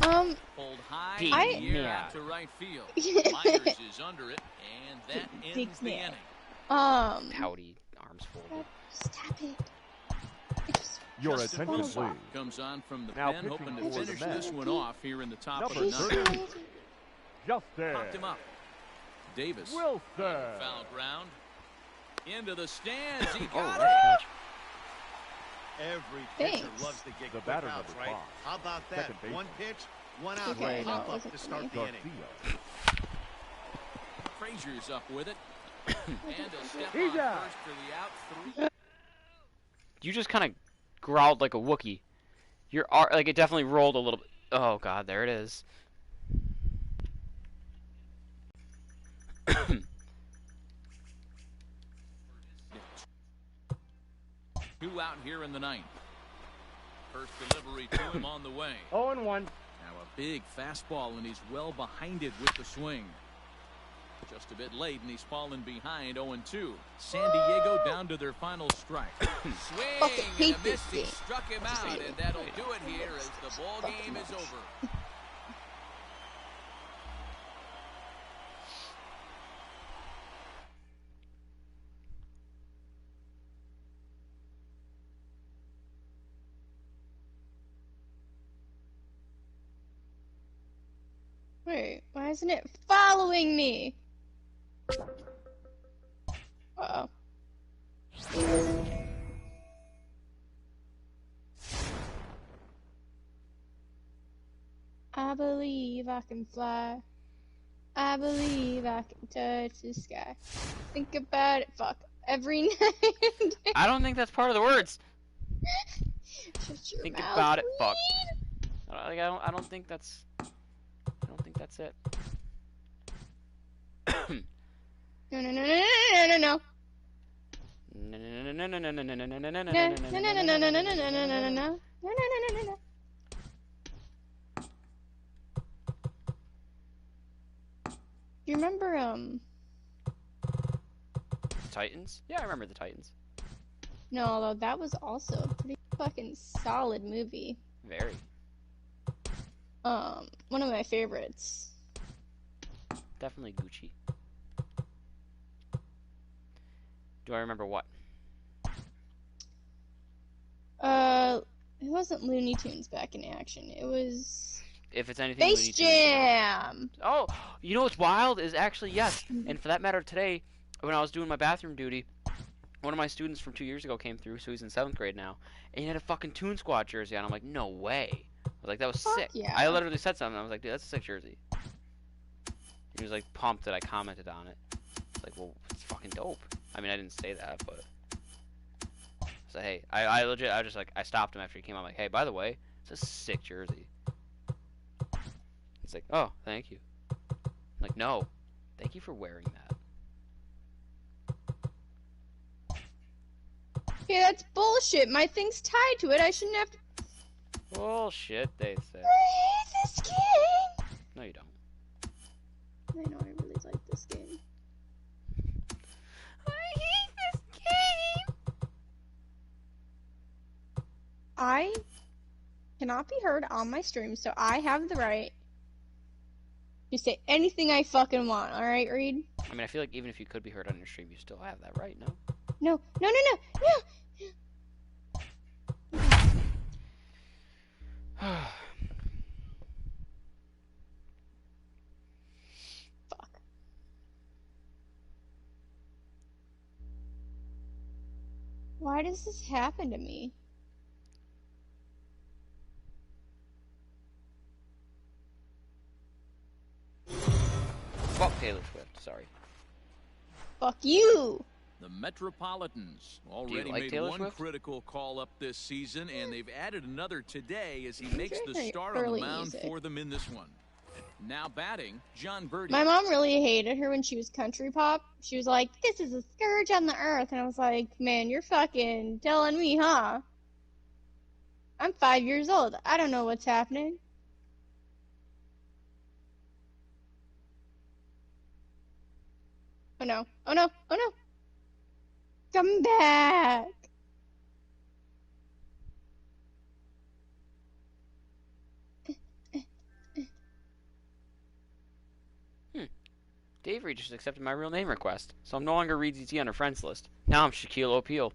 Pulled high Pete, in the air yeah. out to right field. Myers is under it, and that Big ends the man. inning. Pouty, arms folded. Stop it. I just- Your Just attention, follow. please. Comes on from the Now pen, pitching hoping to for the finish Mets. this one off here in the top Number of the ninth. 30. Justin Popped him up. Davis. Wilson. Foul ground. Into the stands. He Oh, got nice it. catch. Every pitcher Thanks. loves to get The quick batter, outs, number right? 5. How about that? Second baseman. One pitch, one out, Okay, no, pop it up wasn't to for start me. the inning. Garcia. Frazier's up with it. And a step He's on out. first for the out. 3. You just kind of growled like a Wookiee. Your art, like, it definitely rolled a little bit. Oh god, there it is. 2 out here in the 9th. First delivery to him on the way. 0-1. Now a big fastball, and he's well behind it with the swing. Just a bit late, and he's fallen behind 0-2. San Diego down to their final strike. Swing Fucking and hate a this miss. He game. struck him Just out, hate it. and that'll do it here as the ball game is over. Wait, why isn't it following me? Uh-oh. I believe I can fly. I believe I can touch the sky. Think about it, fuck, every night. I don't think that's part of the words. Shut your Think mouth, about it, weed. fuck. I don't think that's. I don't think that's it. No, no, no, no, no, no, no. No, no, no, no, no, no, no, no, no, no, no, no, No, no, no, no, no, no, no, no, no, no, no, no, no, no, no, no, no. You remember, Titans? Yeah, I remember the Titans. no, although that was also a pretty fucking solid movie. Very. One of my favorites. Definitely Gucci. Do I remember what? It wasn't Looney Tunes back in action. It was If it's anything Space Jam. Oh, you know what's wild is actually yes. And for that matter, today when I was doing my bathroom duty, one of my students from 2 years ago came through, so he's in 7th grade now, and he had a fucking Toon Squad jersey on. I'm like, no way. I was like, that was sick. Yeah. I literally said something. I was like, dude, that's a sick jersey. He was like pumped that I commented on it. It's like, well, it's fucking dope. I mean, I didn't say that, but so hey, I legit, I stopped him after he came out. I'm like, hey, by the way, it's a sick jersey. He's like, oh, thank you. I'm like, no, thank you for wearing that. Yeah, that's bullshit. My thing's tied to it. I shouldn't have to. Bullshit, they say. I hate this game. No, you don't. I know, I really like this game. I hate this game. I cannot be heard on my stream, so I have the right to say anything I fucking want. All right, Reed? I mean, I feel like even if you could be heard on your stream, you still have that right, no? No, no, no, no, no. Fuck. Why does this happen to me? Fuck Taylor Swift, sorry. Fuck you. The Metropolitans you already like made Taylor one Swift? critical call up this season, and they've added another today as he makes the Very start on the early mound music. for them in this one. Now batting, John Birdie. My mom really hated her when she was country pop. She was like, this is a scourge on the earth. And I was like, man, you're fucking telling me, huh? I'm 5 years old. I don't know what's happening. Oh no. Oh no. Oh no. Come back. Dave Reed just accepted my real name request, so I'm no longer Reed ZT on her friends list. Now I'm Shaquille O'Neal.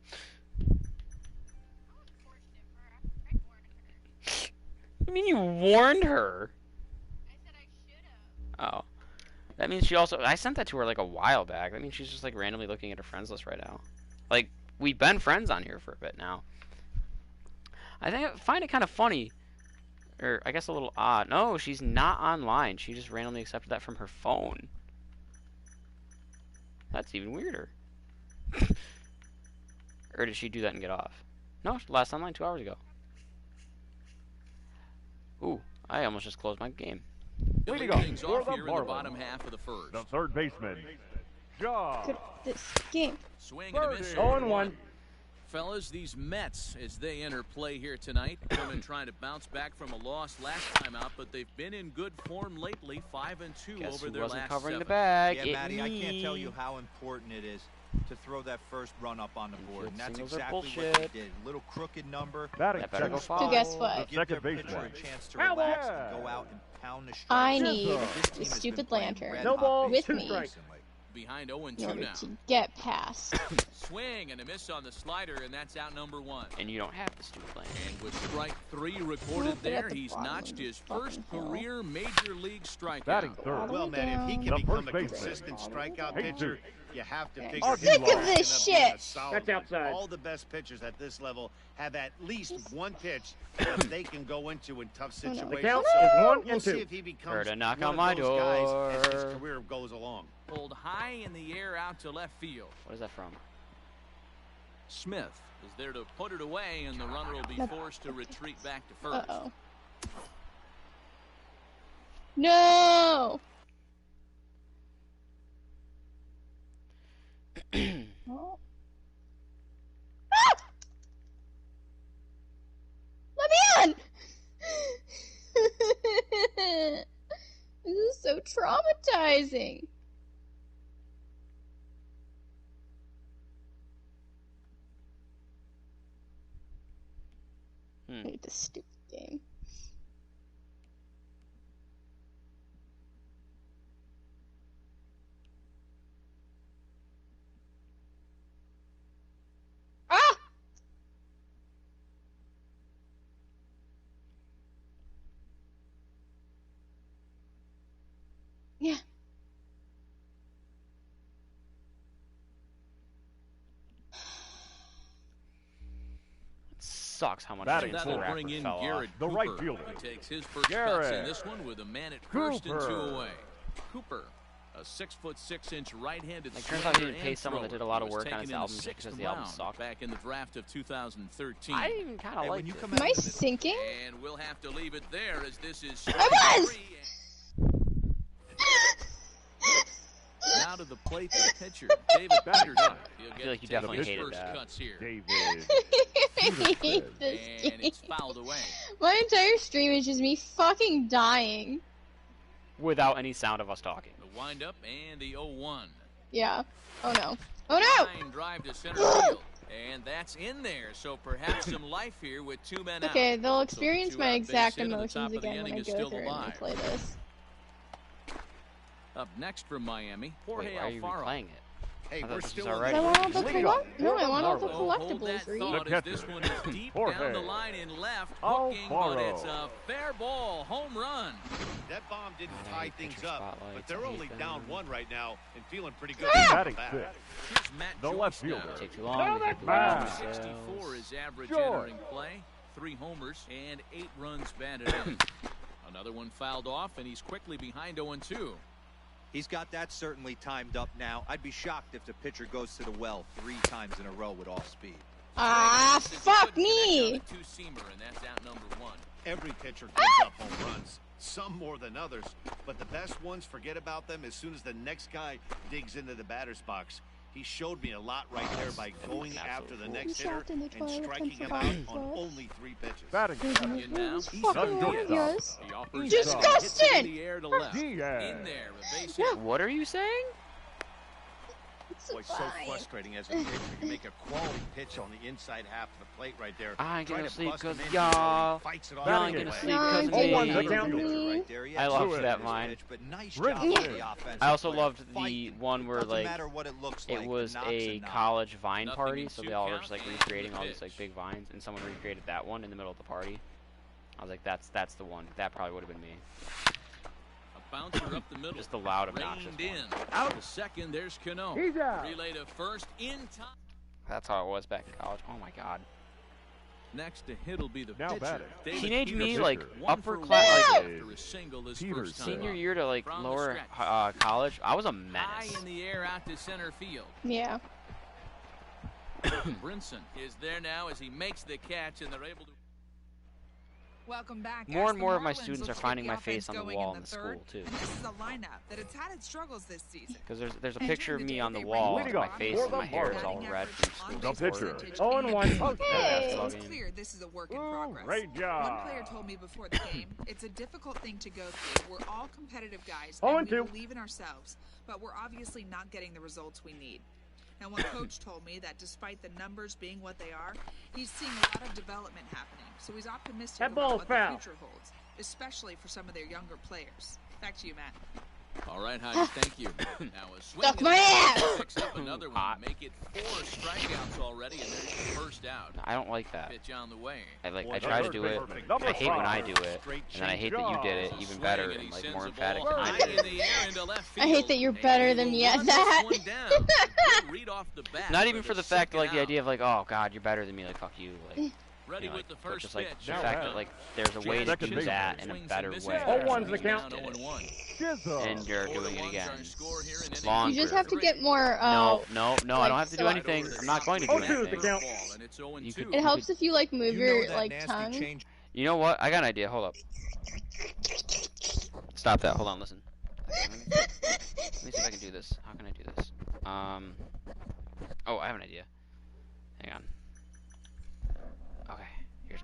I mean, you warned her. I said I should have. Oh. That means she also... I sent that to her like a while back. That means she's just like randomly looking at her friends list right now. Like, we've been friends on here for a bit now. I find it kind of funny. Or, I guess a little odd. No, she's not online. She just randomly accepted that from her phone. That's even weirder. Or did she do that and get off? No, last online 2 hours ago. Ooh, I almost just closed my game. Leading off Things for off the here in the Marlins, bottom half of the first. the third baseman, John. Good at this game. Swing and a miss. 0-1. Fellas, these Mets, as they enter play here tonight, coming trying to bounce back from a loss last time out, but they've been in good form lately, 5-2 Guess over who their wasn't last covering 7. the bag? Yeah, It Matty, I can't me. tell you how important it is to throw that first run up on the board. And that's singles are exactly what bullshit. they did. Little crooked number. Batting That better go second. foul. So guess what? Give their Second pitcher baseman. a chance to Foul relax ball. and go out and pound the strike. I need This a team has been stupid playing lantern red No hot ball, with baseball me recently. Behind in 0-2 order now. to get past. Swing and a miss on the slider, and that's out number 1. And you don't have the stupid lane. And with strike 3 recorded But at there, the he's bottom notched of the his first fucking hill. career major league strikeout. Batting third. Well, man, if he The can become first a baseman. consistent strikeout Hey, pitcher, dude. you have to I'm figure sick he's of gonna this end up being a shit. solid That's one. outside. All the best pitchers at this level have at least one pitch that they can go into in tough Oh, no. situations. The count So is 1 we'll and see 2. if he becomes Heard a knock one on of my those guys as his door. career goes along. Pulled high in the air out to left field. What is that from? Smith is there to put it away, and the runner will be forced to retreat back to first. Uh-oh. No! Oh. Ah! Let me in! This is so traumatizing. I hate this stupid game. sucks how much Batting That'll crap bring in fell off. Garrett The Cooper. right fielder. He takes his first Garrett cuts in this one with a man at first and 2 away. Cooper, a 6'6" right-handed Like, turns slinger out he didn't pay and someone that thrower. did a lot of He was work on his taken in album the just because 6th the album round sucked. back in the draft of 2013. I even kind of liked it. Am I sinking? And we'll have to leave it there as this is I was! Now to the plate, the pitcher, David Peterson. I feel like you definitely hated first that. cuts here. David. I hate this And it's game. fouled away. My entire stream is just me fucking dying. Without any sound of us talking. The windup and the 0-1. Yeah. Oh no. Oh no! Line drive to center field. And that's in there, so perhaps some life here with 2 men out. Okay, they'll So experience the my 2-out exact base hit at the top emotions of the again when inning I is go still through and alive. replay this. Up next from Miami, Wait, Jorge why are you Alfaro. replaying it? Hey, I thought we're this was still already. I want all the Lead off. no, I want all the Oh, hold that collectibles, Reed. thought The as this catcher. one is deep Jorge. down the line in left, hooking, but Alfaro. it's a fair ball, home run. That bomb didn't I tie hate things pitcher up, spotlights. but they're I hate only them. down 1 right now and feeling pretty good. Batting about sixth. that. Here's Matt The Joyce left now. fielder. Take too long. No, they that's could bad. lose themselves. 64 is average Sure. entering play. 3 homers and 8 runs batted in. Another one fouled off, and he's quickly behind 0-2. He's got that certainly timed up now. I'd be shocked if the pitcher goes to the well 3 times in a row with all speed. Ah, This is a fuck good connection on me! a two-seamer, and that's out number 1. Every pitcher gives up home runs, some more than others, but the best ones forget about them as soon as the next guy digs into the batter's box. He showed me a lot right there by going after the next hitter Trapped in the and toilet striking since him out the on box. only 3 pitches. Batting There's sixth. no You know, rules. he's Fucking done one of good yours. He offers Disgusting! hits it in the air to left. Diaz. In there, a base hit. What are you saying? It's Boy, so fine. frustrating as a pitcher. You make a quality pitch on the inside half of the plate right there. I ain't Try gonna to sleep bust him 'cause in, y'all- he fights it y'all off ain't anyway. gonna sleep No, 'cause it's of Oh, me. one okay. down. Right there. He I had loved two that pitches, line. but nice Rid- job by Yeah. the offensive I also player. loved the Fighting. one where, Doesn't like, matter what it looks it like, was knocks a and knocks. college vine Nothing party, in so 2 they all were count, just like and recreating the all these like pitch. big vines, and someone recreated that one in the middle of the party. I was like, that's the one. That probably would have been me. A bouncer up the middle. Just the loud, obnoxious Reined in. one. Out to second, there's Cano. He's out. Relay to first in time. That's how it was back in college. Oh my god. Next to hit will be the Now pitcher. batting. David Teenage Peterson. me, like, pitcher. One for upper one class, like, after a single his Peterson. first time senior up. year to like From the lower stretch. college, I was a High menace. in the air out to center field. Yeah. Brinson is there now as he makes the catch, and they're able to. Welcome back. More As and the more of my Marlins students look are to get finding the my face offense on the going wall in in the third, school, too. And this is a lineup that has had its struggles this season. Because there's a And picture of during the me day, on the they wall, rank and the my bottom face for and the my hair is Marlins. all red from The school pitcher. sports. 0-1. Hey. It's game. clear this is a work in Ooh, progress. great One job. player told me before the game, it's a difficult thing to go through. We're all competitive guys, Oh, and we 2. believe in ourselves, but we're obviously not getting the results we need. Now, one coach told me that despite the numbers being what they are, he's seeing a lot of development happening, so he's optimistic That about ball's what foul. the future holds, especially for some of their younger players. Back to you, Matt. All right, Heidi, thank you. Now a swing Stuff and my a ass. miss. Picks up another one. Hot. Make it 4 strikeouts already, and there's the first out. I don't like that. Pitch on the way. I Boy, try to that's do it. perfect. Number I hate when I do 5. it, Straight and then I hate that you did it even Swing, better and and he like sends more the emphatic ball than I high did. in the air into left I hate field. that you're And better he than will me at run this that. one down. Good read off the bat Not even for the fact, second like the out. idea of like, oh god, you're better than me, like fuck you, like. Ready You know, with the but first just like pitch. the Now fact bad. that like there's a way to Second do base. that in a Swings better and misses. way. Oh, one's the Down count. 0-1. Shizzle. And you're doing it 4-1's again. our score here in inning Longer. You just have to get more. No, I don't like, have to do so- anything. I'm not going to do Oh, 2 is the anything. count. And it's 0-2. You could- It helps if you like move You know your that like nasty tongue. change. You know what? I got an idea. Hold up. Stop that. Hold on. Listen. Let me see if I can do this. How can I do this? Oh, I have an idea. Hang on. Okay. Here's.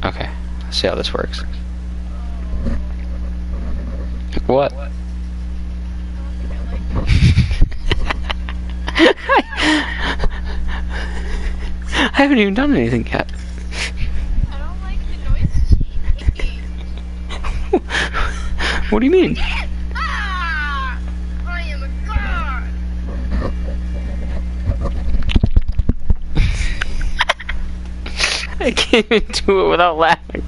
Okay. Let's see how this works. What? I haven't even done anything yet. I don't like the noise. What do you mean? Ah! I am a god. I can't even do it without laughing.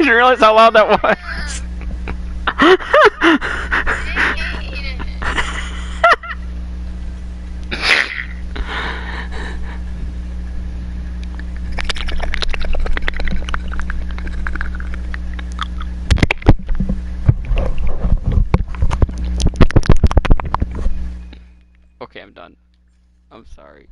didn't realize how loud that was. Okay, I'm done. I'm sorry.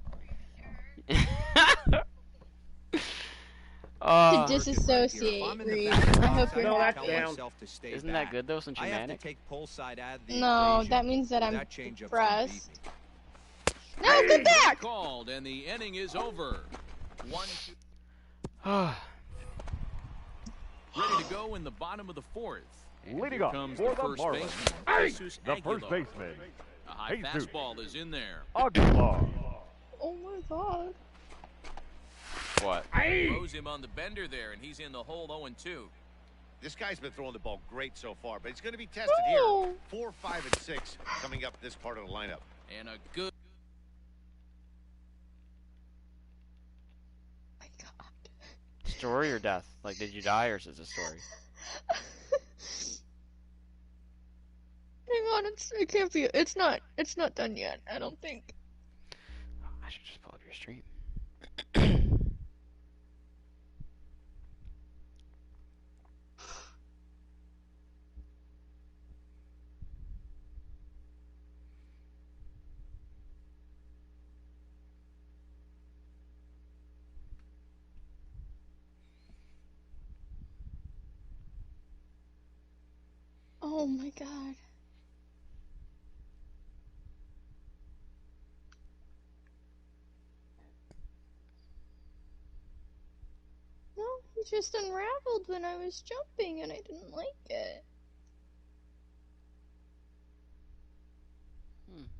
To disassociate, Reed. I hope you're happy. Isn't that good though, since you're manic? No, that means that I'm depressed. No, get back! Called, and the inning is over. 1-2. Ready to go in the bottom of the fourth. Leading off for the Marlins, the first baseman. A high fastball is in there. Aguilar. Oh my god. What? Throws him on the bender there, and he's in the hole 0-2. This guy's been throwing the ball great so far, but he's going to be tested here. 4, 5, and 6 coming up this part of the lineup. And a good. My god. Story or death? Like, did you die, or is it a story? Hang on, it can't be. It's not done yet. I don't think. I should just pull up your stream. Oh my god. No, he just unraveled when I was jumping and I didn't like it.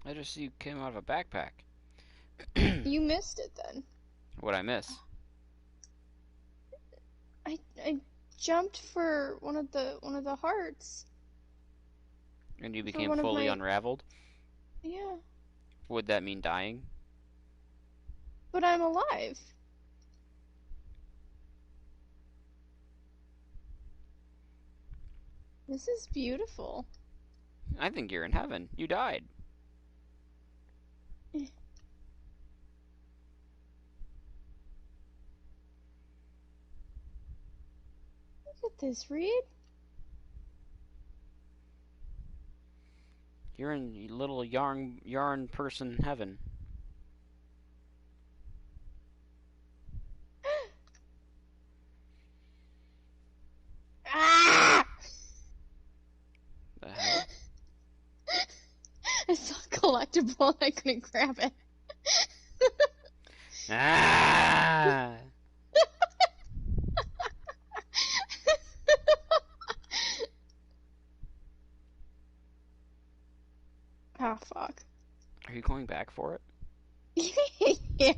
I just see you came out of a backpack. You missed it then. What'd I miss? I jumped for one of the hearts. And you became fully unraveled? Yeah. Would that mean dying? But I'm alive. This is beautiful. I think you're in heaven. You died. Look at this, Reed. You're in little yarn person heaven. Ah! The hell? I saw a collectible and I couldn't grab it. Ah! Oh, fuck. Are you going back for it? Yeah.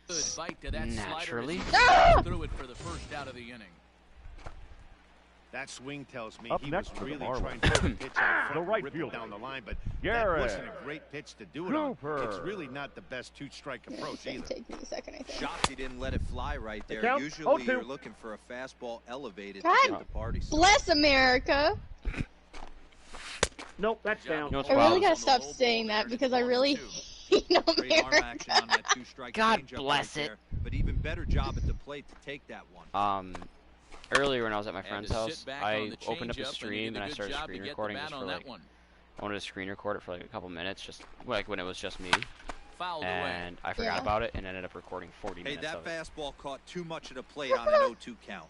Good bite to that Naturally. Slider. Threw it for the first out of the inning. That swing tells me Up he next was for the really Marlins. trying to hit the pitch out The front, right rip it fielder. down the line, but Garrett. that wasn't a great pitch to do it on. Cooper. It's really not the best two-strike approach It's gonna either. take me a second, I think. Shocked he didn't let it fly right there. count, Usually 0-2. you're looking for a fastball elevated God to get the party started. Bless America. Nope, that's down. You know what's I really problem? gotta stop saying that because I really hate Great arm America. action on that two-strike God changeup bless right it. there, but even better job at the plate to take that one. Earlier when I was at my And friend's to sit house, back I on the opened up a changeup, and he stream did a and I good started job to screen get the recording bat just on for that like, one. I wanted to screen record it for like a couple minutes, just like when it was just me. Fouled away. And I forgot Yeah. about it and ended up recording 40 Hey, minutes that of it. fastball caught too much of the plate on an 0-2 count.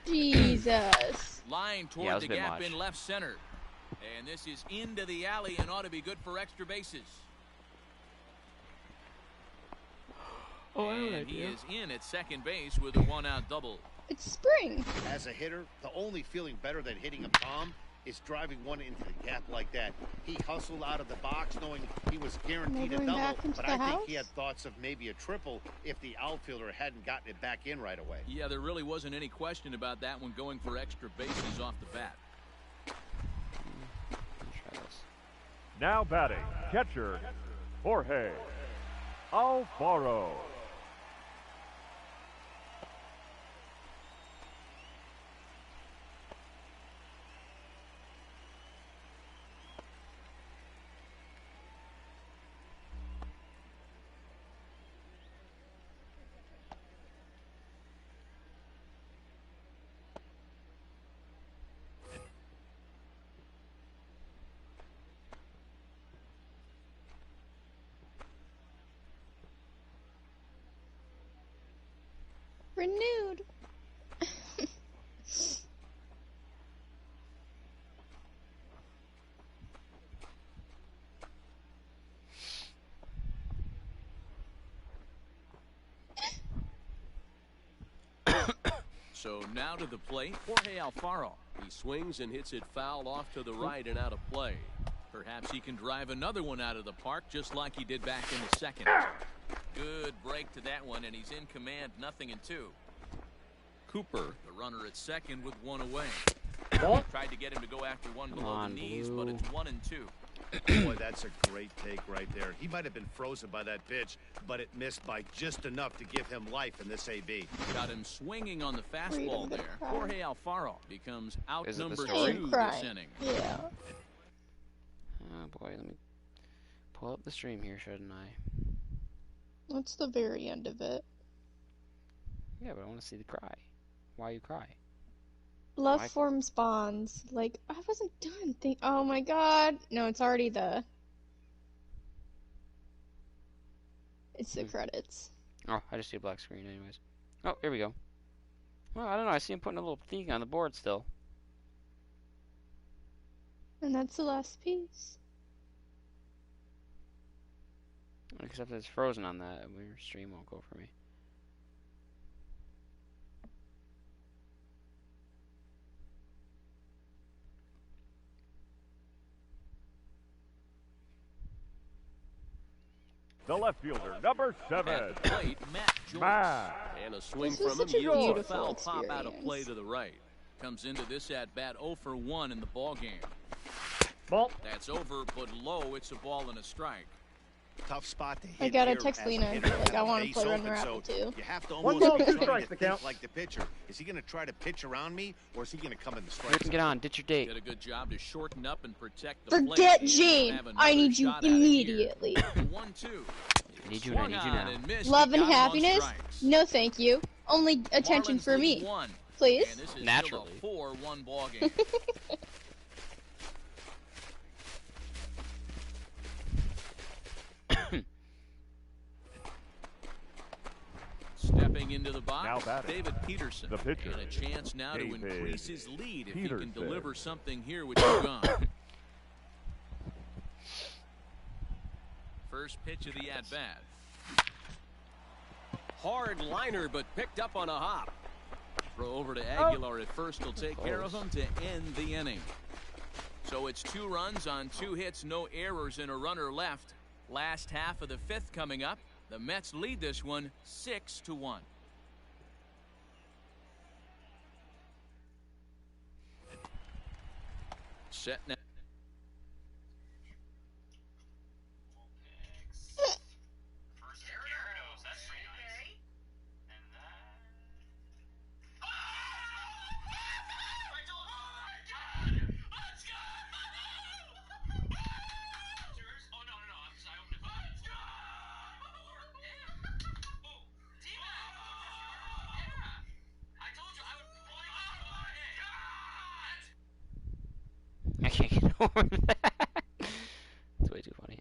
Jesus. Line toward Yeah, it was the a bit gap much. in left center. And this is into the alley and ought to be good for extra bases. Oh, I have an And he idea. is in at second base with a one-out double. It's spring. As a hitter, the only feeling better than hitting a bomb is driving one into the gap like that. He hustled out of the box knowing he was guaranteed a going double, back into but the I think house? he had thoughts of maybe a triple if the outfielder hadn't gotten it back in right away. Yeah, there really wasn't any question about that one going for extra bases off the bat. Try this. Now batting, catcher, Jorge Alfaro. Renewed. So now to the plate, Jorge Alfaro. He swings and hits it foul off to the right and out of play. Perhaps he can drive another one out of the park just like he did back in the second. Good break to that one, and he's in command, 0-2. Cooper, the runner at second with one away. Tried to get him to go after one below the knees, but it's 1-2. Boy, that's a great take right there. He might have been frozen by that pitch, but it missed by just enough to give him life in this AB. Got him swinging on the fastball there. Jorge Alfaro becomes out number 2 this inning. Yeah. Oh boy, let me pull up the stream here, shouldn't I? That's the very end of it. Yeah, but I want to see the cry. Why you cry? Love forms bonds. Like, I wasn't done. Oh my god. No, it's already it's the credits. Oh, I just see a black screen anyways. Oh, here we go. Well, I don't know. I see him putting a little thing on the board still. And that's the last piece. Except it's frozen on that. Your stream won't go for me. The left fielder, number 7. At the plate, Matt Joyce. And a swing from him yields a foul pop out of play to the right. Comes into this at bat 0 for 1 in the ball game. Ball. That's over, but low. It's a ball and a strike. Tough spot to hit. I gotta text Lena and be like, I want to play Runner Apple too. You have to almost be trying to think like the pitcher. Is he going to try to pitch around me, or is he going to come in the strike? You can get on. Ditch your date. Did a good job to shorten up and protect the Forget plate. Jane. I need you immediately. 1-2. I need you now. Love and happiness? No, thank you. Only attention for me. Please. Naturally. 4-1 ball game. Stepping into the box, David Peterson. The pitcher. And a chance now to increase his lead if he can deliver something here with two gone. First pitch of the at-bat. Hard liner, but picked up on a hop. Throw over to Aguilar at first will take care of him to end the inning. So it's 2 runs on 2 hits, no errors, and a runner left. Last half of the 5th coming up. The Mets lead this one 6-1. Set now. I can't get over that. It's way too funny.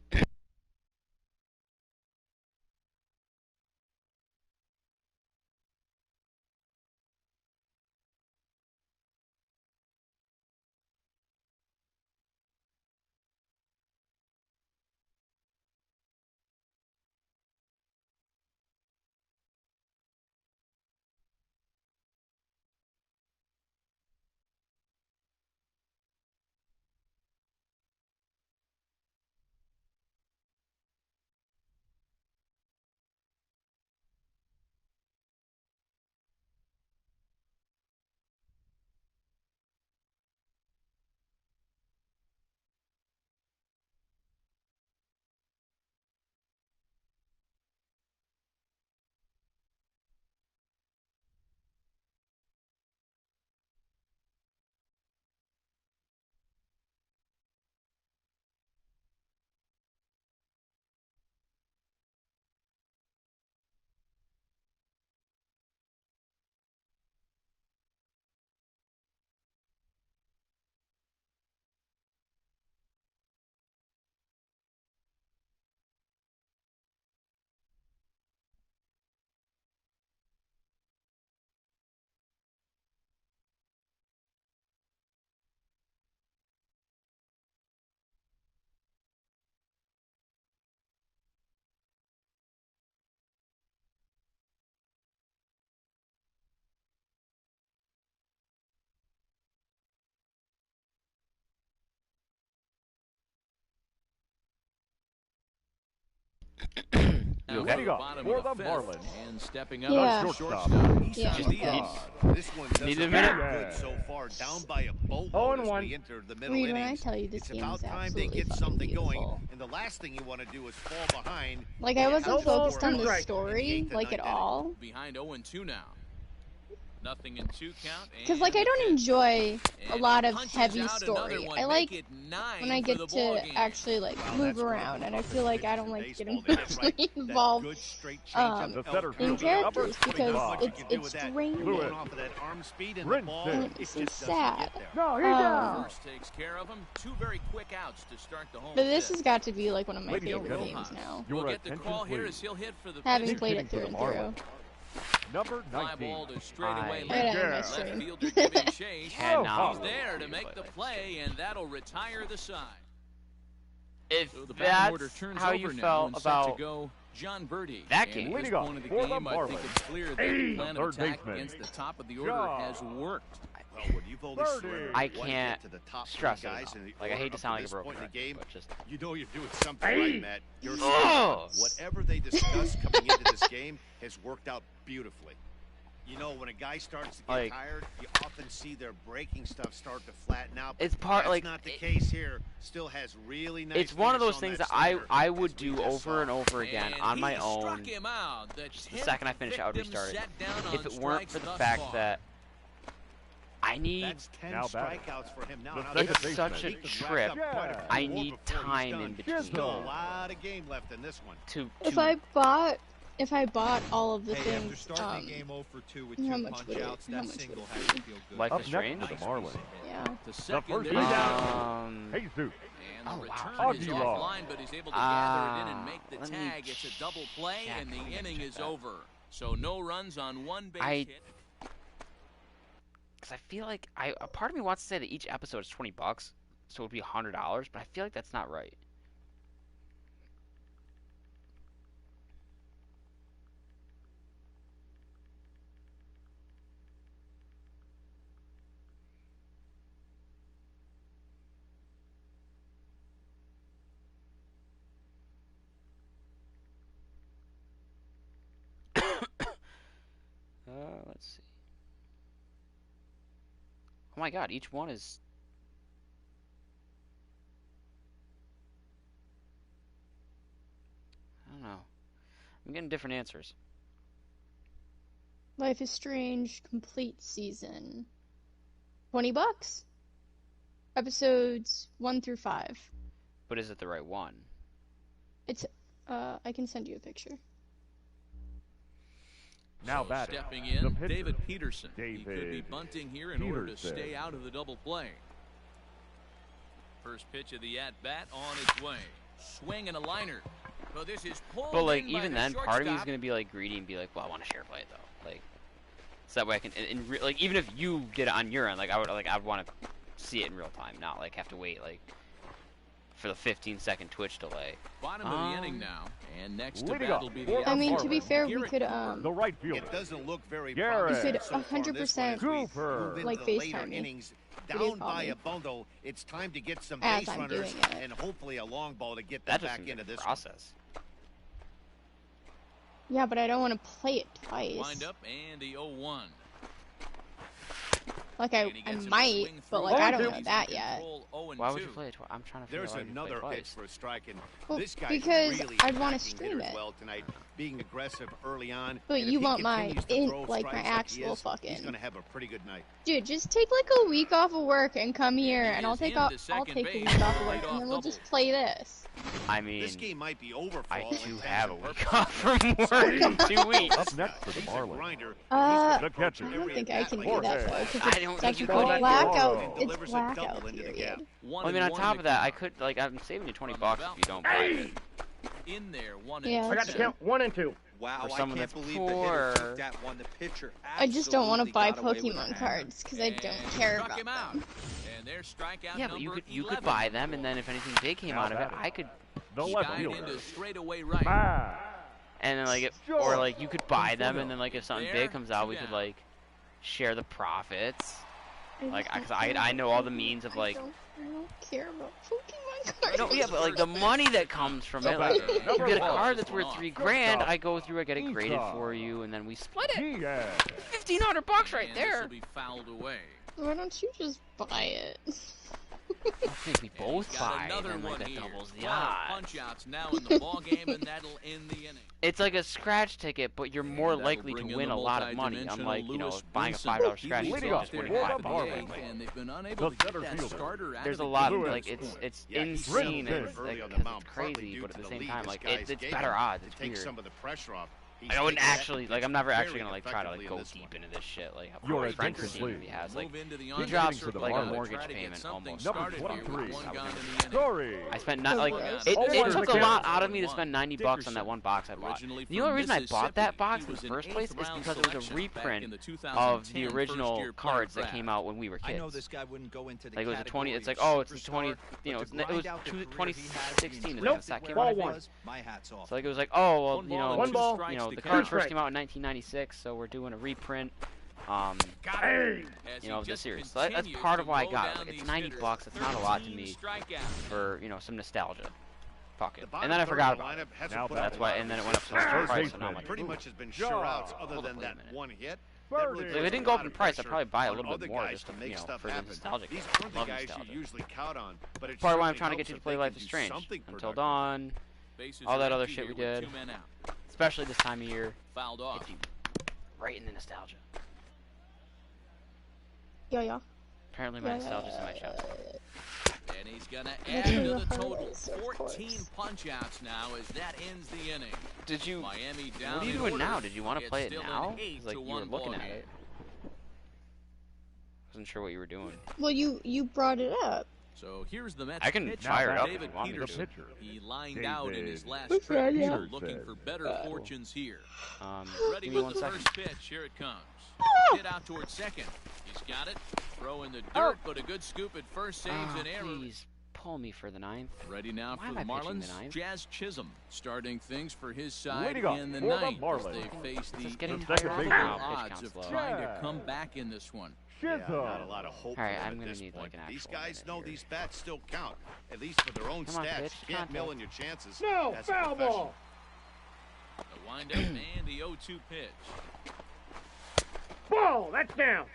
You Ready okay? go for the Marlins. And stepping up, Yeah. shortstop. Yeah. This one doesn't Need a look minute? good so far, down by a boatload as we enter the middle Reed, when I innings. tell you this It's game about is time they absolutely get fucking something going, beautiful. and the last thing you want to do is fall behind. Like, I wasn't focused on the In the story, eighth and like, at ninth inning. all. Behind 0-2 now. Nothing in 2 count. Because, like, I don't enjoy a lot of heavy story. I like when I get to actually, like, move around, and I feel like I don't like getting emotionally involved in characters because it's draining. And it's sad. First takes care of him. 2 very quick outs to start the home. But this has got to be, like, one of my favorite games now. We'll get the call here as he'll hit for the Having played it through and through. Number fly 19. ball to straightaway Right left. on my Left stream. fielder giving chase. Cannot He's there to make the play, and that'll retire the side. If So the batting order that's turns how over you now felt and set about to go John Birdie. that And game. at Way to this go. point of the For the game, I think Marlins. it's clear that the plan of Third attack baseman. against the top of the order has worked. Well, when you've only surrendered I one hit can't to the top stress it guys enough. in the Like, I order hate to up sound like a this broken point in record, the game, but just you know you're doing something right, Matt. You're Oh. whatever they discuss coming into this game has worked out beautifully. You know, when a guy starts to get Like, tired, you often see their breaking stuff start to flatten out. It's part That's like not the case here. Still has really nice. it's one of finish those on things that that I slider, would as we do just over saw. and over again And on my he own. struck him out. The Second I finish, I would 10th restart it. victim set down If it on weren't for strikes the thus fact far. that I need, That's 10 Now batting. strikeouts for him now. The Now second this- it's such a he could rack trip. up quite a few I more need before he's time done. in between Still a lot of game left in this one. to If I bought all of the Hey, after things, starting the game 0 for 2 with how 2 much punch would it- outs, how that much single would has it to be? feel good. Life Up is next strange. for the Marlins. yeah. The second first there's down. out. Jesus. And the Oh, return wow. is Augie Law. offline, but he's able to gather it in and make the Let me tag. It's a double play, check. and the Let me inning check is that. over. So no runs on one base I- hit. Because I feel like a part of me wants to say that each episode is $20, so it would be $100, but I feel like that's not right. Let's see. Oh my god, each one is... I don't know. I'm getting different answers. Life is Strange complete season. $20. Episodes 1 through 5. But is it the right one? It's I can send you a picture. Now So batting. stepping The in, pitcher, David Peterson. He could be David bunting here in order to Peterson. stay out of the double play. First pitch of the at-bat on its way. Swing and a liner. So this is pulled But like in by even the then, part of me is shortstop. gonna be like greedy and be like, well, I want to share play it though, like, so that way I can. Like even if you did it on your end, like I would want to see it in real time, not like have to wait like for the 15-second Twitch delay. Bottom of the inning now, and next to Way to bat go. will be For the I mean, to be outfielder, fair, we Garrett could Cooper. The right fielder. It doesn't look very Garrett. promising You could so far in this one as we Cooper. move into like, the later FaceTime me. innings. Video Down call by me. a bundle, it's time to get some As base I'm runners doing it. and hopefully a long ball to get them That just back seems into like a this one. process. Yeah, but I don't want to play it twice. Wind up and the 0-1. Like And he I gets him to might, swing but through like I it. don't He's know in that yet. control, 0-2. Why would you play it twice? I'm trying to figure There's out why you another play pitch twice. for a strike, and Well, this guy's because really I'd wanna attacking stream hitters it. well tonight, being aggressive early on. But and if you he want my continues to in throw like my strikes he actual is, fucking. He's gonna have a pretty good night. Dude, just take like a week off of work and come here, He and I'll is take into I'll second take a base week off for of a work, and then leadoff we'll just double. play this. I mean, This game might be over for I all do intents have a and week purposes. off from work in 2 weeks. Up next for the He's a Marlins. grinder. The catcher. I don't think I can do Jorge. that though, because I it's don't think you technical can. blackout. He It's delivers a double blackout into the period. gap. One I mean, and on one top to of that, I count. could like I'm saving you $20 From the if you don't buy it. In there, 1 Yeah, and I got to 2. count 1 and 2. Wow, For I someone can't that's believe the hitter poor. took that one. The pitcher I just don't want to absolutely buy got away with Pokemon it. cards because I don't And care struck about him out. them. And their strikeout Yeah, but you number could 11. buy them, and then if anything big came Now out of it, batting. I could, The He left dived fielder. into straightaway right. and then like or like you could buy them, and then like if something big comes out, we could like share the profits. Like, cause I know all the means of like. I don't care about Pokemon cards. No, yeah, but like the money that comes from it, like you get a card that's worth $3 grand, I go through, I get it graded for you, and then we split it. $1,500 right there. Why don't you just buy it? I think we both buy, and like that doubles the odds. It's like a scratch ticket, but you're more likely to win a lot of money. Unlike, you know, buying a $5 scratch ticket, just winning $5. There's a lot of, like, it's insane, and it's, like, it's crazy, but at the same time, like, it's better odds. It's weird. I wouldn't actually, like, I'm never actually gonna, like, try to, like, go deep into this shit, like, how my friend Christine has, like, he drops, like, a mortgage payment almost. Number 23. I spent not, like, it took a lot out of me to spend $90 on that one box I bought. The only reason I bought that box in the first place is because it was a reprint of the original cards that came out when we were kids. Like, it was a 20, it's like, oh, it's the 20, you know, it was 2016 is when the set came out. So, like, it was like, oh, well, you know, the cards first came out in 1996, so we're doing a reprint, you know, of the series. So that's part of why I got it. Like, it's $90. It's not a lot to me for, you know, some nostalgia. Fuck it. And then I forgot about it. That's why. And then it went up so much in price. So now I'm like, pretty much has been sure outs other than that one hit. If it didn't go up in price, I'd probably buy a little bit more just to, you know, for the nostalgic. I love nostalgia. Part of why I'm trying to get you to play Life is Strange. Until Dawn, all that other shit we did. Especially this time of year, gets you right in the nostalgia. Yeah. Apparently my nostalgia's in my chest. And he's gonna add to the total. 14 punch-outs now as that ends the inning. Did you? Miami What down are you doing now? Did you want to play it now? Like you were looking at it. Wasn't sure what you were doing. Well, you brought it up. So here's the Mets. I can fire it up if you want me to. He lined out in his last trip, so looking for better fortunes here. Ready with the first pitch. Here it comes. Hit out towards second. He's got it. Throw in the dirt, but a good scoop at first saves an error. Please pull me for the ninth. Ready now for the Marlins. Jazz Chisholm starting things for his side in the ninth as they face the odds of trying to come back in this one. Yeah, not a lot of hope. All right, for I'm them at gonna this need point. like an These actual guys know here. these bats still count, at least for their own Come on, stats. pitch. You can't Contact. mill in your chances. No, That's a foul professional. ball. The windup and the 0-2 pitch. Ball, that's down.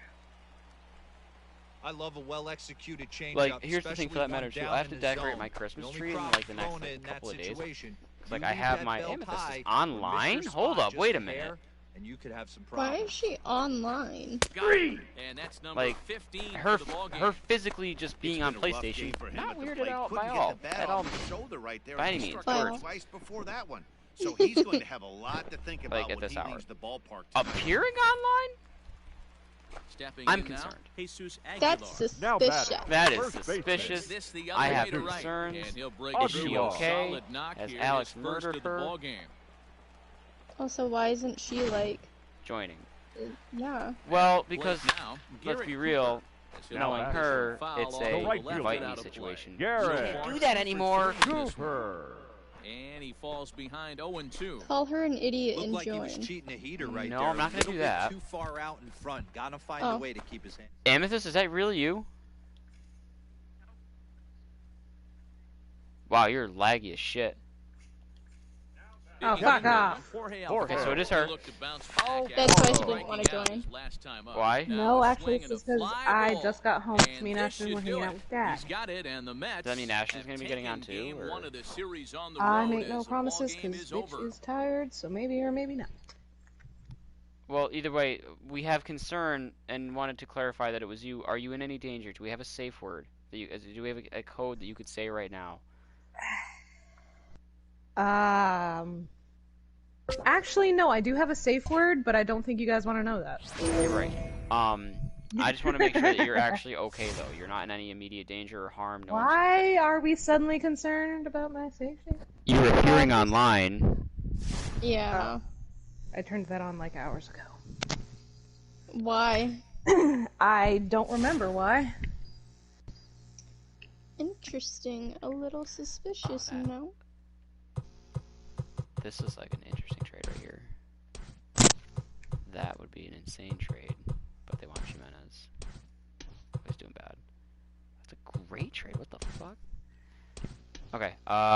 I love a well-executed change. Like, here's the thing for that matter too. I have to decorate my Christmas tree in like the next like, couple of days. Like I have my Amethyst is online. Hold up, wait a minute. And you could have some Why problems. is she online? And that's number Like 15 her for the ball game. her physically just being on PlayStation, not weirded out by all at all. By any means. Well. Twice before that one. So he's going to have a lot to think about Like, at when this he hour. leaves the ballpark. Appearing online? Stepping I'm in now, concerned. Jesus Aguilar. That's Now suspicious. batting. That is First baseman. suspicious. This the I other have way to right, concerns. and he'll break Is through she a okay? solid knock Has here, Alex his first murdered of the her? ball game. Also, why isn't she like? Joining. Yeah. Well, because now, let's Garrett be real, Cooper. knowing her, Foul it's off a the right left bite out me of the situation. Garrett. Can't do that anymore. Cooper. And he falls behind 0-2. Call her an idiot Looked and like he was join. cheating a heater right No, there. I'm not gonna A little do bit that. Too far out in front. Gotta find Oh. a way to keep his hand. Amethyst, is that really you? Wow, you're laggy as shit. Oh, fuck off. Okay, so it is her. Oh, that's why she didn't want to join. Why? No, actually, it's just because I just got home. Me and Ashton were hanging out with Dad. He's got it, and the Mets Does that mean Ashton's gonna be getting on too, game or- one of the series on the I road make as no the ball promises game because is bitch over. is tired, so maybe or maybe not. Well, either way, we have concern and wanted to clarify that it was you. Are you in any danger? Do we have a safe word? Do we have a code that you could say right now? Actually, no, I do have a safe word, but I don't think you guys want to know that. You're right. I just want to make sure that you're actually okay, though. You're not in any immediate danger or harm. No one's- Why are we suddenly concerned about my safety? You were appearing online. Yeah. I turned that on like hours ago. Why? I don't remember why. Interesting. A little suspicious, Oh, you know? This is like an interesting trade right here. That would be an insane trade, but they want Jimenez. Okay.